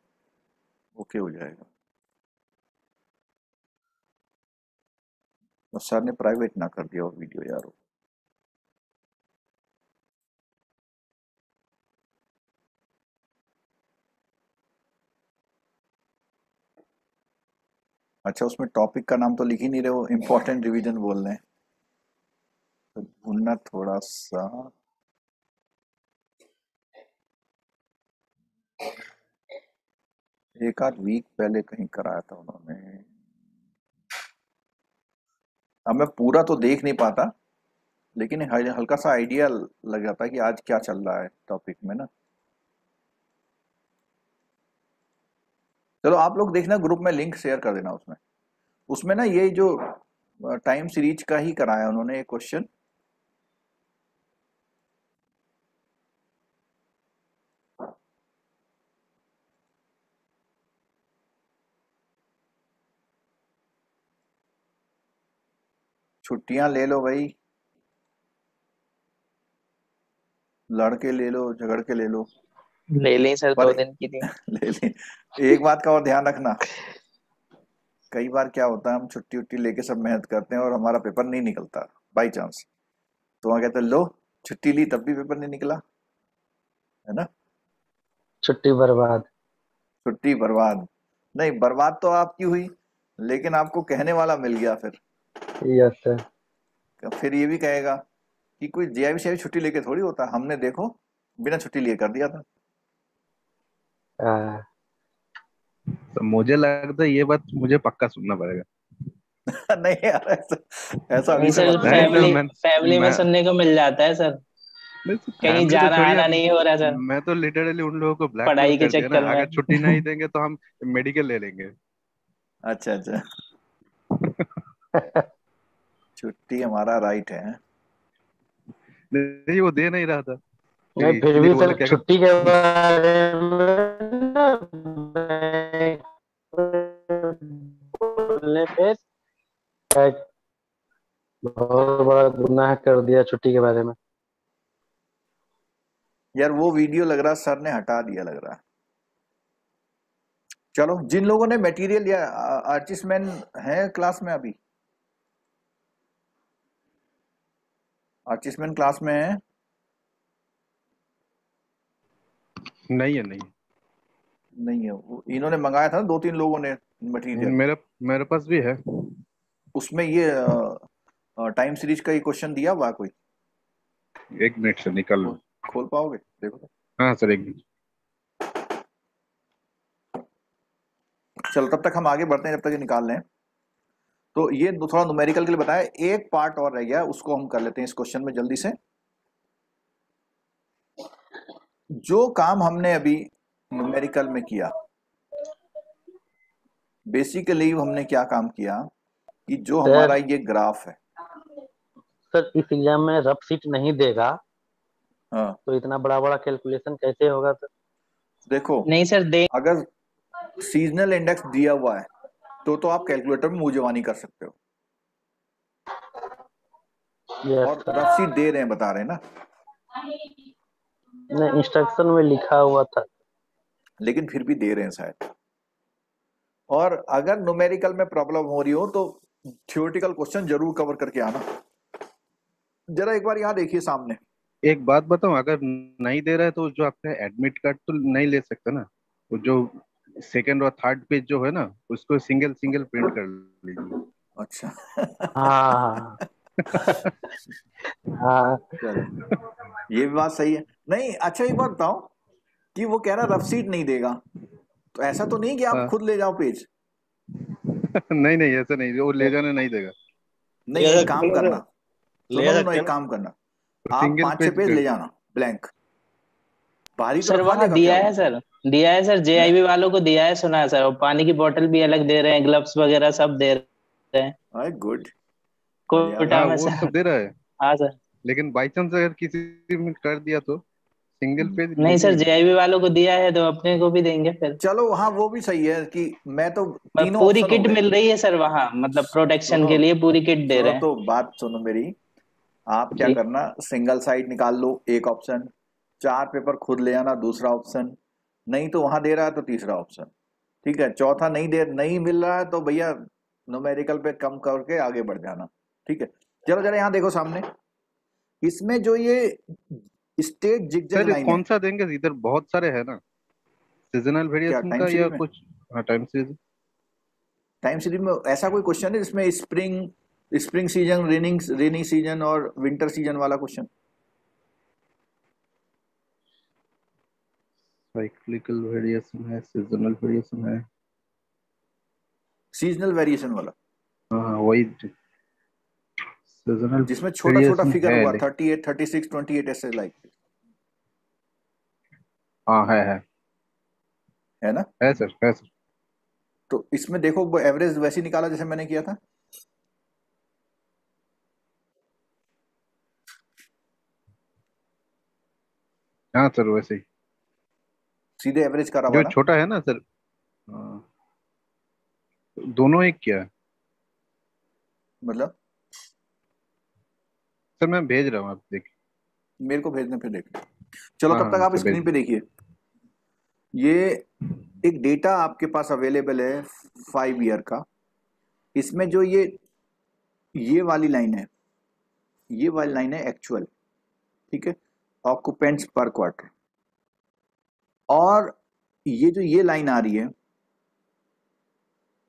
ओके हो जाएगा। और सर ने प्राइवेट ना कर दिया वो वीडियो यार। अच्छा, उसमें टॉपिक का नाम तो लिख ही नहीं रहे हो, इम्पोर्टेंट रिवीजन बोल रहे हैं, तो ढूंढना थोड़ा सा। एक आध वीक पहले कहीं कराया था उन्होंने। अब मैं पूरा तो देख नहीं पाता, लेकिन हल्का सा आइडिया लग जाता है कि आज क्या चल रहा है टॉपिक में ना। चलो आप लोग देखना, ग्रुप में लिंक शेयर कर देना। उसमें उसमें ना ये जो टाइम सीरीज का ही कराया उन्होंने एक क्वेश्चन। छुट्टियां ले लो भाई, लड़के ले लो, झगड़ के ले लो, ले लें सर, पर 2 दिन की थी। ले ले। एक बात का और ध्यान रखना, कई बार क्या होता है हम छुट्टी उट्टी लेके सब मेहनत करते हैं और हमारा पेपर नहीं निकलता बाई चांस, तो वहां कहते हैं लो छुट्टी ली तब भी पेपर नहीं निकला, है ना। छुट्टी बर्बाद। छुट्टी बर्बाद नहीं, बर्बाद तो आपकी हुई, लेकिन आपको कहने वाला मिल गया यस सर। फिर ये भी कहेगा कि कोई जेआईबी शेआईबी छुट्टी लेके थोड़ी होता, हमने देखो बिना छुट्टी लिए कर दिया था। तो मुझे लगता है ये बात मुझे पक्का सुनना पड़ेगा। नहीं यार, ऐसा अभी नहीं से सर, मत नहीं करो। सर, फैमिली में सुनने को मिल जाता है सर, नहीं सर, कहीं फैमिली तो जाना छोड़िए आना आप। नहीं हो रहा सर, मैं तो लिटरली उन लोगों को ब्लैकमेल पढ़ाई के कर दिया ना, चक्कर अगर छुट्टी नहीं में। देंगे तो हम मेडिकल ले लेंगे। अच्छा अच्छा, छुट्टी हमारा राइट है। नहीं वो दे नहीं रहा था, नहीं फिर इसलिए भी बोला सर क्या छुट्टी के बारे में ना बोलने पे एक बहुत बड़ा गुनाह कर दिया छुट्टी के बारे में। यार वो वीडियो लग रहा सर ने हटा दिया लग रहा। चलो, जिन लोगों ने मटेरियल या आर्टिस्टमैन है क्लास में, अभी आर्टिस्टमैन क्लास में है? नहीं है, नहीं नहीं है, इन्होंने मंगाया था ना 2-3 लोगों ने मटेरियल, मेरे मेरे पास भी है। उसमें ये टाइम सीरीज का ये क्वेश्चन दिया हुआ है कोई? एक मिनट से निकल लो। खोल पाओगे देखो तो। हाँ सर, एक मिनट। चलो तब तक हम आगे बढ़ते हैं, जब तक ये निकाल लें। तो ये थोड़ा न्यूमेरिकल के लिए बताया, एक पार्ट और रह गया, उसको हम कर लेते हैं इस क्वेश्चन में जल्दी से। जो काम हमने अभी न्यूमेरिकल में किया, बेसिकली हमने क्या काम किया कि जो हमारा ये ग्राफ है, सर इस एग्जाम में रफ सीट नहीं देगा हाँ तो इतना बड़ा बड़ा कैलकुलेशन कैसे होगा सर? देखो, नहीं सर, दे अगर सीजनल इंडेक्स दिया हुआ है तो आप कैलकुलेटर में मुंह जवानी कर सकते हो, और सर। रफ सीट दे रहे हैं, बता रहे हैं ना, नहीं इंस्ट्रक्शन में लिखा हुआ था, लेकिन फिर भी दे रहे हैं शायद। और अगर न्यूमेरिकल में प्रॉब्लम हो रही हो तो थ्योरेटिकल क्वेश्चन जरूर कवर करके आना। जरा एक बार यहाँ देखिए सामने, एक बात बताऊं, अगर नहीं दे रहा है तो जो आपका एडमिट कार्ड तो नहीं ले सकता ना, वो जो सेकंड और थर्ड पेज जो है ना, उसको सिंगल सिंगल प्रिंट कर लीजिए। अच्छा हाँ हाँ। चलो ये भी बात सही है। नहीं अच्छा, एक बात बताओ कि वो कह रहा रफ सीट नहीं देगा, तो ऐसा तो नहीं कि आप हाँ। खुद ले जाओ पेज? नहीं नहीं, ऐसा नहीं, वो ले जाने नहीं देगा। नहीं, एक काम करना, सुनो सुनो, एक काम करना, आप सिंगल 5-6 पेज पेज ले कर। जाना ब्लैंक, बाहरी तो सर रखवा वहाँ देगा दिया क्या है वो? सर, दिया है सर, जेआईबी वालों को दिया है, सुना है सर, और पानी की बोतल भी अलग दे रहे हैं, ग्लव्स वगैरह सब दे रहे हैं अरे गुड, कोटा हाँ में वो सर। सब दे रहा है, हाँ सर। लेकिन बाई चांस अगर किसी में कर दिया तो सिंगल पेज नहीं सर, लीजिए। जेआईबी वालों को दिया है तो अपने को भी देंगे फिर। चलो हाँ वो भी सही है कि मैं तो, पर तीनों पूरी ऑप्शन हो किट गए। मिल रही है सर वहाँ, मतलब प्रोटेक्शन सुनो के लिए पूरी किट दे सुनो रहे हैं तो बात सुनो मेरी, आप क्या जी। करना, सिंगल साइड निकाल लो एक ऑप्शन, 4 पेपर खुद ले आना दूसरा ऑप्शन, नहीं तो वहां दे रहा है तो तीसरा ऑप्शन, ठीक है, चौथा नहीं मिल रहा है तो भैया न्यूमेरिकल पे कम करके आगे बढ़ जाना, ठीक है। चलो जरा यहाँ देखो सामने, इसमें जो ये स्टेट जिगजैग सर लाइन है, कौन सा देंगे, इधर बहुत सारे है ना, सीजनल क्या वेरिएशन टाइम का या सीरीज में? कुछ। हाँ टाइम सीरीज। टाइम सीरीज में ऐसा कोई क्वेश्चन है जिसमें स्प्रिंग सीजन, रेनी सीजन और विंटर सीजन वाला क्वेश्चन? साइक्लिकल वेरिएशन है, सीजनल वेरिएशन है। सीजनल वेरिएशन वाला, हाँ वही सीजनल जिसमें छोटा छोटा वेरिएशन फिगर है होगा 38, 36, 28 ऐसे लाइक, हाँ है ना? है सर। तो इसमें देखो वो एवरेज वैसे ही निकाला जैसे मैंने किया था। हाँ सर वैसे ही, सीधे एवरेज करा जो वाला। छोटा है ना सर। हाँ, दोनों एक क्या है मतलब सर, मैं भेज रहा हूँ, आप देखिए। मेरे को भेजने पे देख, चलो हाँ तब तक हाँ आप सर स्क्रीन भेज। पे देखिए। ये एक डेटा आपके पास अवेलेबल है 5 ईयर का। इसमें जो ये वाली लाइन है, ये वाली लाइन है एक्चुअल, ठीक है, ऑक्यूपेंट्स पर क्वार्टर। और ये लाइन आ रही है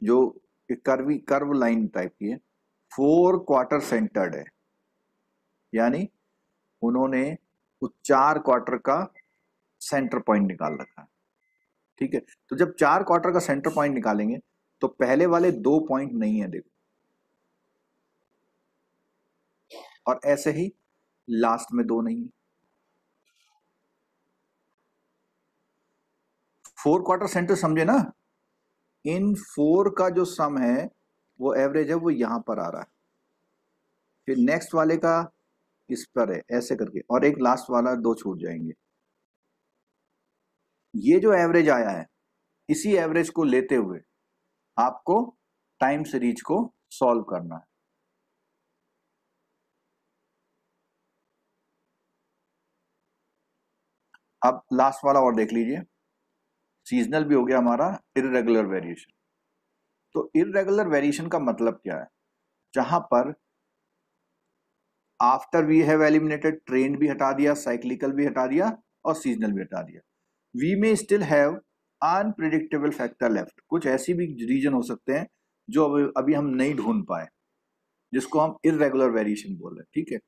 जो कर्व लाइन टाइप की है, 4 क्वार्टर सेंटर्ड है, यानी उन्होंने उस 4 क्वार्टर का सेंटर पॉइंट निकाल रखा है, ठीक है। तो जब 4 क्वार्टर का सेंटर पॉइंट निकालेंगे तो पहले वाले 2 पॉइंट नहीं है, देखो, और ऐसे ही लास्ट में 2 नहीं है। 4 क्वार्टर सेंटर समझे ना? इन 4 का जो सम है वो एवरेज है, वो यहां पर आ रहा है, फिर नेक्स्ट वाले का इस पर है, ऐसे करके, और एक लास्ट वाला 2 छूट जाएंगे। ये जो एवरेज आया है, इसी एवरेज को लेते हुए आपको टाइम सीरीज को सॉल्व करना है। अब लास्ट वाला और देख लीजिए, सीजनल भी हो गया हमारा, इर्रेगुलर वेरिएशन। तो इर्रेगुलर वेरिएशन का मतलब क्या है? जहां पर after we have eliminated trend भी हटा दिया, साइक्लिकल भी हटा दिया और सीजनल भी हटा दिया, we may still have unpredictable factor left. कुछ ऐसी भी रीजन हो सकते हैं जो अभी हम नहीं ढूंढ पाए, जिसको हम इर्रेगुलर वेरिएशन बोल रहे हैं, ठीक है।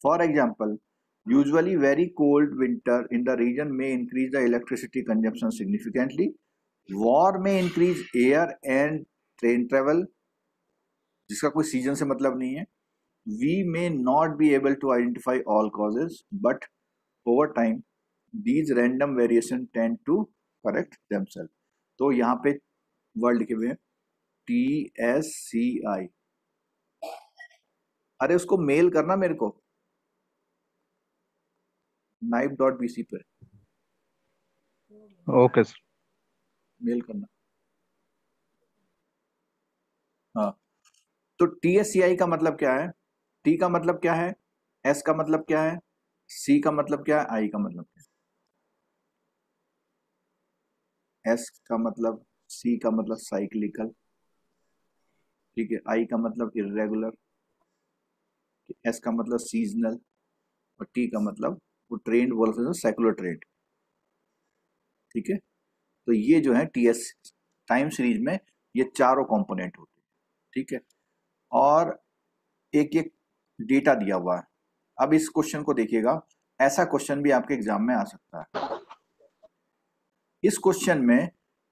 For example, usually very cold winter in the region may increase the electricity consumption significantly. War may increase air and train travel, जिसका कोई सीजन से मतलब नहीं है। We may not be able to identify all causes, but over time these random variation tend to correct themselves. तो यहाँ पे word लिखे हुए हैं TSCI। अरे उसको मेल करना मेरे को naip.bc पे ओके सर। मेल करना। हाँ, तो TSCI का मतलब क्या है? T का मतलब क्या है? S का मतलब क्या है? C का मतलब क्या है? I का मतलब क्या है? S का मतलब, C का मतलब साइक्लिकल, ठीक है, I का मतलब इर्रेगुलर, S का मतलब सीजनल, और T का मतलब वो ट्रेंड बोलते हैं, सेकुलर ट्रेंड, ठीक है। तो ये जो है TS टाइम सीरीज में ये चारों कंपोनेंट होते हैं, ठीक है। और एक एक डेटा दिया हुआ है। अब इस क्वेश्चन को देखिएगा, ऐसा क्वेश्चन भी आपके एग्जाम में आ सकता है। इस क्वेश्चन में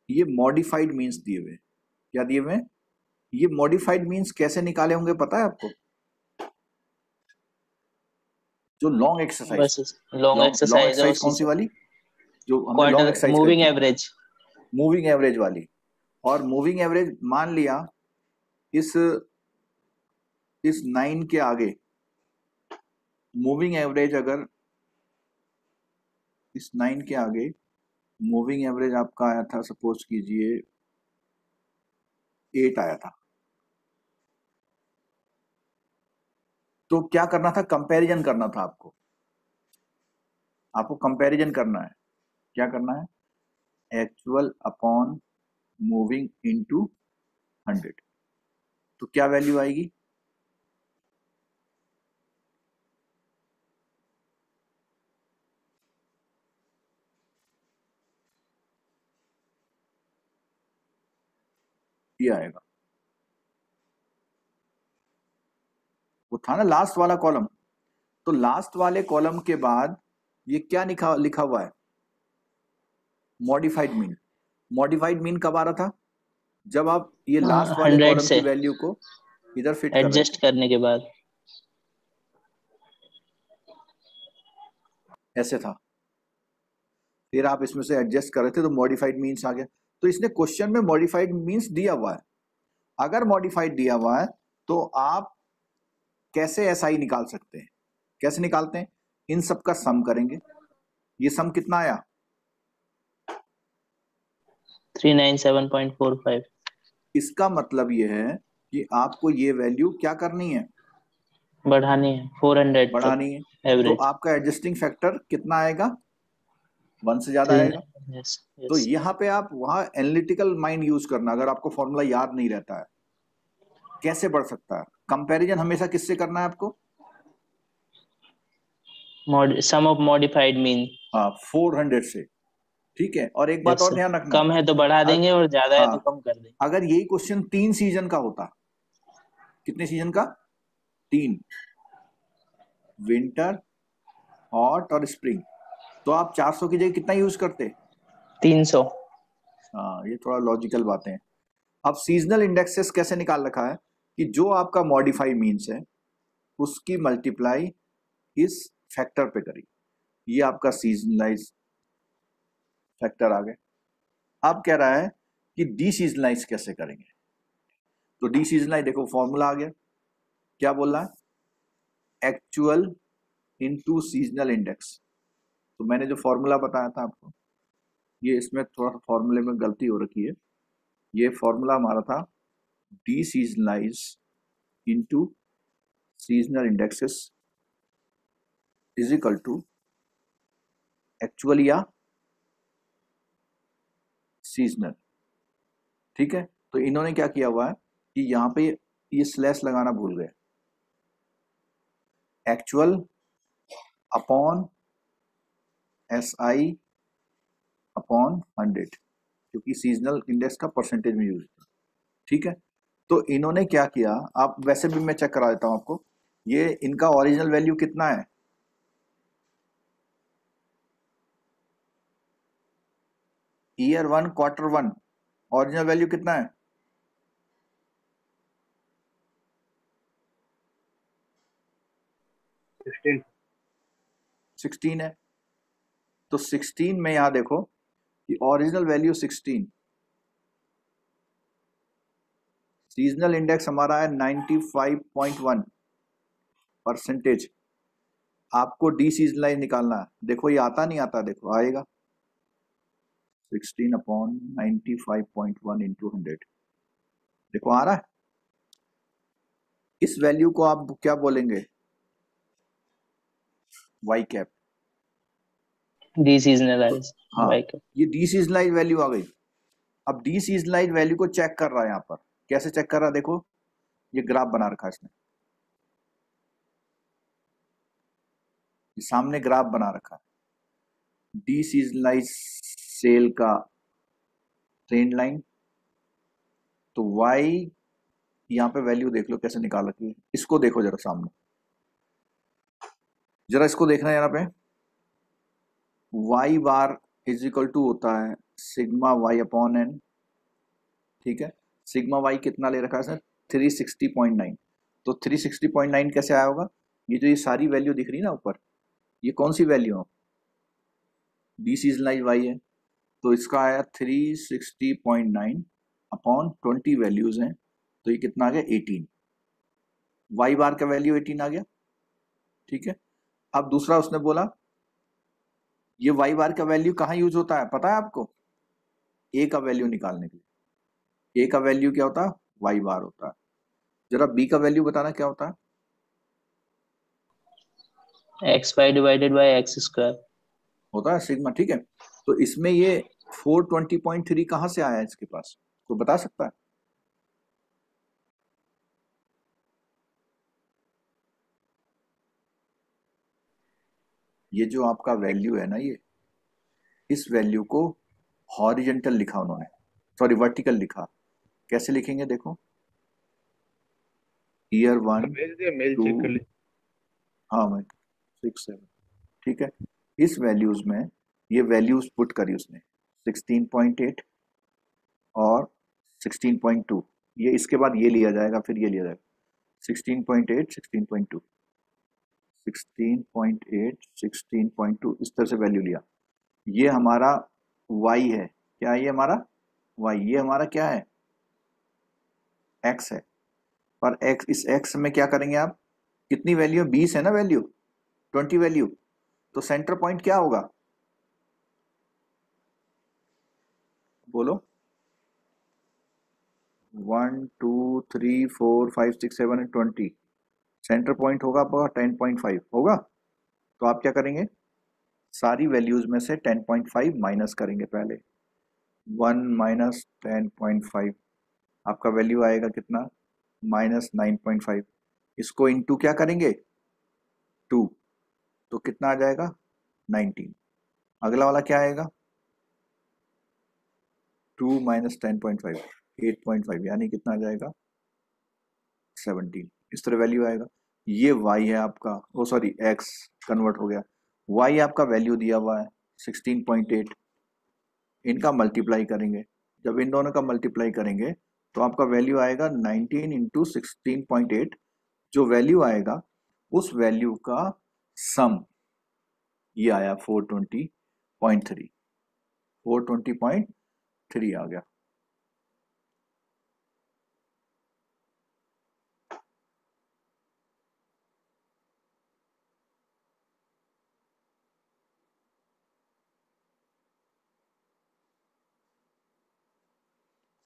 ये मॉडिफाइड मीन्स दिए हुए, क्या दिए हुए? ये मॉडिफाइड मीन्स कैसे निकाले होंगे पता है आपको? जो लॉन्ग एक्सरसाइज, बस लॉन्ग लॉन्ग एक्सरसाइज है एक्सरसाइज उसी कौन सी से। वाली, जो हमने लॉन्ग क्वार्टर एक्सरसाइज करी मूविंग थी, एवरेज। मूविंग एवरेज वाली। और मूविंग एवरेज मान लिया इस 9 के आगे मूविंग एवरेज, अगर इस 9 के आगे मूविंग एवरेज आपका आया था, सपोज कीजिए 8 आया था, तो क्या करना था? कंपैरिजन करना था आपको। कंपैरिजन करना है। क्या करना है? Actual upon moving into 100। तो क्या वैल्यू आएगी? ये आएगा वो था ना लास्ट वाला कॉलम, तो लास्ट वाले कॉलम के बाद ये क्या लिखा हुआ है, मॉडिफाइड मीन। मॉडिफाइड मीन कब आ रहा था, जब आप ये लास्ट वाले 100 कॉलम से की वैल्यू को इधर फिट कर रहे एडजस्ट थे, करने के बाद ऐसे था, फिर आप इसमें से एडजस्ट कर रहे थे तो मॉडिफाइड मीन्स आ गया। तो इसने क्वेश्चन में मॉडिफाइड मीन्स दिया हुआ है। अगर मॉडिफाइड दिया हुआ है तो आप कैसे एसआई निकाल सकते हैं, कैसे निकालते हैं, इन सब का सम करेंगे। ये सम कितना आया, 397.45। इसका मतलब ये है कि आपको ये वैल्यू क्या करनी है, बढ़ानी है 400 तक बढ़ानी है। तो एवरेज। आपका एडजस्टिंग फैक्टर कितना आएगा, 1 से ज्यादा आएगा। यस तो यस। यहाँ पे आप वहां एनालिटिकल माइंड यूज करना, अगर आपको फॉर्मूला याद नहीं रहता है कैसे बढ़ सकता है। कंपैरिजन हमेशा किससे करना है आपको, सम ऑफ मॉडिफाइड मीन। हाँ 400 से, ठीक है। और एक बात और ध्यान रखना, कम है तो बढ़ा देंगे और ज्यादा है तो हाँ, कम कर देंगे। अगर यही क्वेश्चन 3 सीजन का होता, कितने सीजन का, 3, विंटर, हॉट और स्प्रिंग, तो आप 400 की जगह कितना यूज करते, 300। हाँ ये थोड़ा लॉजिकल बातें हैं। अब सीजनल इंडेक्सेस कैसे निकाल रखा है कि जो आपका मॉडिफाई मीन्स है उसकी मल्टीप्लाई इस फैक्टर पे करी, ये आपका सीजनलाइज फैक्टर आ गया। अब कह रहा है कि डी सीजनलाइज कैसे करेंगे, तो डी सीजनलाइज देखो फॉर्मूला आ गया, क्या बोल रहा है, एक्चुअल इनटू सीजनल इंडेक्स। तो मैंने जो फॉर्मूला बताया था आपको, ये इसमें थोड़ा सा फॉर्मूले में गलती हो रखी है। ये फॉर्मूला हमारा था deseasonalise into seasonal indexes is equal to actual या सीजनल, ठीक है। तो इन्होंने क्या किया हुआ है कि यहाँ पे ये स्लैश लगाना भूल गए, एक्चुअल अपॉन SI अपॉन 100, क्योंकि सीजनल इंडेक्स का परसेंटेज में यूज है, ठीक है। तो इन्होंने क्या किया, आप वैसे भी मैं चेक करा देता हूं आपको, ये इनका ओरिजिनल वैल्यू कितना है, ईयर 1 क्वार्टर 1 ओरिजिनल वैल्यू कितना है, 16 है। तो 16 में यहां देखो कि ओरिजिनल वैल्यू 16, सीजनल इंडेक्स हमारा है 95.1 परसेंटेज। आपको डी सीजनलाइज निकालना है, देखो ये आता नहीं आता, देखो आएगा 16 अपॉन 95.1 इंटू 100, देखो आ रहा है। इस वैल्यू को आप क्या बोलेंगे, वाई कैप, डी सीजनलाइज। हाँ ये डी सीजनलाइज वैल्यू आ गई। अब डी सीजनलाइज वैल्यू को चेक कर रहा है, यहाँ पर कैसे चेक कर रहा है, देखो ये ग्राफ बना रखा है इसने, सामने ग्राफ बना रखा है, डी सीजनलाइज सेल का ट्रेंड लाइन। तो वाई यहाँ पे वैल्यू देख लो कैसे निकाल रखी है, इसको देखो जरा सामने, जरा इसको देखना है यहाँ पे, y bar is equal to होता है सिग्मा वाई अपॉन एन, ठीक है। सिग्मा वाई कितना ले रखा है इसने, 360.9। तो 360.9 कैसे आया होगा, ये जो ये सारी वैल्यू दिख रही है ना ऊपर, ये कौन सी वैल्यू है, डी सीजनलाइज वाई है, तो इसका आया 360.9 अपॉन 20 वैल्यूज हैं, तो ये कितना आ गया 18, वाई बार का वैल्यू 18 आ गया, ठीक है। अब दूसरा उसने बोला ये वाई बार का वैल्यू कहाँ यूज होता है पता है आपको, ए का वैल्यू निकालने के लिए। ए का वैल्यू क्या होता है, वाई बार होता है। जरा बी का वैल्यू बताना क्या होता है, XY divided by x square होता है सिग्मा, ठीक है। तो इसमें ये 420.3 कहाँ से आया है इसके पास, कोई बता सकता है, ये जो आपका वैल्यू है ना, ये इस वैल्यू को हॉरिजेंटल लिखा उन्होंने, सॉरी वर्टिकल लिखा, कैसे लिखेंगे देखो, ईयर 1 भेज दिया, मेल 2, चेक कर लीजिए। हाँ मैं 6 7, ठीक है। इस वैल्यूज में ये वैल्यूज पुट करी उसने 16.8 और 16.2, ये इसके बाद ये लिया जाएगा, फिर ये लिया जाएगा 16.8 16.2 16.8 16.2, इस तरह से वैल्यू लिया। ये हमारा y है, क्या है ये हमारा y, ये हमारा क्या है x है। पर x, इस x में क्या करेंगे आप, कितनी वैल्यू है, 20 है ना वैल्यू, 20 वैल्यू, तो सेंटर पॉइंट क्या होगा, बोलो। 1 2 3 4 5 6 7 20, सेंटर पॉइंट होगा आपका 10.5 होगा। तो आप क्या करेंगे, सारी वैल्यूज में से 10.5 माइनस करेंगे पहले, 1 माइनस 10.5, आपका वैल्यू आएगा कितना, माइनस 9.5। इसको इनटू क्या करेंगे 2, तो कितना आ जाएगा 19। अगला वाला क्या आएगा 2 माइनस 10.5 8.5, यानी कितना आ जाएगा 17, इस तरह वैल्यू आएगा। ये y है आपका, ओ सॉरी x कन्वर्ट हो गया, y आपका वैल्यू दिया हुआ है 16.8, इनका मल्टीप्लाई करेंगे, जब इन दोनों का मल्टीप्लाई करेंगे तो आपका वैल्यू आएगा 19 इंटू 16.8, जो वैल्यू आएगा उस वैल्यू का सम ये आया 420.3, 420.3 आ गया।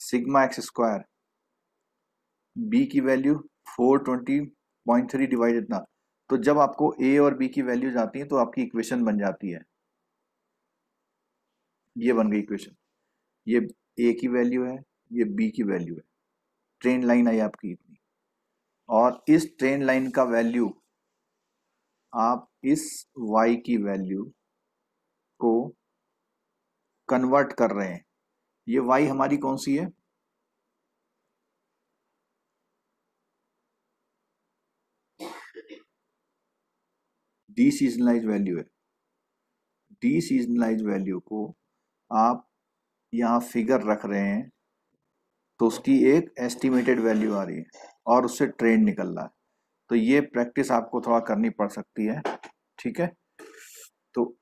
सिग्मा एक्स स्क्वायर, बी की वैल्यू 420.3 डिवाइडेड ना, तो जब आपको ए और बी की वैल्यूज आती हैं तो आपकी इक्वेशन बन जाती है, ये बन गई इक्वेशन, ये ए की वैल्यू है, ये बी की वैल्यू है, ट्रेन लाइन आई आपकी इतनी, और इस ट्रेन लाइन का वैल्यू आप इस y की वैल्यू को कन्वर्ट कर रहे हैं। ये y हमारी कौन सी है, डी सीजनलाइज वैल्यू है, डी सीजनलाइज वैल्यू को आप यहाँ फिगर रख रहे हैं तो उसकी एक एस्टिमेटेड वैल्यू आ रही है और उससे ट्रेंड निकल रहा है, तो ये प्रैक्टिस आपको थोड़ा करनी पड़ सकती है, ठीक है। तो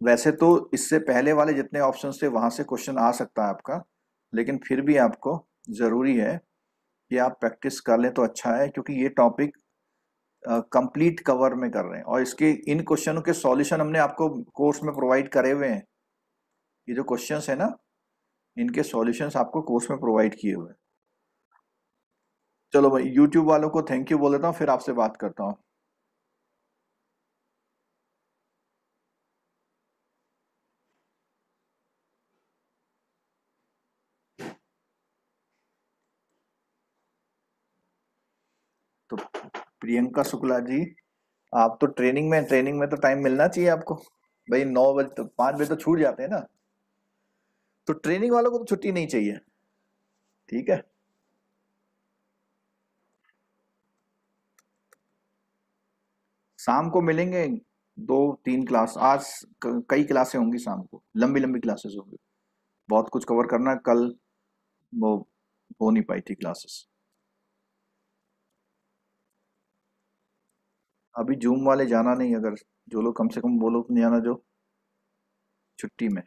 वैसे तो इससे पहले वाले जितने ऑप्शन थे वहां से क्वेश्चन आ सकता है आपका, लेकिन फिर भी आपको जरूरी है कि आप प्रैक्टिस कर लें तो अच्छा है, क्योंकि ये टॉपिक कंप्लीट कवर में कर रहे हैं और इसके इन क्वेश्चनों के सॉल्यूशन हमने आपको कोर्स में प्रोवाइड करे हुए हैं। ये जो क्वेश्चंस है ना, इनके सॉल्यूशंस आपको कोर्स में प्रोवाइड किए हुए हैं। चलो भाई, यूट्यूब वालों को थैंक यू बोल देता हूँ, फिर आपसे बात करता हूँ। तो प्रियंका शुक्ला जी, आप तो ट्रेनिंग में तो टाइम मिलना चाहिए आपको भाई, 9 बजे तो 5 बजे तो छूट जाते हैं ना, तो ट्रेनिंग वालों को तो छुट्टी नहीं चाहिए, ठीक है। शाम को मिलेंगे 2-3 क्लास, आज कई क्लासें होंगी शाम को, लंबी लंबी क्लासेस होंगी, बहुत कुछ कवर करना है, कल वो हो नहीं पाई थी क्लासेस। अभी जूम वाले जाना नहीं, अगर जो लोग कम से कम वो लोग नहीं आना जो छुट्टी में।